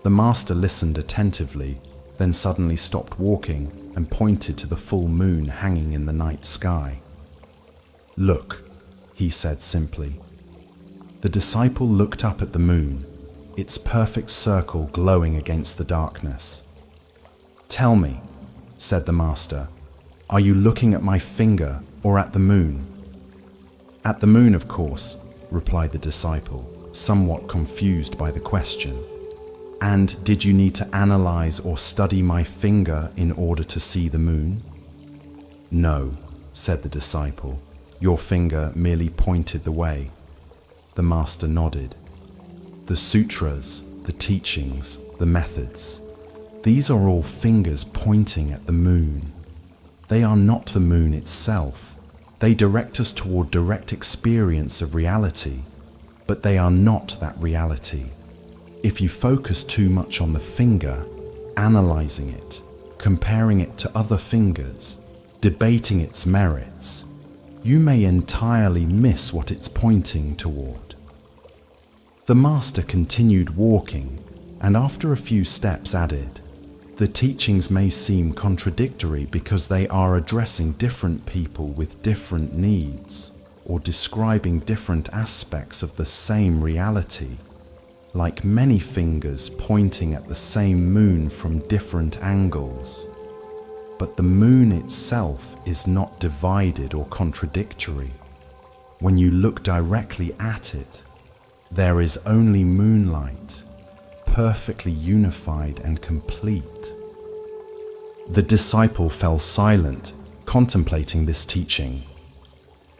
The master listened attentively, then suddenly stopped walking and pointed to the full moon hanging in the night sky. "Look," he said simply. The disciple looked up at the moon, its perfect circle glowing against the darkness. "Tell me," said the master, "are you looking at my finger or at the moon?" "At the moon, of course," replied the disciple, somewhat confused by the question. "And did you need to analyze or study my finger in order to see the moon?" "No," said the disciple. "Your finger merely pointed the way." The master nodded. "The sutras, the teachings, the methods, these are all fingers pointing at the moon. They are not the moon itself. They direct us toward direct experience of reality, but they are not that reality. If you focus too much on the finger, analyzing it, comparing it to other fingers, debating its merits, you may entirely miss what it's pointing toward." The master continued walking, and after a few steps added, "The teachings may seem contradictory because they are addressing different people with different needs, or describing different aspects of the same reality, like many fingers pointing at the same moon from different angles. But the moon itself is not divided or contradictory. When you look directly at it, there is only moonlight, perfectly unified and complete." The disciple fell silent, contemplating this teaching.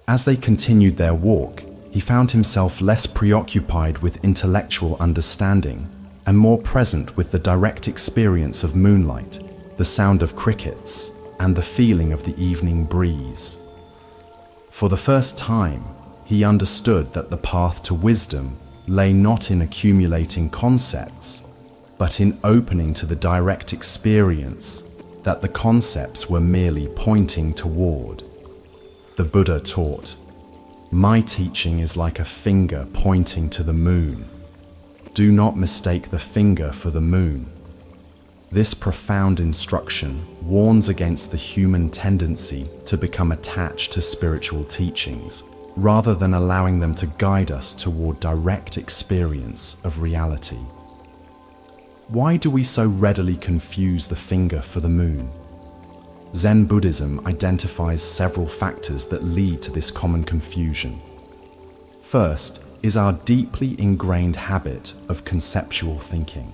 As they continued their walk, he found himself less preoccupied with intellectual understanding and more present with the direct experience of moonlight, the sound of crickets, and the feeling of the evening breeze. For the first time, he understood that the path to wisdom lay not in accumulating concepts, but in opening to the direct experience that the concepts were merely pointing toward. The Buddha taught, "My teaching is like a finger pointing to the moon. Do not mistake the finger for the moon." This profound instruction warns against the human tendency to become attached to spiritual teachings, rather than allowing them to guide us toward direct experience of reality. Why do we so readily confuse the finger for the moon? Zen Buddhism identifies several factors that lead to this common confusion. First is our deeply ingrained habit of conceptual thinking.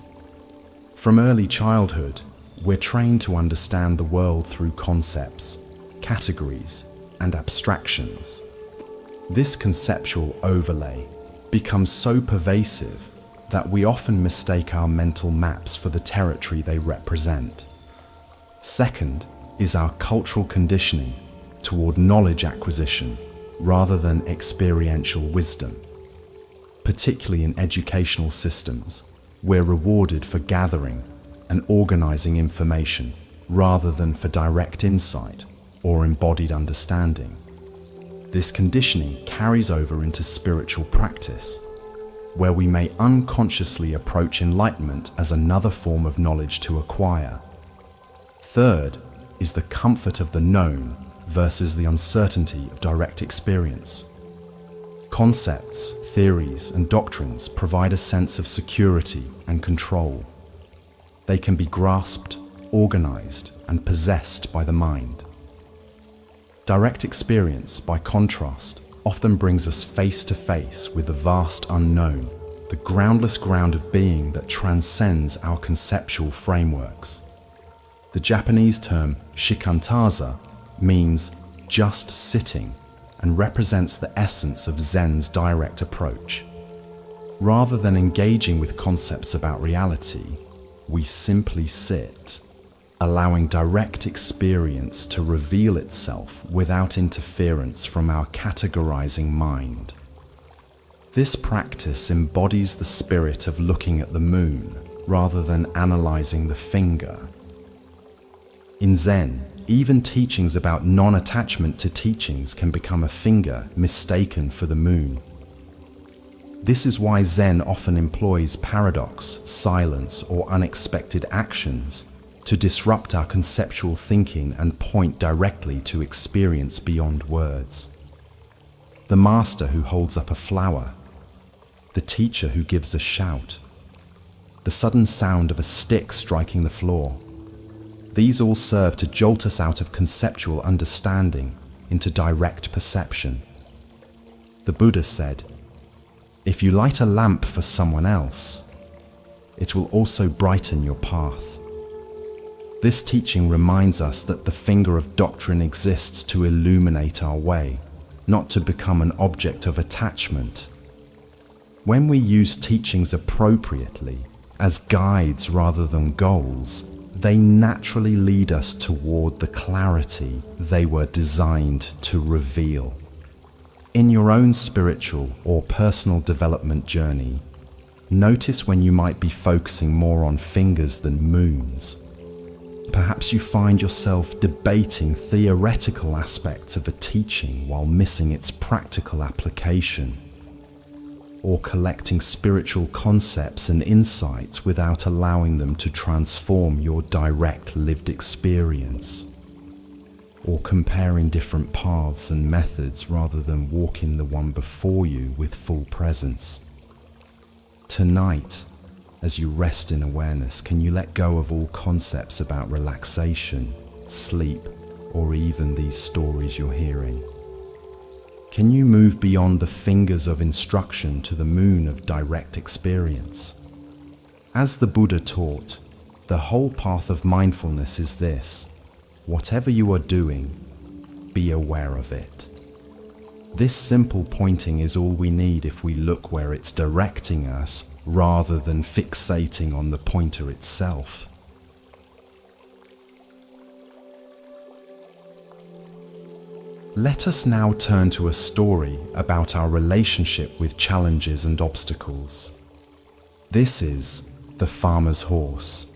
From early childhood, we're trained to understand the world through concepts, categories, and abstractions. This conceptual overlay becomes so pervasive that we often mistake our mental maps for the territory they represent. Second is our cultural conditioning toward knowledge acquisition rather than experiential wisdom. Particularly in educational systems, we're rewarded for gathering and organizing information rather than for direct insight or embodied understanding. This conditioning carries over into spiritual practice, where we may unconsciously approach enlightenment as another form of knowledge to acquire. Third is the comfort of the known versus the uncertainty of direct experience. Concepts, theories, and doctrines provide a sense of security and control. They can be grasped, organized, and possessed by the mind. Direct experience, by contrast, often brings us face to face with the vast unknown, the groundless ground of being that transcends our conceptual frameworks. The Japanese term shikantaza means just sitting and represents the essence of Zen's direct approach. Rather than engaging with concepts about reality, we simply sit, allowing direct experience to reveal itself without interference from our categorizing mind. This practice embodies the spirit of looking at the moon rather than analyzing the finger. In Zen, even teachings about non-attachment to teachings can become a finger mistaken for the moon. This is why Zen often employs paradox, silence, or unexpected actions to disrupt our conceptual thinking and point directly to experience beyond words. The master who holds up a flower, the teacher who gives a shout, the sudden sound of a stick striking the floor. These all serve to jolt us out of conceptual understanding into direct perception. The Buddha said, "If you light a lamp for someone else, it will also brighten your path." This teaching reminds us that the finger of doctrine exists to illuminate our way, not to become an object of attachment. When we use teachings appropriately, as guides rather than goals, they naturally lead us toward the clarity they were designed to reveal. In your own spiritual or personal development journey, notice when you might be focusing more on fingers than moons. Perhaps you find yourself debating theoretical aspects of a teaching while missing its practical application, or collecting spiritual concepts and insights without allowing them to transform your direct lived experience, or comparing different paths and methods rather than walking the one before you with full presence. Tonight, as you rest in awareness, can you let go of all concepts about relaxation, sleep, or even these stories you're hearing? Can you move beyond the fingers of instruction to the moon of direct experience? As the Buddha taught, the whole path of mindfulness is this: whatever you are doing, be aware of it. This simple pointing is all we need if we look where it's directing us rather than fixating on the pointer itself. Let us now turn to a story about our relationship with challenges and obstacles. This is The Farmer's Horse.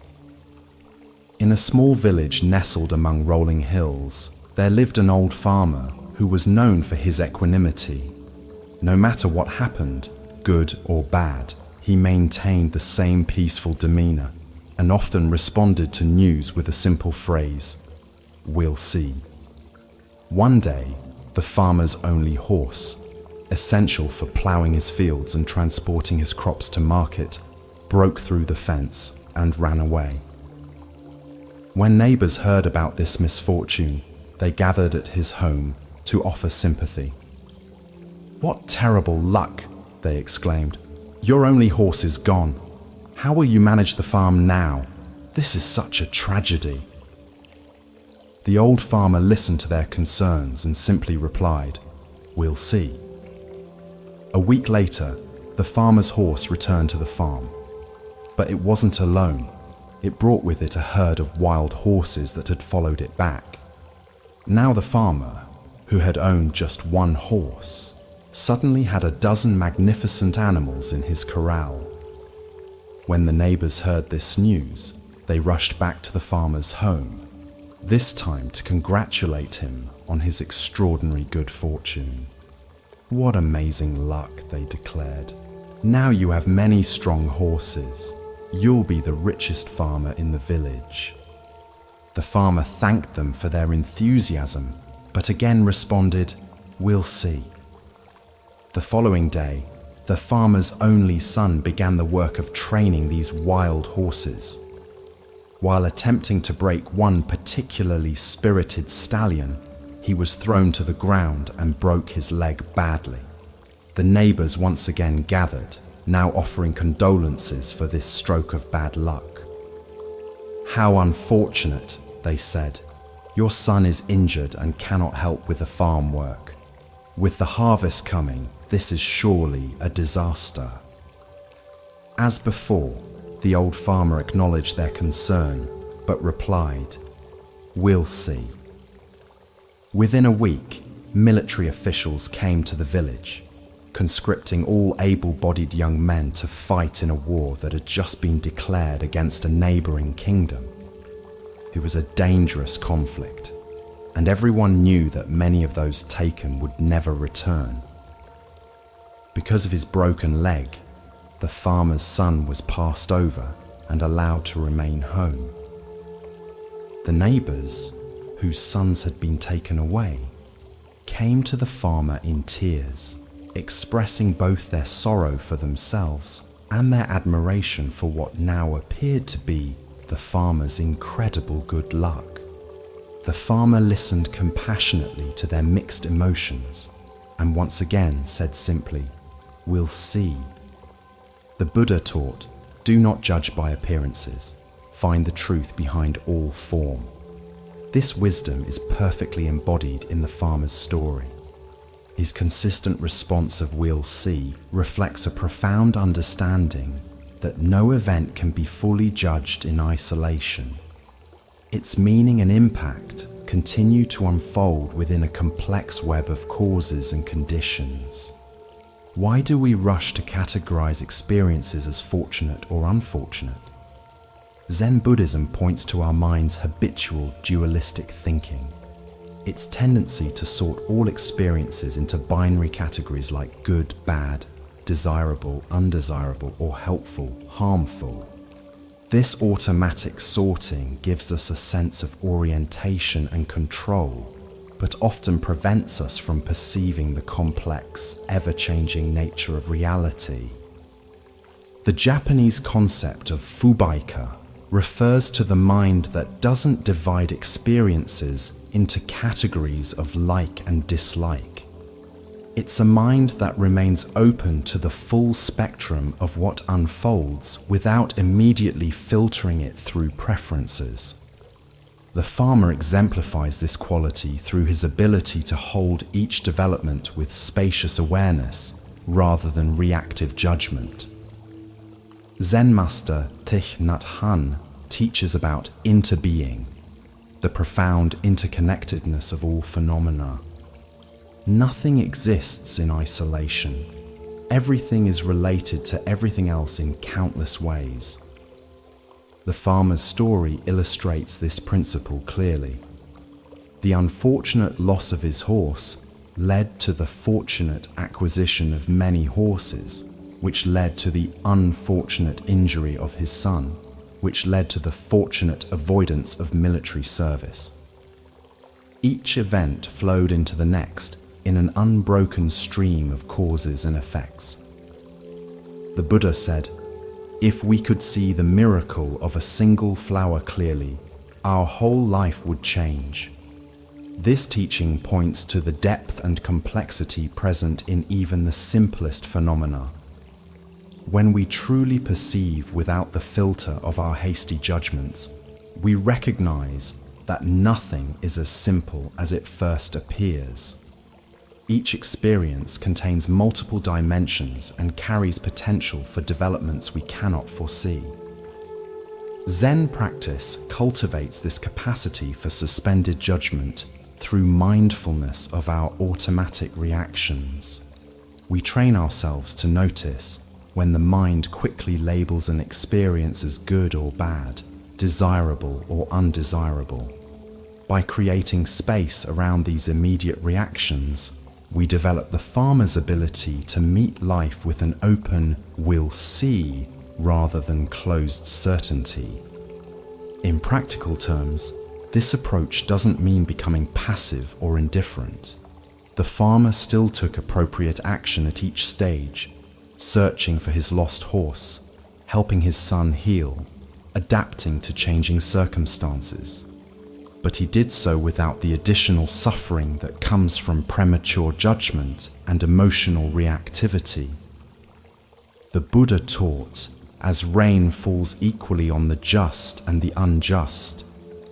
In a small village nestled among rolling hills, there lived an old farmer who was known for his equanimity. No matter what happened, good or bad, he maintained the same peaceful demeanor and often responded to news with a simple phrase, "We'll see." One day, the farmer's only horse, essential for plowing his fields and transporting his crops to market, broke through the fence and ran away. When neighbors heard about this misfortune, they gathered at his home to offer sympathy. "What terrible luck!" they exclaimed. "Your only horse is gone. How will you manage the farm now? This is such a tragedy." The old farmer listened to their concerns and simply replied, "We'll see." A week later, the farmer's horse returned to the farm. But it wasn't alone. It brought with it a herd of wild horses that had followed it back. Now the farmer, who had owned just one horse, suddenly had a dozen magnificent animals in his corral. When the neighbors heard this news, they rushed back to the farmer's home, this time to congratulate him on his extraordinary good fortune. "What amazing luck," they declared. "Now you have many strong horses. You'll be the richest farmer in the village." The farmer thanked them for their enthusiasm, but again responded, "We'll see." The following day, the farmer's only son began the work of training these wild horses. While attempting to break one particularly spirited stallion, he was thrown to the ground and broke his leg badly. The neighbors once again gathered, now offering condolences for this stroke of bad luck. "How unfortunate," they said. "Your son is injured and cannot help with the farm work. With the harvest coming, this is surely a disaster." As before, the old farmer acknowledged their concern, but replied, "We'll see." Within a week, military officials came to the village. conscripting all able-bodied young men to fight in a war that had just been declared against a neighboring kingdom. It was a dangerous conflict, and everyone knew that many of those taken would never return. Because of his broken leg, the farmer's son was passed over and allowed to remain home. The neighbors, whose sons had been taken away, came to the farmer in tears, expressing both their sorrow for themselves and their admiration for what now appeared to be the farmer's incredible good luck. The farmer listened compassionately to their mixed emotions and once again said simply, "We'll see." The Buddha taught, "Do not judge by appearances. Find the truth behind all form." This wisdom is perfectly embodied in the farmer's story. His consistent response of "we'll see" reflects a profound understanding that no event can be fully judged in isolation. Its meaning and impact continue to unfold within a complex web of causes and conditions. Why do we rush to categorize experiences as fortunate or unfortunate? Zen Buddhism points to our mind's habitual dualistic thinking. Its tendency to sort all experiences into binary categories like good, bad, desirable, undesirable, or helpful, harmful. This automatic sorting gives us a sense of orientation and control, but often prevents us from perceiving the complex, ever-changing nature of reality. The Japanese concept of fubaika refers to the mind that doesn't divide experiences into categories of like and dislike. It's a mind that remains open to the full spectrum of what unfolds without immediately filtering it through preferences. The farmer exemplifies this quality through his ability to hold each development with spacious awareness rather than reactive judgment. Zen master Thich Nhat Hanh teaches about interbeing, the profound interconnectedness of all phenomena. Nothing exists in isolation. Everything is related to everything else in countless ways. The farmer's story illustrates this principle clearly. The unfortunate loss of his horse led to the fortunate acquisition of many horses, which led to the unfortunate injury of his son, which led to the fortunate avoidance of military service. Each event flowed into the next in an unbroken stream of causes and effects. The Buddha said, "If we could see the miracle of a single flower clearly, our whole life would change." This teaching points to the depth and complexity present in even the simplest phenomena. When we truly perceive without the filter of our hasty judgments, we recognize that nothing is as simple as it first appears. Each experience contains multiple dimensions and carries potential for developments we cannot foresee. Zen practice cultivates this capacity for suspended judgment through mindfulness of our automatic reactions. We train ourselves to notice when the mind quickly labels an experience as good or bad, desirable or undesirable. By creating space around these immediate reactions, we develop the farmer's ability to meet life with an open "we'll see" rather than closed certainty. In practical terms, this approach doesn't mean becoming passive or indifferent. The farmer still took appropriate action at each stage, searching for his lost horse, helping his son heal, adapting to changing circumstances. But he did so without the additional suffering that comes from premature judgment and emotional reactivity. The Buddha taught, as rain falls equally on the just and the unjust,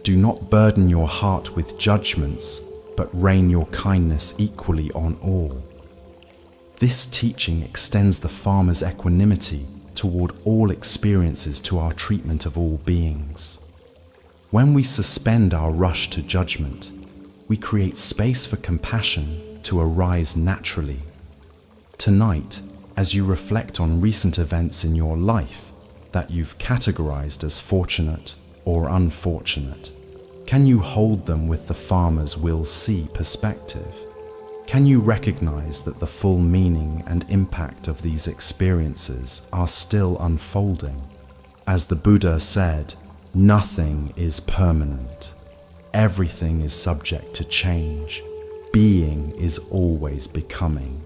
do not burden your heart with judgments, but rain your kindness equally on all. This teaching extends the farmer's equanimity toward all experiences to our treatment of all beings. When we suspend our rush to judgment, we create space for compassion to arise naturally. Tonight, as you reflect on recent events in your life that you've categorized as fortunate or unfortunate, can you hold them with the farmer's will see perspective? Can you recognize that the full meaning and impact of these experiences are still unfolding? As the Buddha said, nothing is permanent. Everything is subject to change. Being is always becoming.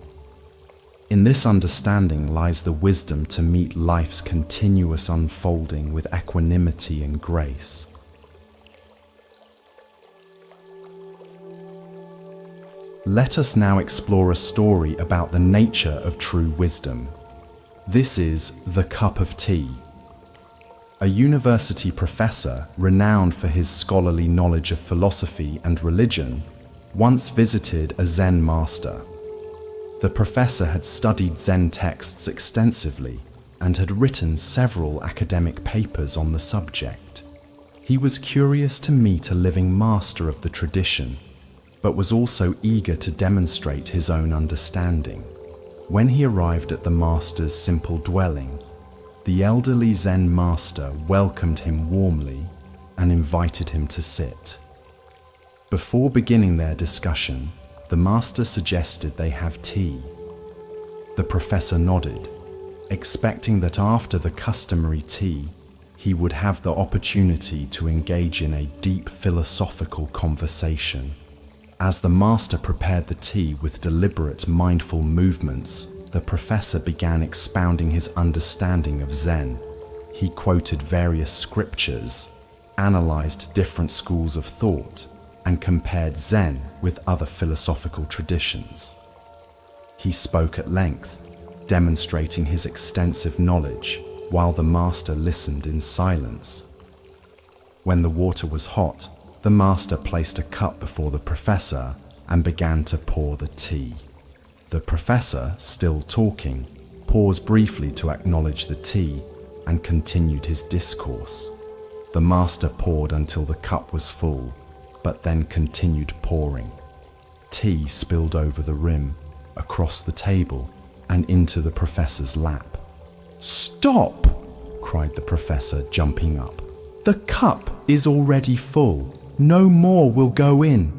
In this understanding lies the wisdom to meet life's continuous unfolding with equanimity and grace. Let us now explore a story about the nature of true wisdom. This is The Cup of Tea. A university professor, renowned for his scholarly knowledge of philosophy and religion, once visited a Zen master. The professor had studied Zen texts extensively and had written several academic papers on the subject. He was curious to meet a living master of the tradition, but was also eager to demonstrate his own understanding. When he arrived at the master's simple dwelling, the elderly Zen master welcomed him warmly and invited him to sit. Before beginning their discussion, the master suggested they have tea. The professor nodded, expecting that after the customary tea, he would have the opportunity to engage in a deep philosophical conversation. As the master prepared the tea with deliberate, mindful movements, the professor began expounding his understanding of Zen. He quoted various scriptures, analyzed different schools of thought, and compared Zen with other philosophical traditions. He spoke at length, demonstrating his extensive knowledge, while the master listened in silence. When the water was hot, the master placed a cup before the professor and began to pour the tea. The professor, still talking, paused briefly to acknowledge the tea and continued his discourse. The master poured until the cup was full, but then continued pouring. Tea spilled over the rim, across the table, and into the professor's lap. "Stop!" cried the professor, jumping up. "The cup is already full. No more will go in."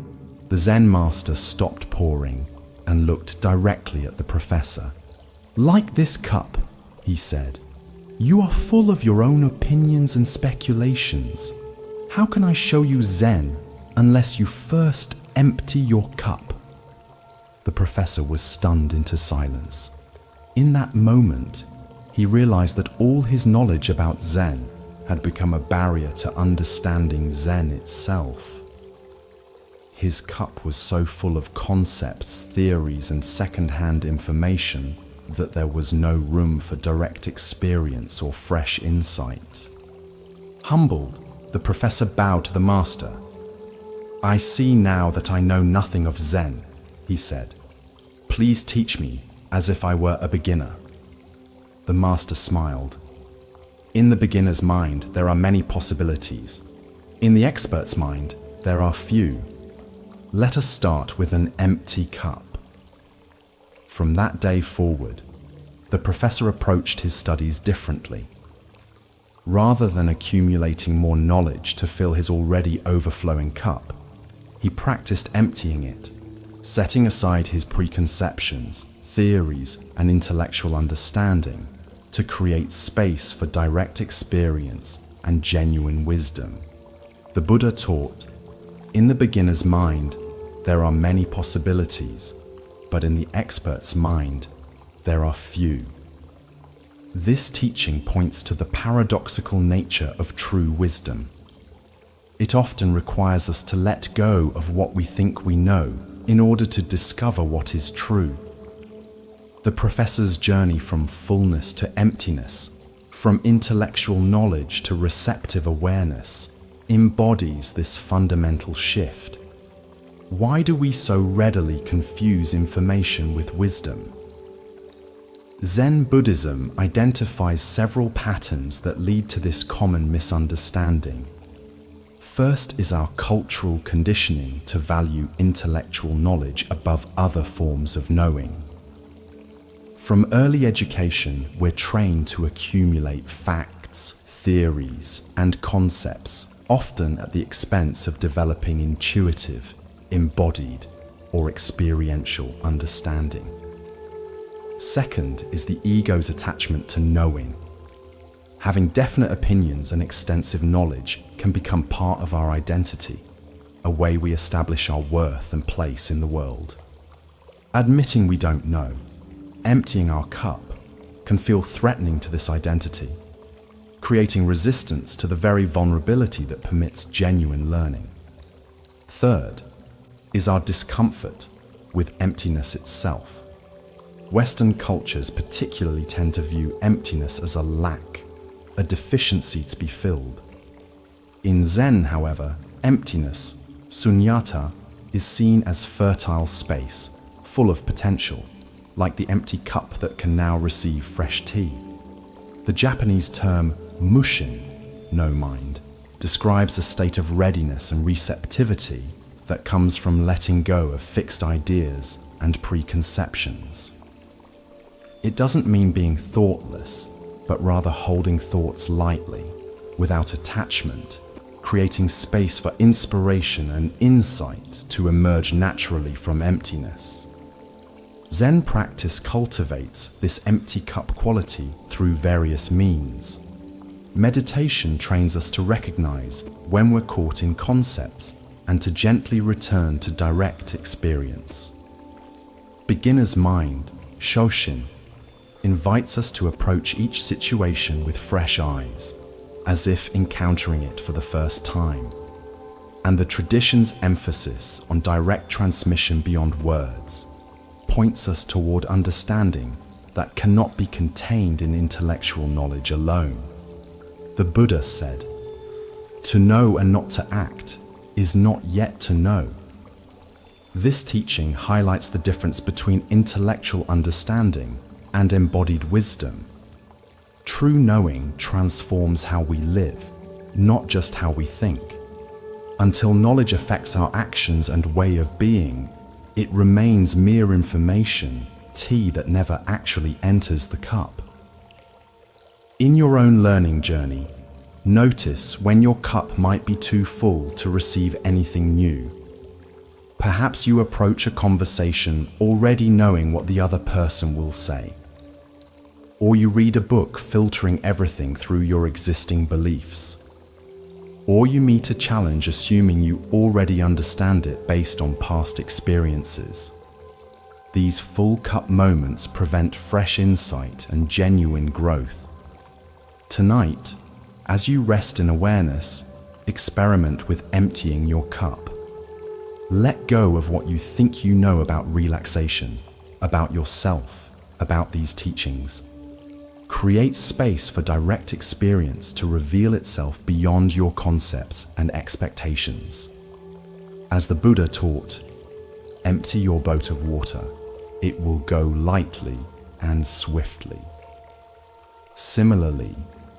The Zen master stopped pouring and looked directly at the professor. "Like this cup," he said, "you are full of your own opinions and speculations. How can I show you Zen unless you first empty your cup?" The professor was stunned into silence. In that moment, he realized that all his knowledge about Zen had become a barrier to understanding Zen itself. His cup was so full of concepts, theories, and second-hand information that there was no room for direct experience or fresh insight. Humbled, the professor bowed to the master. "I see now that I know nothing of Zen," he said. "Please teach me as if I were a beginner." The master smiled. "In the beginner's mind, there are many possibilities. In the expert's mind, there are few. Let us start with an empty cup." From that day forward, the professor approached his studies differently. Rather than accumulating more knowledge to fill his already overflowing cup, he practiced emptying it, setting aside his preconceptions, theories, and intellectual understanding to create space for direct experience and genuine wisdom. The Buddha taught, "In the beginner's mind, there are many possibilities, but in the expert's mind, there are few." This teaching points to the paradoxical nature of true wisdom. It often requires us to let go of what we think we know in order to discover what is true. The professor's journey from fullness to emptiness, from intellectual knowledge to receptive awareness, embodies this fundamental shift. Why do we so readily confuse information with wisdom? Zen Buddhism identifies several patterns that lead to this common misunderstanding. First is our cultural conditioning to value intellectual knowledge above other forms of knowing. From early education, we're trained to accumulate facts, theories, and concepts, often at the expense of developing intuitive, embodied, or experiential understanding. Second is the ego's attachment to knowing. Having definite opinions and extensive knowledge can become part of our identity, a way we establish our worth and place in the world. Admitting we don't know, emptying our cup, can feel threatening to this identity, creating resistance to the very vulnerability that permits genuine learning. Third is our discomfort with emptiness itself. Western cultures particularly tend to view emptiness as a lack, a deficiency to be filled. In Zen, however, emptiness, sunyata, is seen as fertile space, full of potential, like the empty cup that can now receive fresh tea. The Japanese term mushin, no mind, describes a state of readiness and receptivity that comes from letting go of fixed ideas and preconceptions. It doesn't mean being thoughtless, but rather holding thoughts lightly, without attachment, creating space for inspiration and insight to emerge naturally from emptiness. Zen practice cultivates this empty cup quality through various means. Meditation trains us to recognize when we're caught in concepts and to gently return to direct experience. Beginner's mind, Shoshin, invites us to approach each situation with fresh eyes, as if encountering it for the first time. And the tradition's emphasis on direct transmission beyond words points us toward understanding that cannot be contained in intellectual knowledge alone. The Buddha said, "To know and not to act is not yet to know." This teaching highlights the difference between intellectual understanding and embodied wisdom. True knowing transforms how we live, not just how we think. Until knowledge affects our actions and way of being, it remains mere information, tea that never actually enters the cup. In your own learning journey, notice when your cup might be too full to receive anything new. Perhaps you approach a conversation already knowing what the other person will say. Or you read a book filtering everything through your existing beliefs. Or you meet a challenge assuming you already understand it based on past experiences. These full cup moments prevent fresh insight and genuine growth. Tonight, as you rest in awareness, experiment with emptying your cup. Let go of what you think you know about relaxation, about yourself, about these teachings. Create space for direct experience to reveal itself beyond your concepts and expectations. As the Buddha taught, empty your boat of water. It will go lightly and swiftly. Similarly,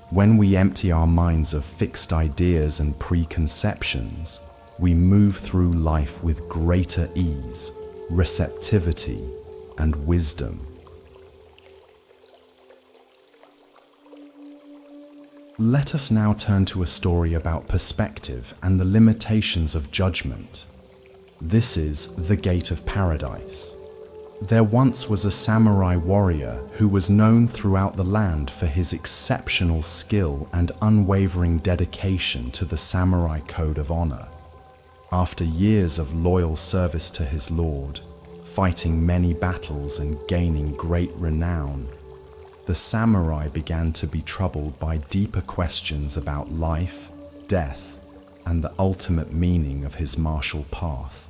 when we empty our minds of fixed ideas and preconceptions, we move through life with greater ease, receptivity, and wisdom. Let us now turn to a story about perspective and the limitations of judgment. This is The Gate of Paradise. There once was a samurai warrior who was known throughout the land for his exceptional skill and unwavering dedication to the samurai code of honor. After years of loyal service to his lord, fighting many battles and gaining great renown, the samurai began to be troubled by deeper questions about life, death, and the ultimate meaning of his martial path.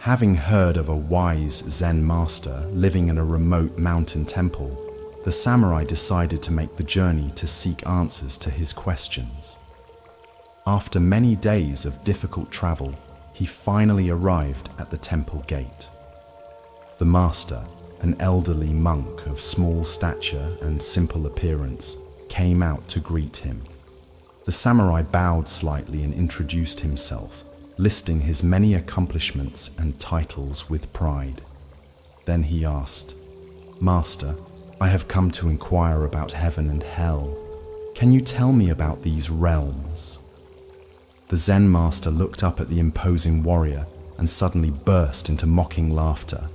Having heard of a wise Zen master living in a remote mountain temple, the samurai decided to make the journey to seek answers to his questions. After many days of difficult travel, he finally arrived at the temple gate. The master, an elderly monk of small stature and simple appearance, came out to greet him. The samurai bowed slightly and introduced himself, listing his many accomplishments and titles with pride. Then he asked, "Master, I have come to inquire about heaven and hell. Can you tell me about these realms?" The Zen master looked up at the imposing warrior and suddenly burst into mocking laughter.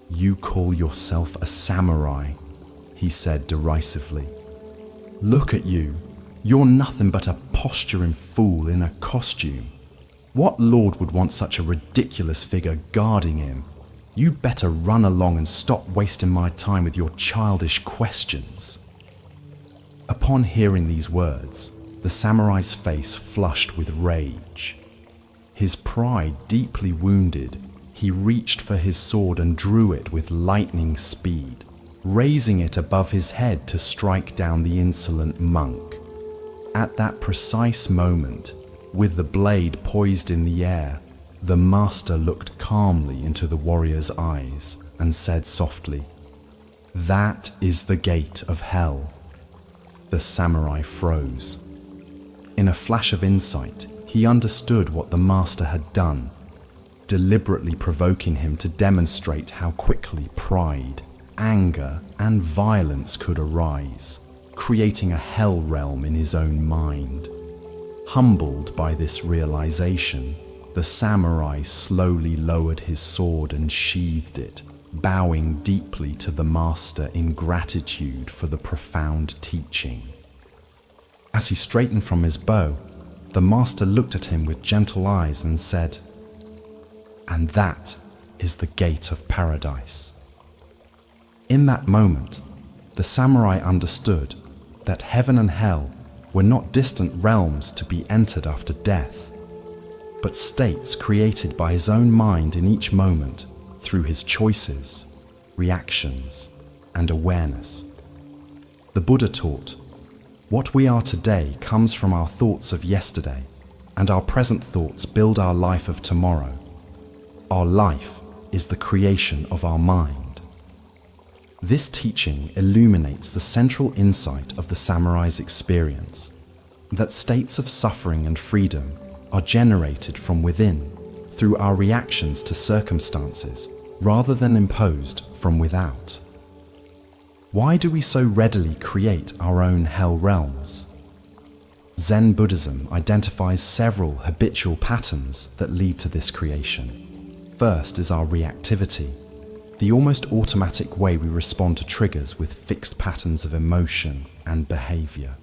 "You call yourself a samurai," he said derisively. "Look at you. You're nothing but a posturing fool in a costume. What lord would want such a ridiculous figure guarding him? You'd better run along and stop wasting my time with your childish questions." Upon hearing these words, the samurai's face flushed with rage. His pride deeply wounded, he reached for his sword and drew it with lightning speed, raising it above his head to strike down the insolent monk. At that precise moment, with the blade poised in the air, the master looked calmly into the warrior's eyes and said softly, "That is the gate of hell." The samurai froze. In a flash of insight, he understood what the master had done, deliberately provoking him to demonstrate how quickly pride, anger, and violence could arise, creating a hell realm in his own mind. Humbled by this realization, the samurai slowly lowered his sword and sheathed it, bowing deeply to the master in gratitude for the profound teaching. As he straightened from his bow, the master looked at him with gentle eyes and said, "And that is the gate of paradise." In that moment, the samurai understood that heaven and hell were not distant realms to be entered after death, but states created by his own mind in each moment through his choices, reactions, and awareness. The Buddha taught, "What we are today comes from our thoughts of yesterday, and our present thoughts build our life of tomorrow. Our life is the creation of our mind." This teaching illuminates the central insight of the samurai's experience, that states of suffering and freedom are generated from within through our reactions to circumstances rather than imposed from without. Why do we so readily create our own hell realms? Zen Buddhism identifies several habitual patterns that lead to this creation. First is our reactivity, the almost automatic way we respond to triggers with fixed patterns of emotion and behavior.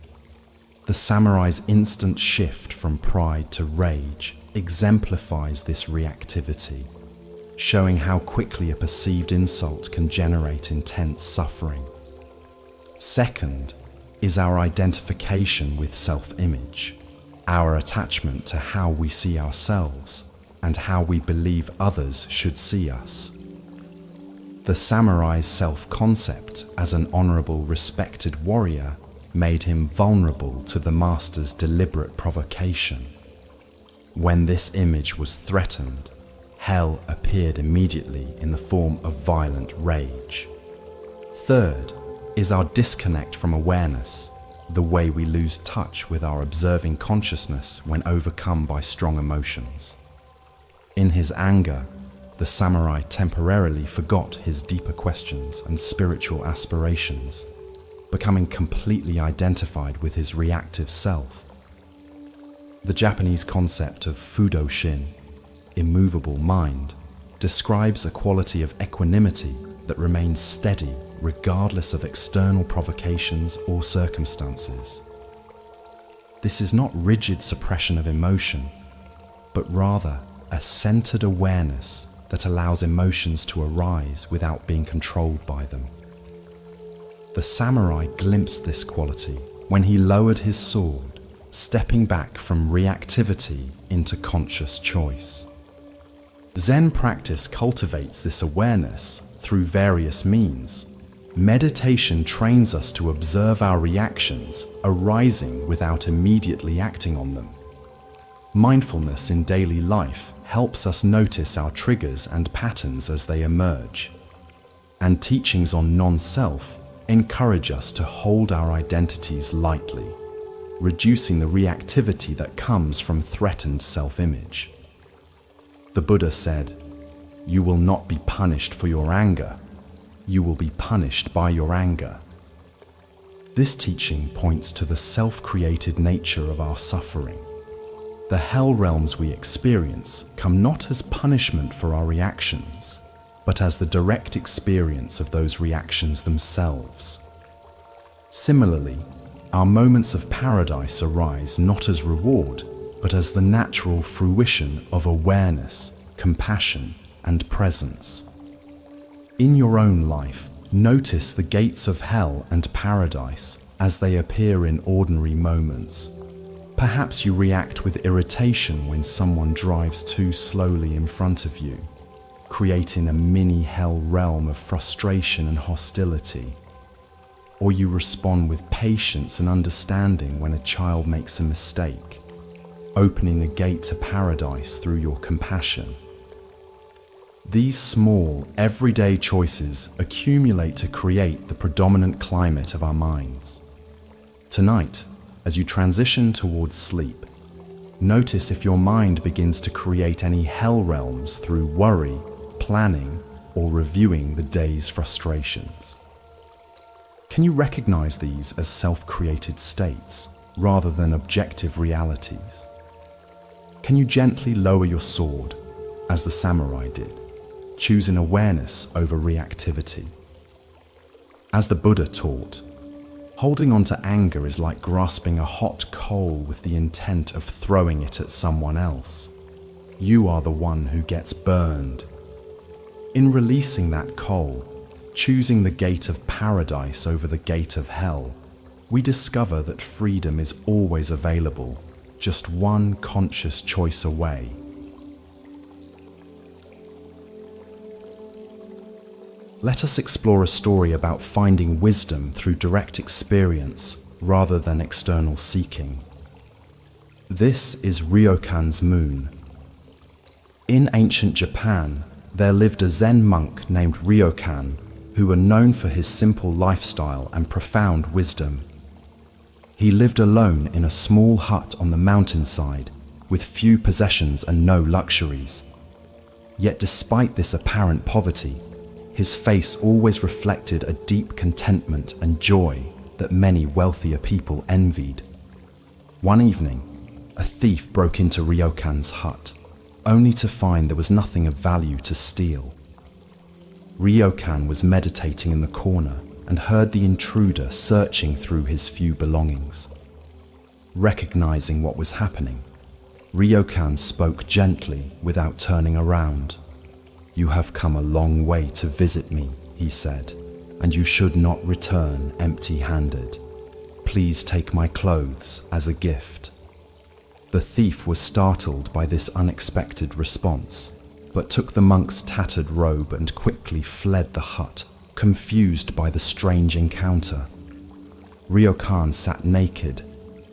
The samurai's instant shift from pride to rage exemplifies this reactivity, showing how quickly a perceived insult can generate intense suffering. Second is our identification with self-image, our attachment to how we see ourselves and how we believe others should see us. The samurai's self-concept as an honorable, respected warrior made him vulnerable to the master's deliberate provocation. When this image was threatened, hell appeared immediately in the form of violent rage. Third is our disconnect from awareness, the way we lose touch with our observing consciousness when overcome by strong emotions. In his anger, the samurai temporarily forgot his deeper questions and spiritual aspirations, becoming completely identified with his reactive self. The Japanese concept of Fudo-shin, immovable mind, describes a quality of equanimity that remains steady regardless of external provocations or circumstances. This is not rigid suppression of emotion, but rather a centered awareness that allows emotions to arise without being controlled by them. The samurai glimpsed this quality when he lowered his sword, stepping back from reactivity into conscious choice. Zen practice cultivates this awareness through various means. Meditation trains us to observe our reactions arising without immediately acting on them. Mindfulness in daily life helps us notice our triggers and patterns as they emerge. And teachings on non-self encourage us to hold our identities lightly, reducing the reactivity that comes from threatened self-image. The Buddha said, "You will not be punished for your anger. you will be punished by your anger. This teaching points to the self-created nature of our suffering. The hell realms we experience come not as punishment for our reactions, but as the direct experience of those reactions themselves. Similarly, our moments of paradise arise not as reward, but as the natural fruition of awareness, compassion, and presence. In your own life, notice the gates of hell and paradise as they appear in ordinary moments. Perhaps you react with irritation when someone drives too slowly in front of you, creating a mini hell realm of frustration and hostility. Or you respond with patience and understanding when a child makes a mistake, opening a gate to paradise through your compassion. These small, everyday choices accumulate to create the predominant climate of our minds. Tonight, as you transition towards sleep, notice if your mind begins to create any hell realms through worry, planning, or reviewing the day's frustrations. Can you recognize these as self-created states rather than objective realities? Can you gently lower your sword, as the samurai did, choosing awareness over reactivity? As the Buddha taught, holding on to anger is like grasping a hot coal with the intent of throwing it at someone else. You are the one who gets burned. In releasing that coal, choosing the gate of paradise over the gate of hell, we discover that freedom is always available, just one conscious choice away. Let us explore a story about finding wisdom through direct experience rather than external seeking. This is Ryokan's moon. In ancient Japan, there lived a Zen monk named Ryokan, who were known for his simple lifestyle and profound wisdom. He lived alone in a small hut on the mountainside, with few possessions and no luxuries. Yet despite this apparent poverty, his face always reflected a deep contentment and joy that many wealthier people envied. One evening, a thief broke into Ryokan's hut, only to find there was nothing of value to steal. Ryokan was meditating in the corner and heard the intruder searching through his few belongings. Recognizing what was happening, Ryokan spoke gently without turning around. "You have come a long way to visit me," he said, "and you should not return empty-handed. Please take my clothes as a gift." The thief was startled by this unexpected response, but took the monk's tattered robe and quickly fled the hut, confused by the strange encounter. Ryokan sat naked,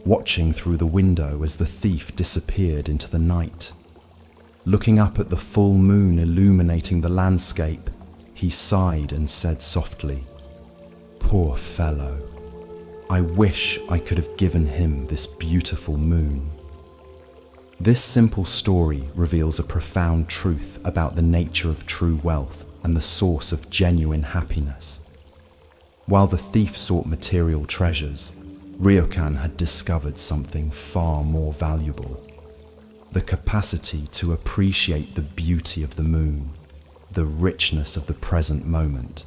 watching through the window as the thief disappeared into the night. Looking up at the full moon illuminating the landscape, he sighed and said softly, "Poor fellow, I wish I could have given him this beautiful moon." This simple story reveals a profound truth about the nature of true wealth and the source of genuine happiness. While the thief sought material treasures, Ryokan had discovered something far more valuable: the capacity to appreciate the beauty of the moon, the richness of the present moment,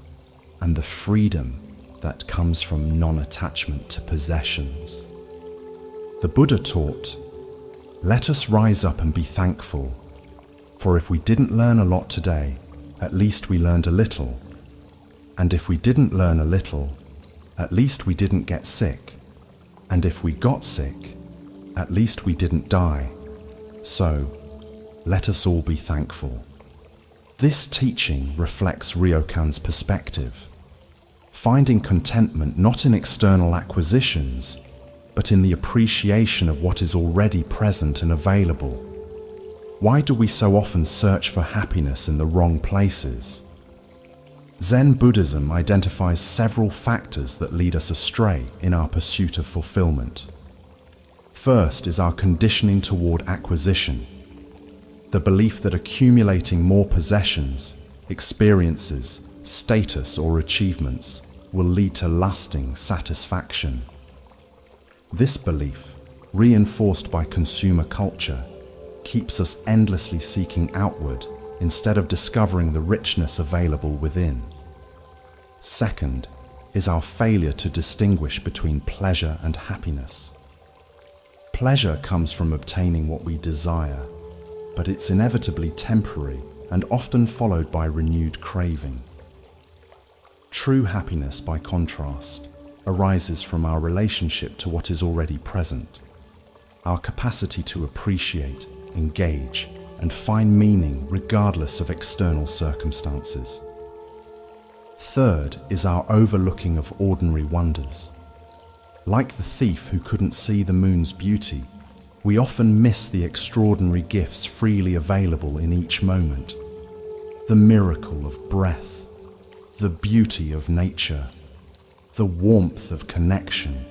and the freedom that comes from non-attachment to possessions. The Buddha taught, "Let us rise up and be thankful, for if we didn't learn a lot today, at least we learned a little. And if we didn't learn a little, at least we didn't get sick. And if we got sick, at least we didn't die. So, let us all be thankful." This teaching reflects Ryokan's perspective, finding contentment not in external acquisitions, but in the appreciation of what is already present and available. Why do we so often search for happiness in the wrong places? Zen Buddhism identifies several factors that lead us astray in our pursuit of fulfillment. First is our conditioning toward acquisition, the belief that accumulating more possessions, experiences, status, or achievements will lead to lasting satisfaction. This belief, reinforced by consumer culture, keeps us endlessly seeking outward instead of discovering the richness available within. Second is our failure to distinguish between pleasure and happiness. Pleasure comes from obtaining what we desire, but it's inevitably temporary and often followed by renewed craving. True happiness, by contrast, arises from our relationship to what is already present, our capacity to appreciate, engage, and find meaning regardless of external circumstances. Third is our overlooking of ordinary wonders. Like the thief who couldn't see the moon's beauty, we often miss the extraordinary gifts freely available in each moment. The miracle of breath, the beauty of nature, the warmth of connection,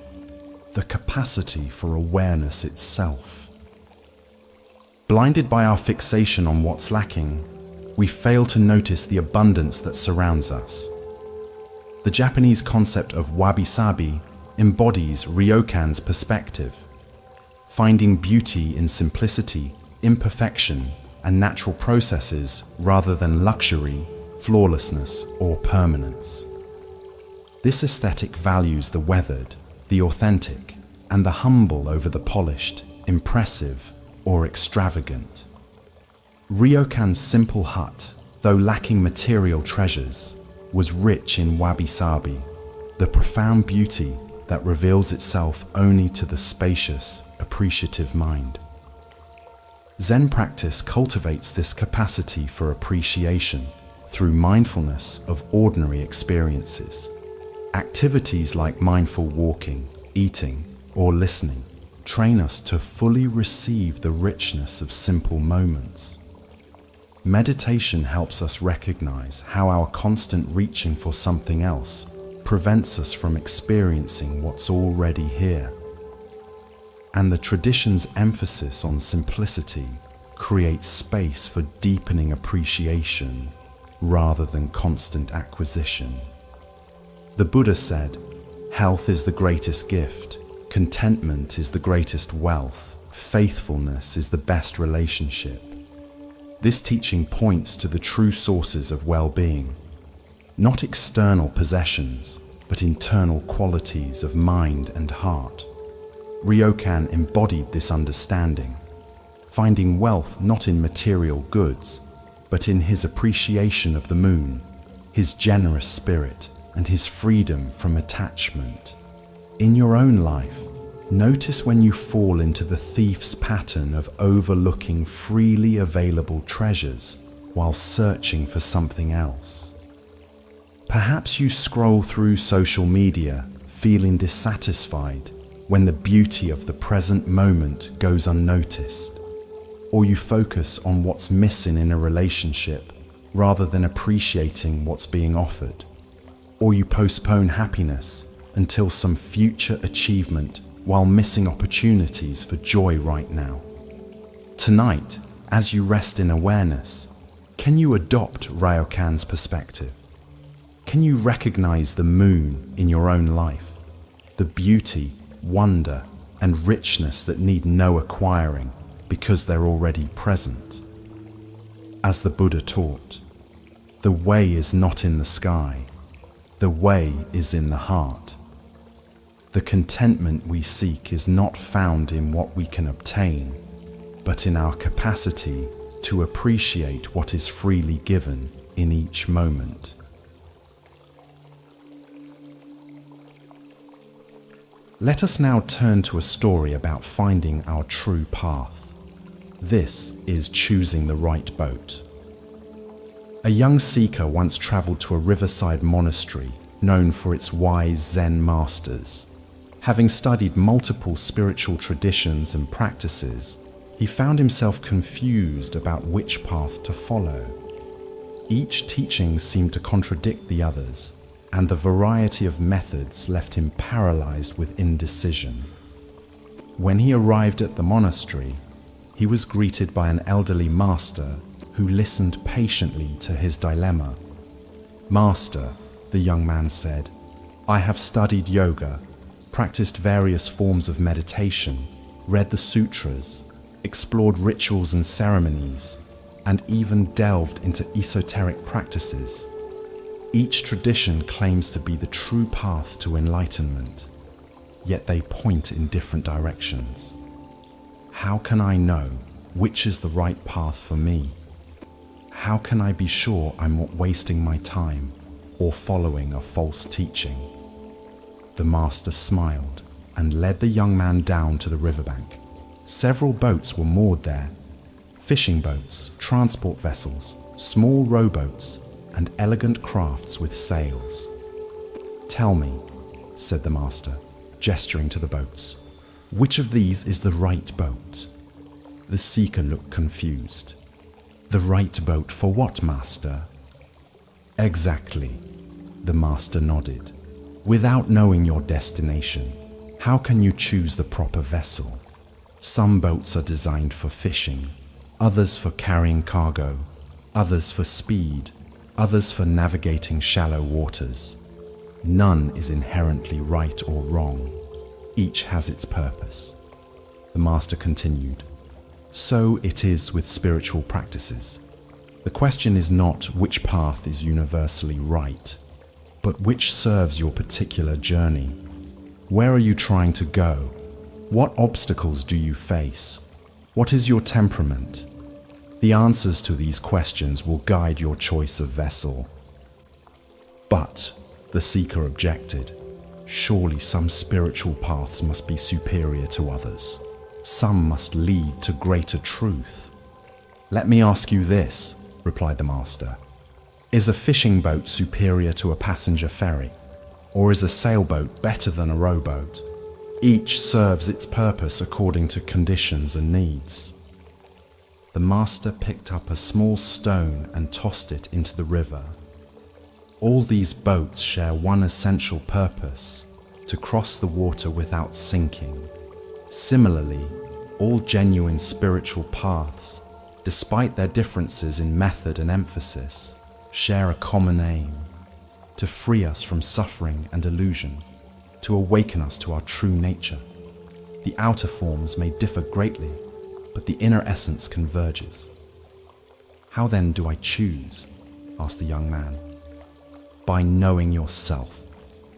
the capacity for awareness itself. Blinded by our fixation on what's lacking, we fail to notice the abundance that surrounds us. The Japanese concept of wabi-sabi embodies Ryokan's perspective, finding beauty in simplicity, imperfection, and natural processes rather than luxury, flawlessness, or permanence. This aesthetic values the weathered, the authentic, and the humble over the polished, impressive, or extravagant. Ryokan's simple hut, though lacking material treasures, was rich in wabi-sabi, the profound beauty that reveals itself only to the spacious, appreciative mind. Zen practice cultivates this capacity for appreciation through mindfulness of ordinary experiences. Activities like mindful walking, eating, or listening train us to fully receive the richness of simple moments. Meditation helps us recognize how our constant reaching for something else prevents us from experiencing what's already here. And the tradition's emphasis on simplicity creates space for deepening appreciation rather than constant acquisition. The Buddha said, "Health is the greatest gift, contentment is the greatest wealth, faithfulness is the best relationship." This teaching points to the true sources of well-being, not external possessions, but internal qualities of mind and heart. Ryokan embodied this understanding, finding wealth not in material goods, but in his appreciation of the moon, his generous spirit, and his freedom from attachment. In your own life, notice when you fall into the thief's pattern of overlooking freely available treasures while searching for something else. Perhaps you scroll through social media feeling dissatisfied when the beauty of the present moment goes unnoticed, or you focus on what's missing in a relationship rather than appreciating what's being offered, or you postpone happiness until some future achievement while missing opportunities for joy right now. Tonight, as you rest in awareness, can you adopt Ryokan's perspective? Can you recognize the moon in your own life, the beauty, wonder, and richness that need no acquiring because they're already present? As the Buddha taught, the way is not in the sky, the way is in the heart. The contentment we seek is not found in what we can obtain, but in our capacity to appreciate what is freely given in each moment. Let us now turn to a story about finding our true path. This is choosing the right boat. A young seeker once traveled to a riverside monastery known for its wise Zen masters. Having studied multiple spiritual traditions and practices, he found himself confused about which path to follow. Each teaching seemed to contradict the others, and the variety of methods left him paralyzed with indecision. When he arrived at the monastery, he was greeted by an elderly master who listened patiently to his dilemma. "Master," the young man said, "I have studied yoga, practiced various forms of meditation, read the sutras, explored rituals and ceremonies, and even delved into esoteric practices. Each tradition claims to be the true path to enlightenment, yet they point in different directions. How can I know which is the right path for me? How can I be sure I'm not wasting my time or following a false teaching?" The master smiled and led the young man down to the riverbank. Several boats were moored there: fishing boats, transport vessels, small rowboats, and elegant crafts with sails. "Tell me," said the master, gesturing to the boats, "which of these is the right boat?" The seeker looked confused. "The right boat for what, master?" "Exactly," the master nodded. "Without knowing your destination, how can you choose the proper vessel? Some boats are designed for fishing, others for carrying cargo, others for speed, others for navigating shallow waters. None is inherently right or wrong. Each has its purpose." The master continued, "So it is with spiritual practices. The question is not which path is universally right, but which serves your particular journey. Where are you trying to go? What obstacles do you face? What is your temperament? The answers to these questions will guide your choice of vessel." "But," the seeker objected, "surely some spiritual paths must be superior to others. Some must lead to greater truth." "Let me ask you this," replied the master. "Is a fishing boat superior to a passenger ferry? Or is a sailboat better than a rowboat? Each serves its purpose according to conditions and needs." The master picked up a small stone and tossed it into the river. "All these boats share one essential purpose: to cross the water without sinking. Similarly, all genuine spiritual paths, despite their differences in method and emphasis, share a common aim: to free us from suffering and illusion, to awaken us to our true nature. The outer forms may differ greatly, but the inner essence converges." "How then do I choose?" asked the young man. "By knowing yourself,"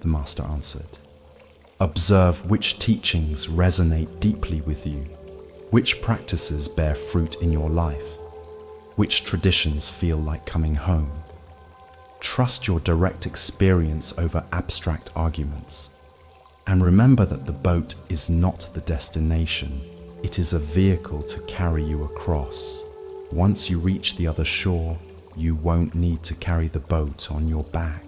the master answered. "Observe which teachings resonate deeply with you, which practices bear fruit in your life, which traditions feel like coming home. Trust your direct experience over abstract arguments. And remember that the boat is not the destination. It is a vehicle to carry you across. Once you reach the other shore, you won't need to carry the boat on your back."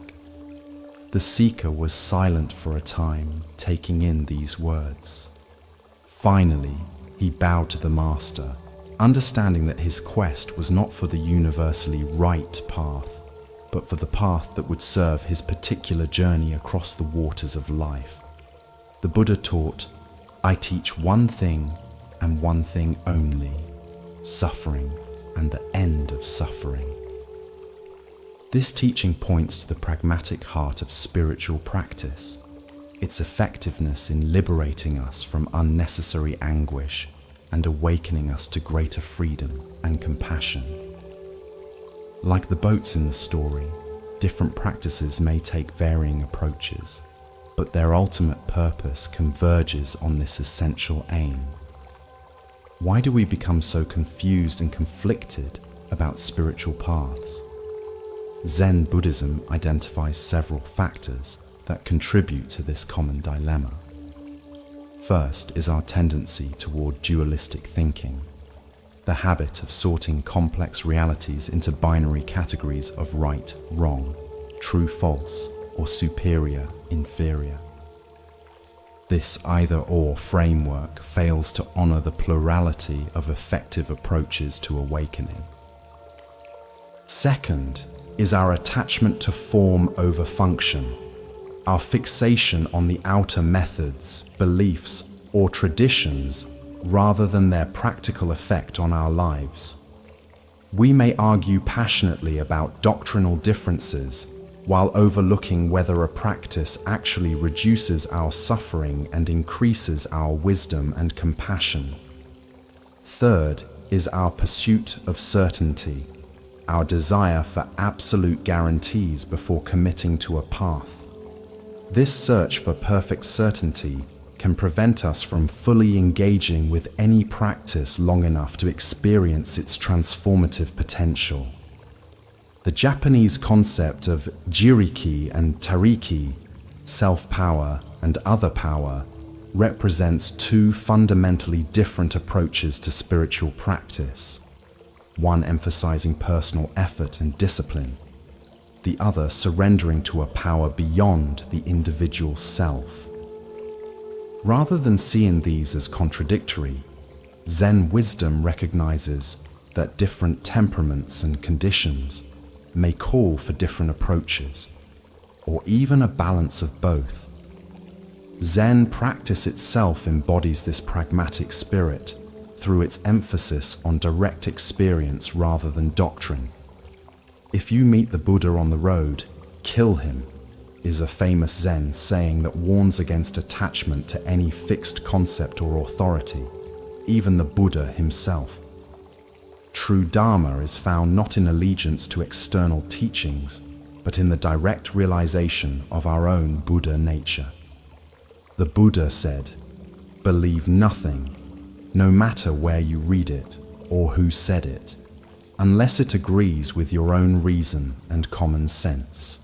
The seeker was silent for a time, taking in these words. Finally, he bowed to the master, understanding that his quest was not for the universally right path, but for the path that would serve his particular journey across the waters of life. The Buddha taught, "I teach one thing and one thing only: suffering and the end of suffering." This teaching points to the pragmatic heart of spiritual practice, its effectiveness in liberating us from unnecessary anguish and awakening us to greater freedom and compassion. Like the boats in the story, different practices may take varying approaches, but their ultimate purpose converges on this essential aim. Why do we become so confused and conflicted about spiritual paths? Zen Buddhism identifies several factors that contribute to this common dilemma. First is our tendency toward dualistic thinking, the habit of sorting complex realities into binary categories of right, wrong, true, false, or superior, inferior. This either-or framework fails to honor the plurality of effective approaches to awakening. Second is our attachment to form over function, our fixation on the outer methods, beliefs, or traditions rather than their practical effect on our lives. We may argue passionately about doctrinal differences, while overlooking whether a practice actually reduces our suffering and increases our wisdom and compassion. Third is our pursuit of certainty, our desire for absolute guarantees before committing to a path. This search for perfect certainty can prevent us from fully engaging with any practice long enough to experience its transformative potential. The Japanese concept of jiriki and tariki, self-power and other power, represents two fundamentally different approaches to spiritual practice, one emphasizing personal effort and discipline, the other surrendering to a power beyond the individual self. Rather than seeing these as contradictory, Zen wisdom recognizes that different temperaments and conditions may call for different approaches, or even a balance of both. Zen practice itself embodies this pragmatic spirit through its emphasis on direct experience rather than doctrine. If you meet the Buddha on the road, kill him, is a famous Zen saying that warns against attachment to any fixed concept or authority, even the Buddha himself. True Dharma is found not in allegiance to external teachings, but in the direct realization of our own Buddha nature. The Buddha said, "Believe nothing, no matter where you read it or who said it, unless it agrees with your own reason and common sense."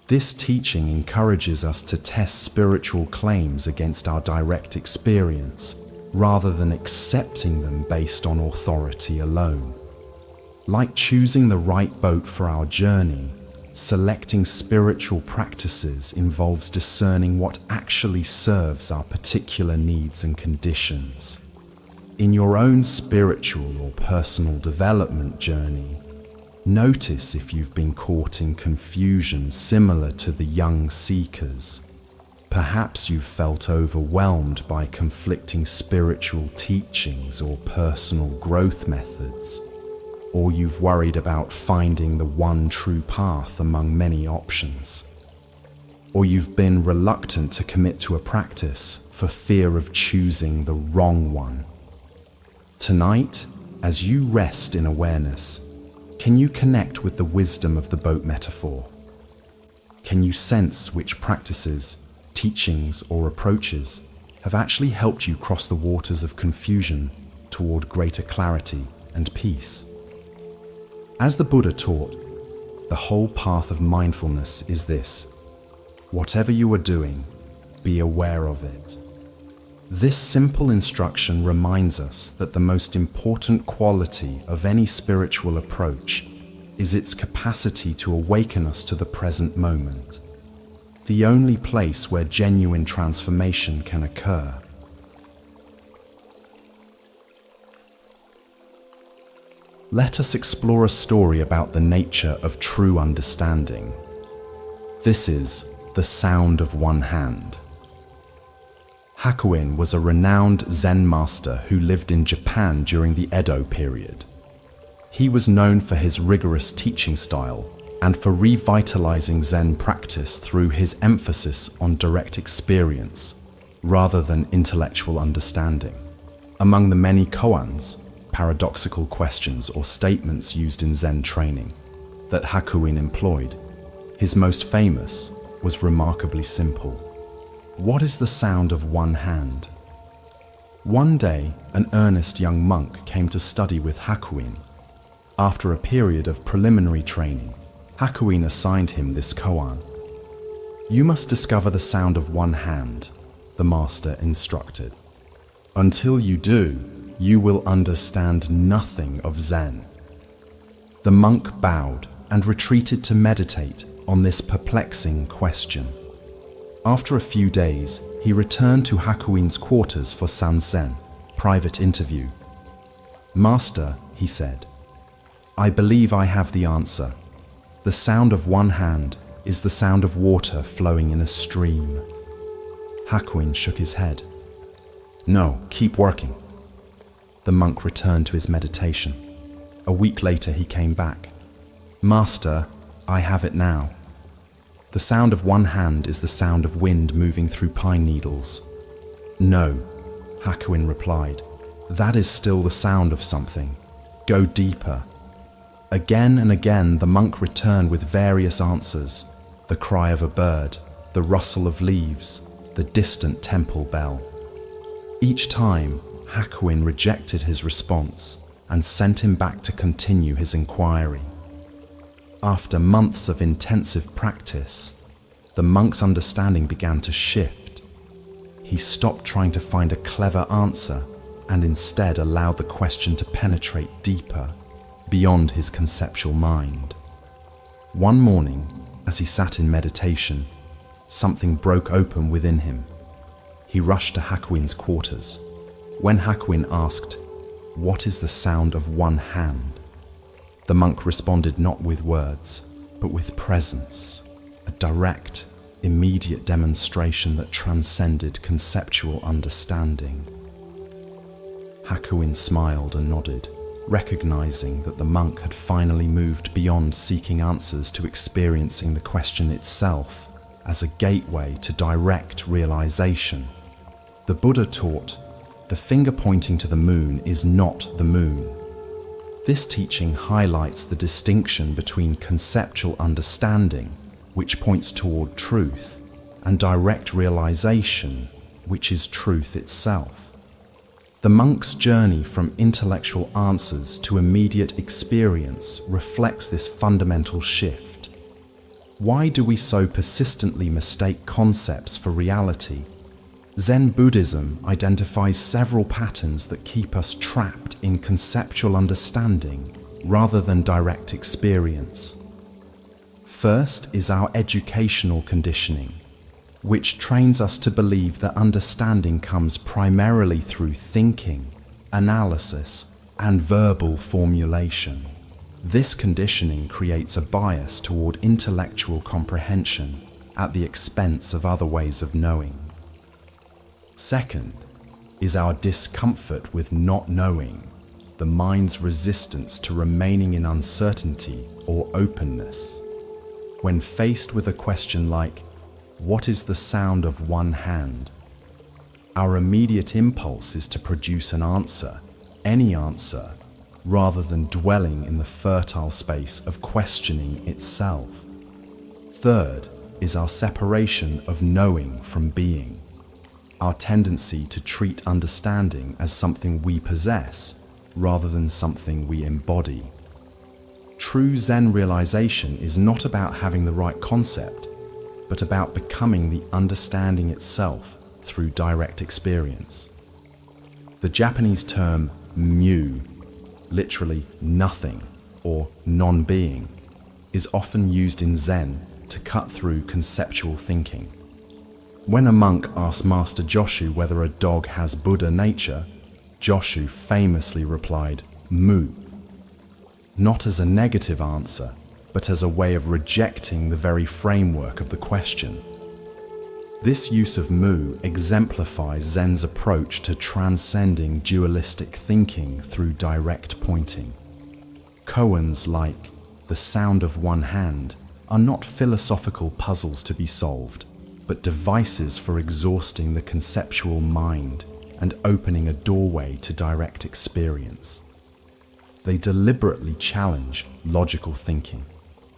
This teaching encourages us to test spiritual claims against our direct experience, rather than accepting them based on authority alone. Like choosing the right boat for our journey, selecting spiritual practices involves discerning what actually serves our particular needs and conditions. In your own spiritual or personal development journey, notice if you've been caught in confusion similar to the young seekers. Perhaps you've felt overwhelmed by conflicting spiritual teachings or personal growth methods, or you've worried about finding the one true path among many options. Or you've been reluctant to commit to a practice for fear of choosing the wrong one. Tonight, as you rest in awareness, can you connect with the wisdom of the boat metaphor? Can you sense which practices, teachings, or approaches have actually helped you cross the waters of confusion toward greater clarity and peace? As the Buddha taught, the whole path of mindfulness is this: whatever you are doing, be aware of it. This simple instruction reminds us that the most important quality of any spiritual approach is its capacity to awaken us to the present moment, the only place where genuine transformation can occur. Let us explore a story about the nature of true understanding. This is The Sound of One Hand. Hakuin was a renowned Zen master who lived in Japan during the Edo period. He was known for his rigorous teaching style and for revitalizing Zen practice through his emphasis on direct experience rather than intellectual understanding. Among the many koans, paradoxical questions or statements used in Zen training, that Hakuin employed, his most famous was remarkably simple. What is the sound of one hand? One day, an earnest young monk came to study with Hakuin. After a period of preliminary training, Hakuin assigned him this koan. "You must discover the sound of one hand," the master instructed. "Until you do, you will understand nothing of Zen." The monk bowed and retreated to meditate on this perplexing question. After a few days, he returned to Hakuin's quarters for Sanzen, private interview. "Master," he said, "I believe I have the answer. The sound of one hand is the sound of water flowing in a stream." Hakuin shook his head. "No, keep working." The monk returned to his meditation. A week later he came back. "Master, I have it now. The sound of one hand is the sound of wind moving through pine needles. No, Hakuin replied. That is still the sound of something. Go deeper. Again and again the monk returned with various answers. The cry of a bird, the rustle of leaves, the distant temple bell. Each time, Hakuin rejected his response and sent him back to continue his inquiry. After months of intensive practice, the monk's understanding began to shift. He stopped trying to find a clever answer and instead allowed the question to penetrate deeper, beyond his conceptual mind. One morning, as he sat in meditation, something broke open within him. He rushed to Hakuin's quarters. When Hakuin asked, "What is the sound of one hand?" the monk responded not with words, but with presence, a direct, immediate demonstration that transcended conceptual understanding. Hakuin smiled and nodded, recognizing that the monk had finally moved beyond seeking answers to experiencing the question itself as a gateway to direct realization. The Buddha taught, the finger pointing to the moon is not the moon. This teaching highlights the distinction between conceptual understanding, which points toward truth, and direct realization, which is truth itself. The monk's journey from intellectual answers to immediate experience reflects this fundamental shift. Why do we so persistently mistake concepts for reality? Zen Buddhism identifies several patterns that keep us trapped in conceptual understanding rather than direct experience. First is our educational conditioning, which trains us to believe that understanding comes primarily through thinking, analysis, and verbal formulation. This conditioning creates a bias toward intellectual comprehension at the expense of other ways of knowing. Second is our discomfort with not knowing, the mind's resistance to remaining in uncertainty or openness. When faced with a question like, "What is the sound of one hand?" our immediate impulse is to produce an answer, any answer, rather than dwelling in the fertile space of questioning itself. Third is our separation of knowing from being. Our tendency to treat understanding as something we possess rather than something we embody. True Zen realization is not about having the right concept, but about becoming the understanding itself through direct experience. The Japanese term mu, literally nothing or non-being, is often used in Zen to cut through conceptual thinking. When a monk asked Master Joshu whether a dog has Buddha nature, Joshu famously replied, "Mu," not as a negative answer, but as a way of rejecting the very framework of the question. This use of mu exemplifies Zen's approach to transcending dualistic thinking through direct pointing. Koans like "the sound of one hand" are not philosophical puzzles to be solved, but devices for exhausting the conceptual mind and opening a doorway to direct experience. They deliberately challenge logical thinking,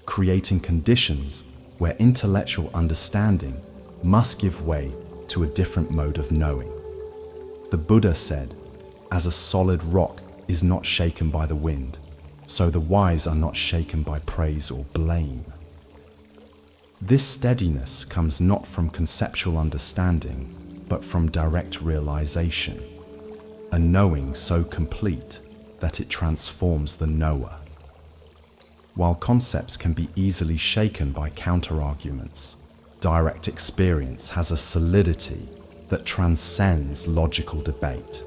creating conditions where intellectual understanding must give way to a different mode of knowing. The Buddha said, "As a solid rock is not shaken by the wind, so the wise are not shaken by praise or blame." This steadiness comes not from conceptual understanding, but from direct realization, a knowing so complete that it transforms the knower. While concepts can be easily shaken by counter-arguments, direct experience has a solidity that transcends logical debate.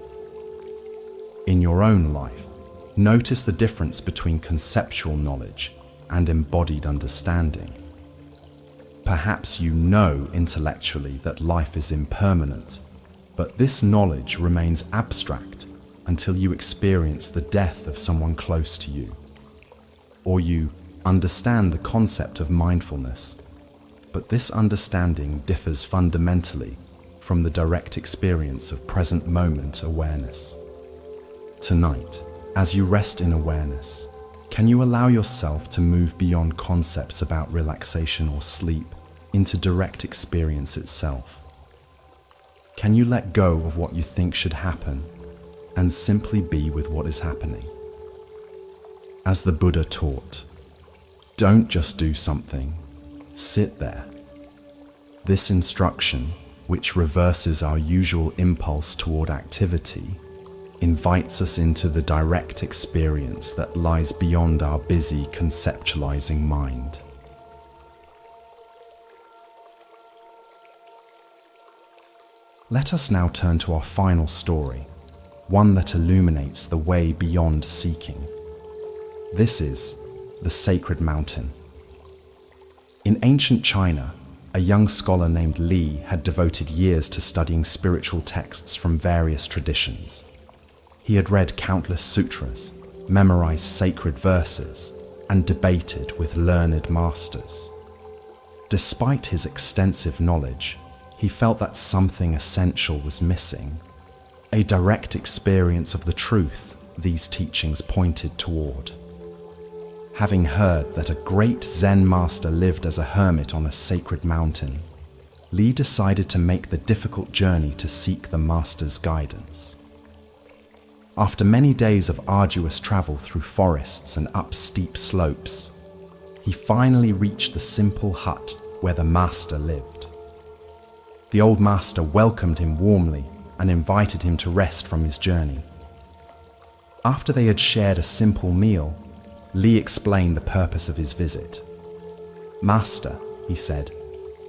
In your own life, notice the difference between conceptual knowledge and embodied understanding. Perhaps you know intellectually that life is impermanent, but this knowledge remains abstract until you experience the death of someone close to you. Or you understand the concept of mindfulness, But this understanding differs fundamentally from the direct experience of present moment awareness. Tonight, as you rest in awareness, can you allow yourself to move beyond concepts about relaxation or sleep into direct experience itself? Can you let go of what you think should happen and simply be with what is happening? As the Buddha taught, don't just do something, sit there. This instruction, which reverses our usual impulse toward activity, invites us into the direct experience that lies beyond our busy conceptualizing mind. Let us now turn to our final story, one that illuminates the way beyond seeking. This is the Sacred Mountain. In ancient China, a young scholar named Li had devoted years to studying spiritual texts from various traditions. He had read countless sutras, memorized sacred verses, and debated with learned masters. Despite his extensive knowledge, he felt that something essential was missing, a direct experience of the truth these teachings pointed toward. Having heard that a great Zen master lived as a hermit on a sacred mountain, Li decided to make the difficult journey to seek the master's guidance. After many days of arduous travel through forests and up steep slopes, he finally reached the simple hut where the master lived. The old master welcomed him warmly and invited him to rest from his journey. After they had shared a simple meal, Li explained the purpose of his visit. "Master," he said,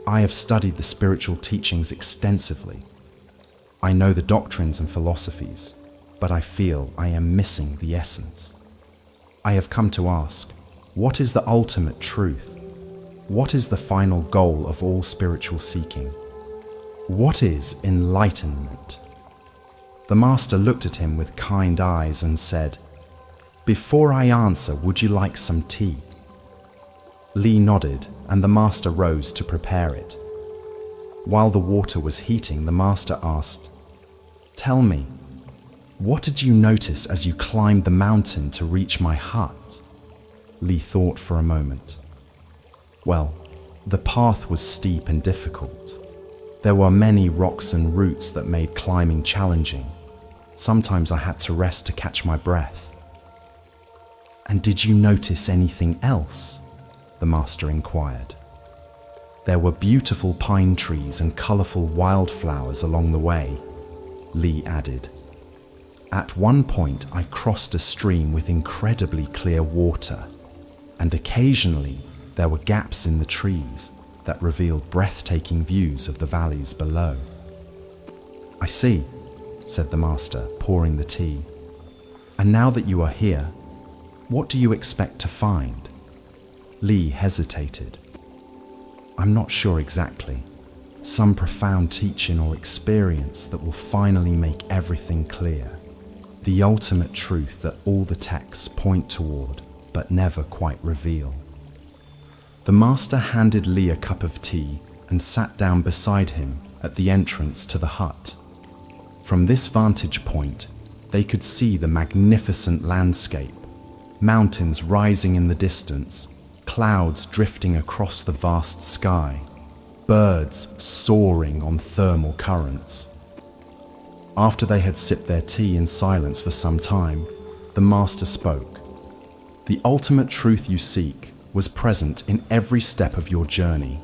"I have studied the spiritual teachings extensively. I know the doctrines and philosophies, but I feel I am missing the essence. I have come to ask, what is the ultimate truth? What is the final goal of all spiritual seeking? What is enlightenment?" The master looked at him with kind eyes and said, "Before I answer, would you like some tea?" Li nodded, and the master rose to prepare it. While the water was heating, the master asked, "Tell me, what did you notice as you climbed the mountain to reach my hut?" Li thought for a moment. "Well, the path was steep and difficult. There were many rocks and roots that made climbing challenging. Sometimes I had to rest to catch my breath." "And did you notice anything else?" the master inquired. "There were beautiful pine trees and colorful wildflowers along the way," Li added. "At one point I crossed a stream with incredibly clear water, and occasionally there were gaps in the trees that revealed breathtaking views of the valleys below." "I see," said the master, pouring the tea. "And now that you are here, what do you expect to find?" Li hesitated. "I'm not sure exactly. Some profound teaching or experience that will finally make everything clear. The ultimate truth that all the texts point toward, but never quite reveal." The master handed Li a cup of tea and sat down beside him at the entrance to the hut. From this vantage point, they could see the magnificent landscape, mountains rising in the distance, clouds drifting across the vast sky, birds soaring on thermal currents. After they had sipped their tea in silence for some time, the master spoke. "The ultimate truth you seek was present in every step of your journey,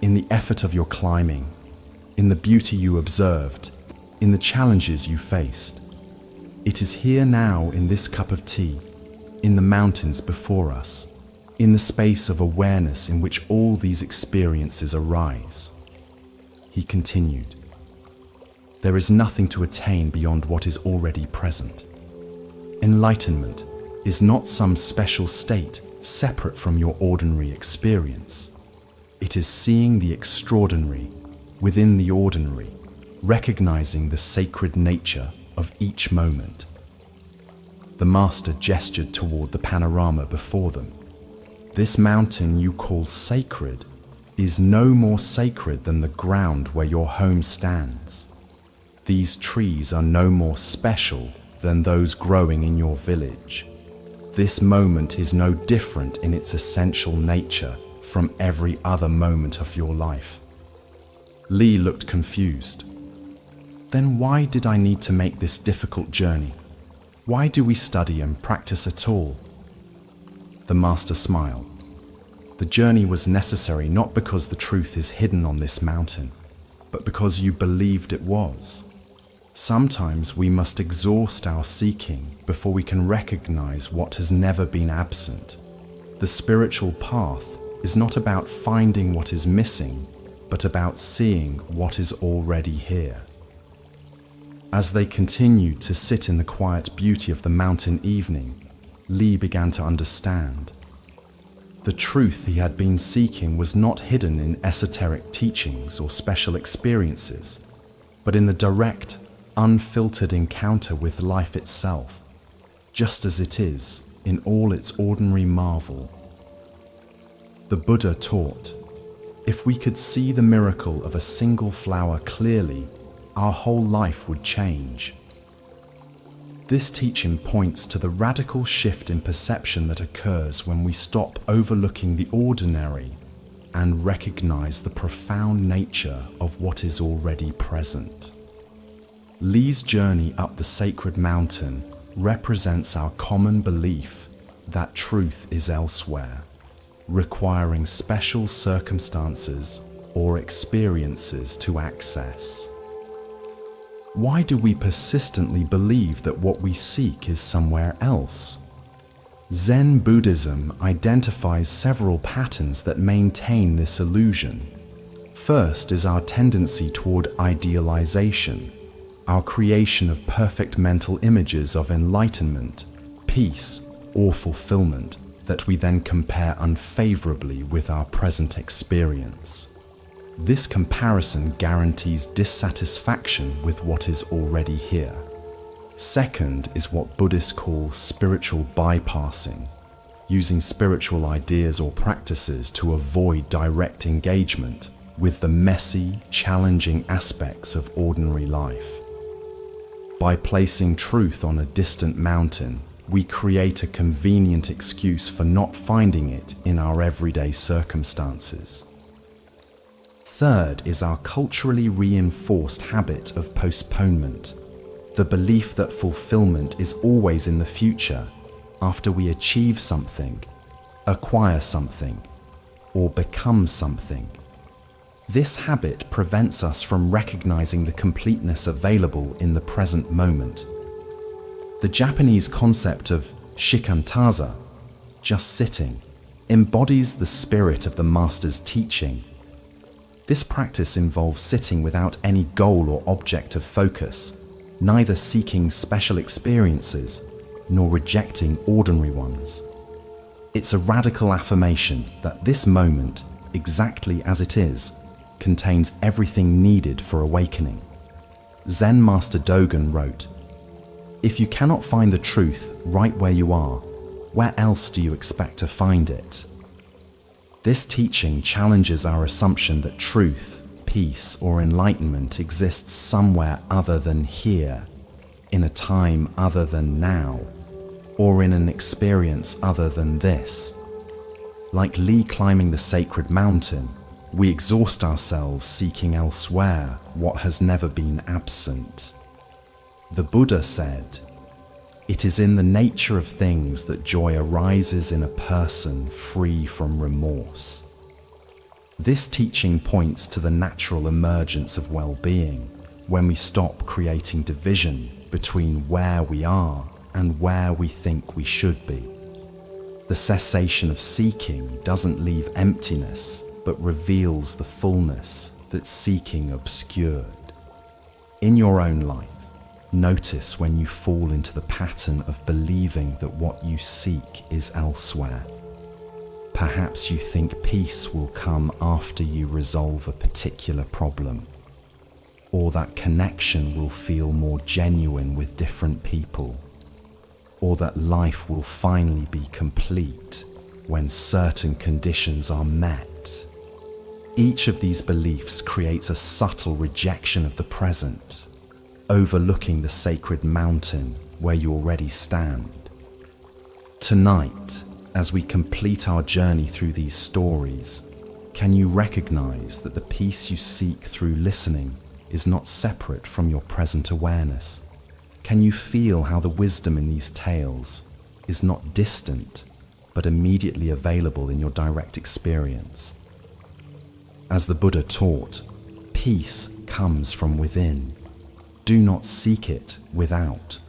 in the effort of your climbing, in the beauty you observed, in the challenges you faced. It is here now in this cup of tea, in the mountains before us, in the space of awareness in which all these experiences arise." He continued, "There is nothing to attain beyond what is already present. Enlightenment is not some special state separate from your ordinary experience. It is seeing the extraordinary within the ordinary, recognizing the sacred nature of each moment." The master gestured toward the panorama before them. "This mountain you call sacred is no more sacred than the ground where your home stands. These trees are no more special than those growing in your village. This moment is no different in its essential nature from every other moment of your life. Li looked confused. Then why did I need to make this difficult journey? Why do we study and practice at all? The master smiled. The journey was necessary not because the truth is hidden on this mountain, but because you believed it was. Sometimes we must exhaust our seeking before we can recognize what has never been absent. The spiritual path is not about finding what is missing, but about seeing what is already here. As they continued to sit in the quiet beauty of the mountain evening, Li began to understand. The truth he had been seeking was not hidden in esoteric teachings or special experiences, but in the direct, unfiltered encounter with life itself, just as it is in all its ordinary marvel. The Buddha taught, if we could see the miracle of a single flower clearly, our whole life would change. This teaching points to the radical shift in perception that occurs when we stop overlooking the ordinary and recognize the profound nature of what is already present. Li's journey up the sacred mountain represents our common belief that truth is elsewhere, requiring special circumstances or experiences to access. Why do we persistently believe that what we seek is somewhere else? Zen Buddhism identifies several patterns that maintain this illusion. First is our tendency toward idealization, our creation of perfect mental images of enlightenment, peace, or fulfillment that we then compare unfavorably with our present experience. This comparison guarantees dissatisfaction with what is already here. Second is what Buddhists call spiritual bypassing, using spiritual ideas or practices to avoid direct engagement with the messy, challenging aspects of ordinary life. By placing truth on a distant mountain, we create a convenient excuse for not finding it in our everyday circumstances. Third is our culturally reinforced habit of postponement, the belief that fulfillment is always in the future, after we achieve something, acquire something, or become something. This habit prevents us from recognizing the completeness available in the present moment. The Japanese concept of shikantaza, just sitting, embodies the spirit of the master's teaching. This practice involves sitting without any goal or object of focus, neither seeking special experiences nor rejecting ordinary ones. It's a radical affirmation that this moment, exactly as it is, contains everything needed for awakening. Zen Master Dogen wrote, "If you cannot find the truth right where you are, where else do you expect to find it?" This teaching challenges our assumption that truth, peace, or enlightenment exists somewhere other than here, in a time other than now, or in an experience other than this. Like Li climbing the sacred mountain, we exhaust ourselves seeking elsewhere what has never been absent. The Buddha said, "It is in the nature of things that joy arises in a person free from remorse." This teaching points to the natural emergence of well-being when we stop creating division between where we are and where we think we should be. The cessation of seeking doesn't leave emptiness, but reveals the fullness that seeking obscured. In your own life, notice when you fall into the pattern of believing that what you seek is elsewhere. Perhaps you think peace will come after you resolve a particular problem, or that connection will feel more genuine with different people, or that life will finally be complete when certain conditions are met. Each of these beliefs creates a subtle rejection of the present, overlooking the sacred mountain where you already stand. Tonight, as we complete our journey through these stories, can you recognize that the peace you seek through listening is not separate from your present awareness? Can you feel how the wisdom in these tales is not distant, but immediately available in your direct experience? As the Buddha taught, peace comes from within. Do not seek it without.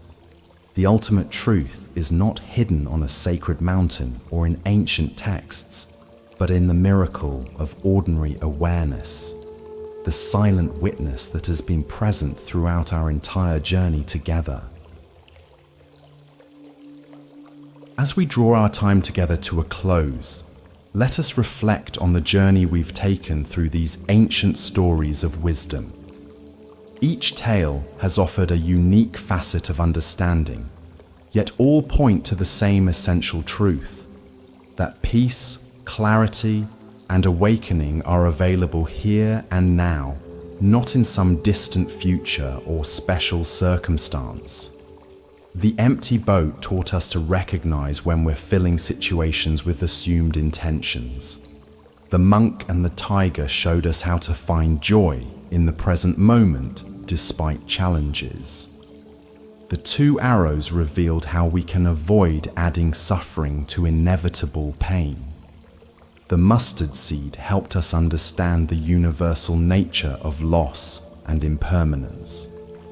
The ultimate truth is not hidden on a sacred mountain or in ancient texts, but in the miracle of ordinary awareness, the silent witness that has been present throughout our entire journey together. As we draw our time together to a close, let us reflect on the journey we've taken through these ancient stories of wisdom. Each tale has offered a unique facet of understanding, yet all point to the same essential truth, that peace, clarity, and awakening are available here and now, not in some distant future or special circumstance. The empty boat taught us to recognize when we're filling situations with assumed intentions. The monk and the tiger showed us how to find joy in the present moment despite challenges. The two arrows revealed how we can avoid adding suffering to inevitable pain. The mustard seed helped us understand the universal nature of loss and impermanence.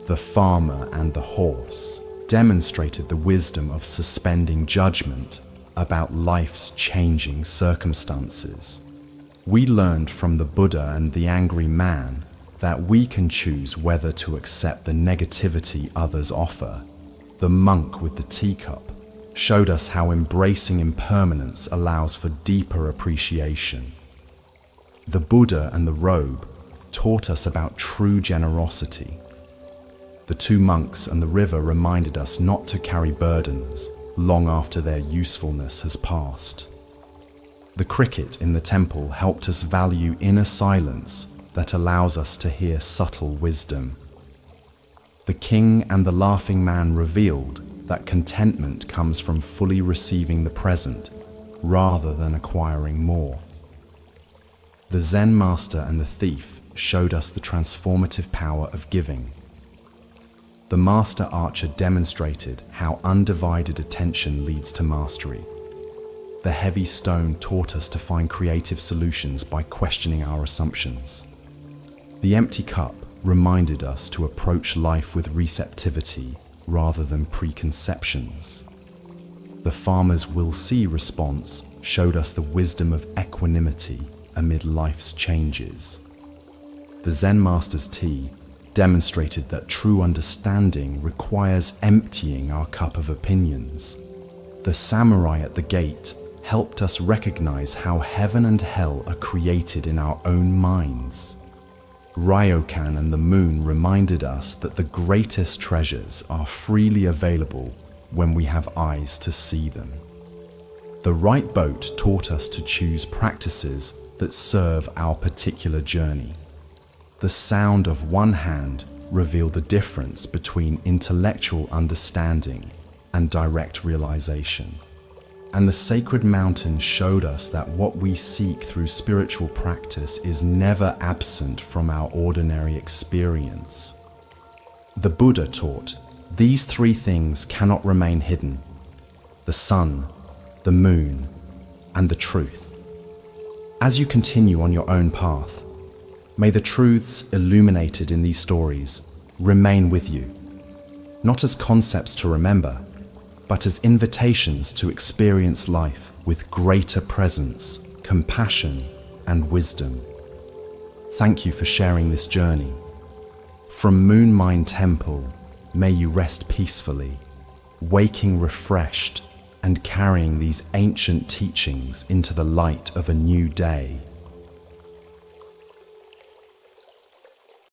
The farmer and the horse demonstrated the wisdom of suspending judgment about life's changing circumstances. We learned from the Buddha and the angry man that we can choose whether to accept the negativity others offer. The monk with the teacup showed us how embracing impermanence allows for deeper appreciation. The Buddha and the robe taught us about true generosity. The two monks and the river reminded us not to carry burdens long after their usefulness has passed. The cricket in the temple helped us value inner silence that allows us to hear subtle wisdom. The king and the laughing man revealed that contentment comes from fully receiving the present rather than acquiring more. The Zen master and the thief showed us the transformative power of giving. The master archer demonstrated how undivided attention leads to mastery. The heavy stone taught us to find creative solutions by questioning our assumptions. The empty cup reminded us to approach life with receptivity rather than preconceptions. The farmer's "will see" response showed us the wisdom of equanimity amid life's changes. The Zen master's tea demonstrated that true understanding requires emptying our cup of opinions. The samurai at the gate helped us recognize how heaven and hell are created in our own minds. Ryokan and the moon reminded us that the greatest treasures are freely available when we have eyes to see them. The right boat taught us to choose practices that serve our particular journey. The sound of one hand revealed the difference between intellectual understanding and direct realization. And the sacred mountain showed us that what we seek through spiritual practice is never absent from our ordinary experience. The Buddha taught, these three things cannot remain hidden: the sun, the moon, and the truth. As you continue on your own path, may the truths illuminated in these stories remain with you, not as concepts to remember, but as invitations to experience life with greater presence, compassion, and wisdom. Thank you for sharing this journey. From Moon Mind Temple, may you rest peacefully, waking refreshed and carrying these ancient teachings into the light of a new day.